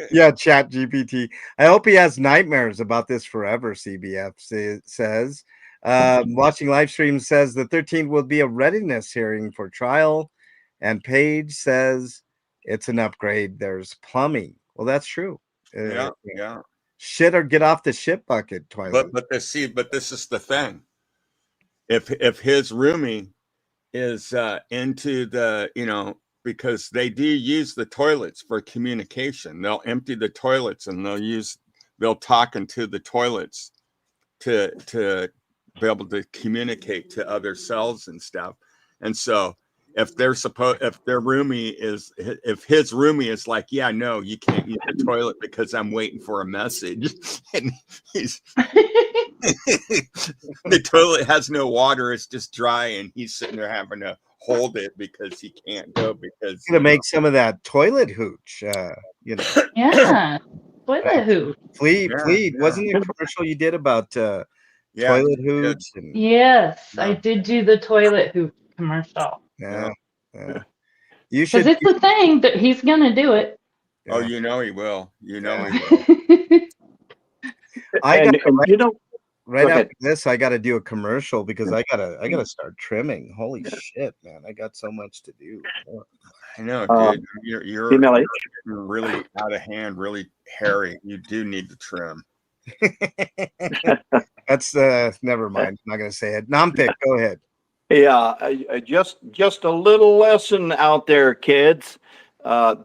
Yeah, Chat GPT. I hope he has nightmares about this forever, CBF says. Watching live stream says the 13th will be a readiness hearing for trial. And Paige says it's an upgrade. There's plumbing. Well, that's true. Yeah. Shit or get off the shit bucket, Twilight. But this is the thing. If his roomie is into the, because they do use the toilets for communication. They'll empty the toilets and they'll talk into the toilets to be able to communicate to other cells and stuff. And so if his roomie is like, yeah, no, you can't use the toilet because I'm waiting for a message, and the toilet has no water, it's just dry, and he's sitting there having to hold it because he can't go because he's gonna make some of that toilet hooch. Yeah, toilet hooch. Fleet. Wasn't it a commercial you did about toilet hooch? Yes, I did do the toilet hooch commercial. Yeah. You should. Because it's the thing that he's gonna do it. Oh, he will. He will. Right after this, I got to do a commercial because I gotta start trimming. Holy shit, man! I got so much to do. I know, dude. You're really out of hand, really hairy. You do need to trim. That's never mind. I'm not gonna say it. Nampick, go ahead. Yeah, just a little lesson out there, kids.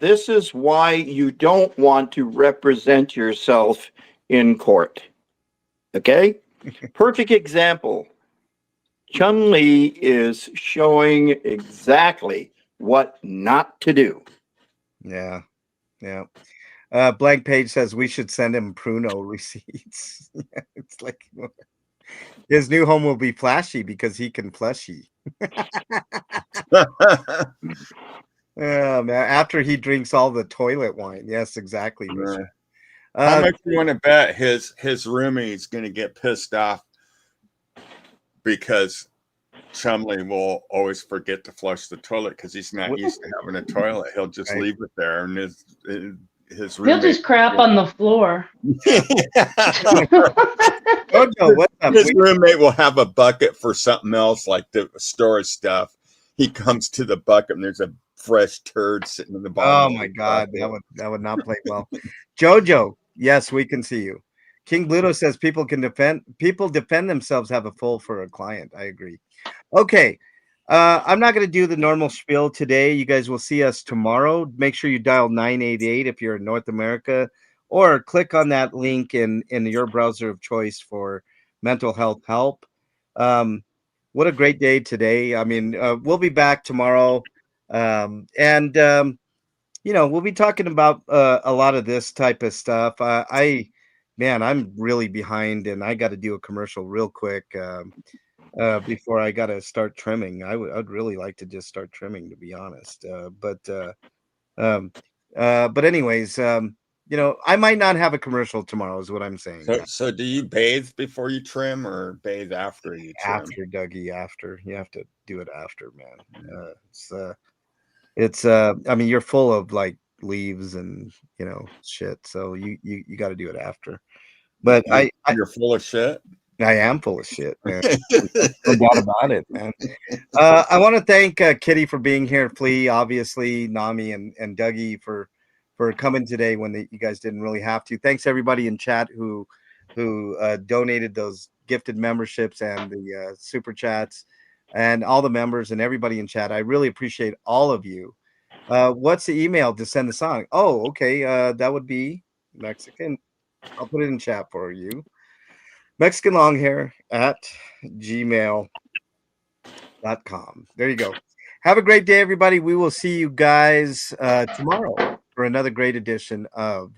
This is why you don't want to represent yourself in court. Okay? Perfect example. Chun-Li is showing exactly what not to do. Yeah. Blank Page says we should send him Pruno receipts. It's like His new home will be flashy because he can fleshy. Oh, man. After he drinks all the toilet wine. Yes, exactly. Richard. How much you want to bet his roomie's going to get pissed off because Chumley will always forget to flush the toilet because he's not used to having a toilet. He'll just leave it there, and his roommate, He'll just crap on the floor. His roommate will have a bucket for something else, like the storage stuff. He comes to the bucket, and there's a fresh turd sitting in the bottom. Oh my God, that would not play well. Jojo, yes, we can see you. King Bluto says people defend themselves, have a fool for a client. I agree. Okay. I'm not going to do the normal spiel today. You guys will see us tomorrow. Make sure you dial 988 if you're in North America, or click on that link in your browser of choice for mental health help. What a great day today. I mean, we'll be back tomorrow. We'll be talking about a lot of this type of stuff. I'm really behind, and I got to do a commercial real quick before I got to start trimming. I'd really like to just start trimming, to be honest. But anyways, I might not have a commercial tomorrow, is what I'm saying. So do you bathe before you trim, or bathe after you trim? After, Dougie, after. You have to do it after, man. I mean, you're full of like leaves and shit, so you got to do it after. But you're full of shit. I am full of shit, man. No doubt about it, man. I want to thank Kitty for being here, Flea, obviously, Nami, and Dougie for coming today when you guys didn't really have to. Thanks everybody in chat who donated those gifted memberships and the super chats, and all the members and everybody in chat. I really appreciate all of you. What's the email to send the song? Oh, okay. That would be Mexican. I'll put it in chat for you. MexicanLonghair@gmail.com. There you go. Have a great day, everybody. We will see you guys tomorrow for another great edition of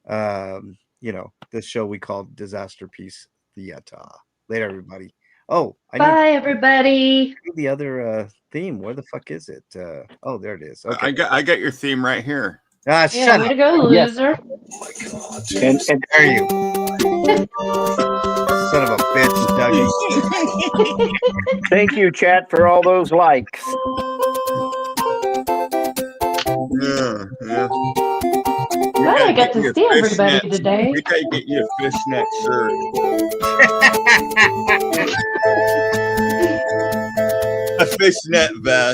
this show we call Disaster Piece Theater. Later, everybody. Oh, Bye, everybody. The other theme. Where the fuck is it? Oh, there it is. Okay. I got your theme right here. Yeah, shut way up. to go, loser. And there you. Son of a bitch, Dougie. Thank you, chat, for all those likes. Yeah. Glad I got to see everybody today. We gotta get you a fishnet shirt. A fishnet vest.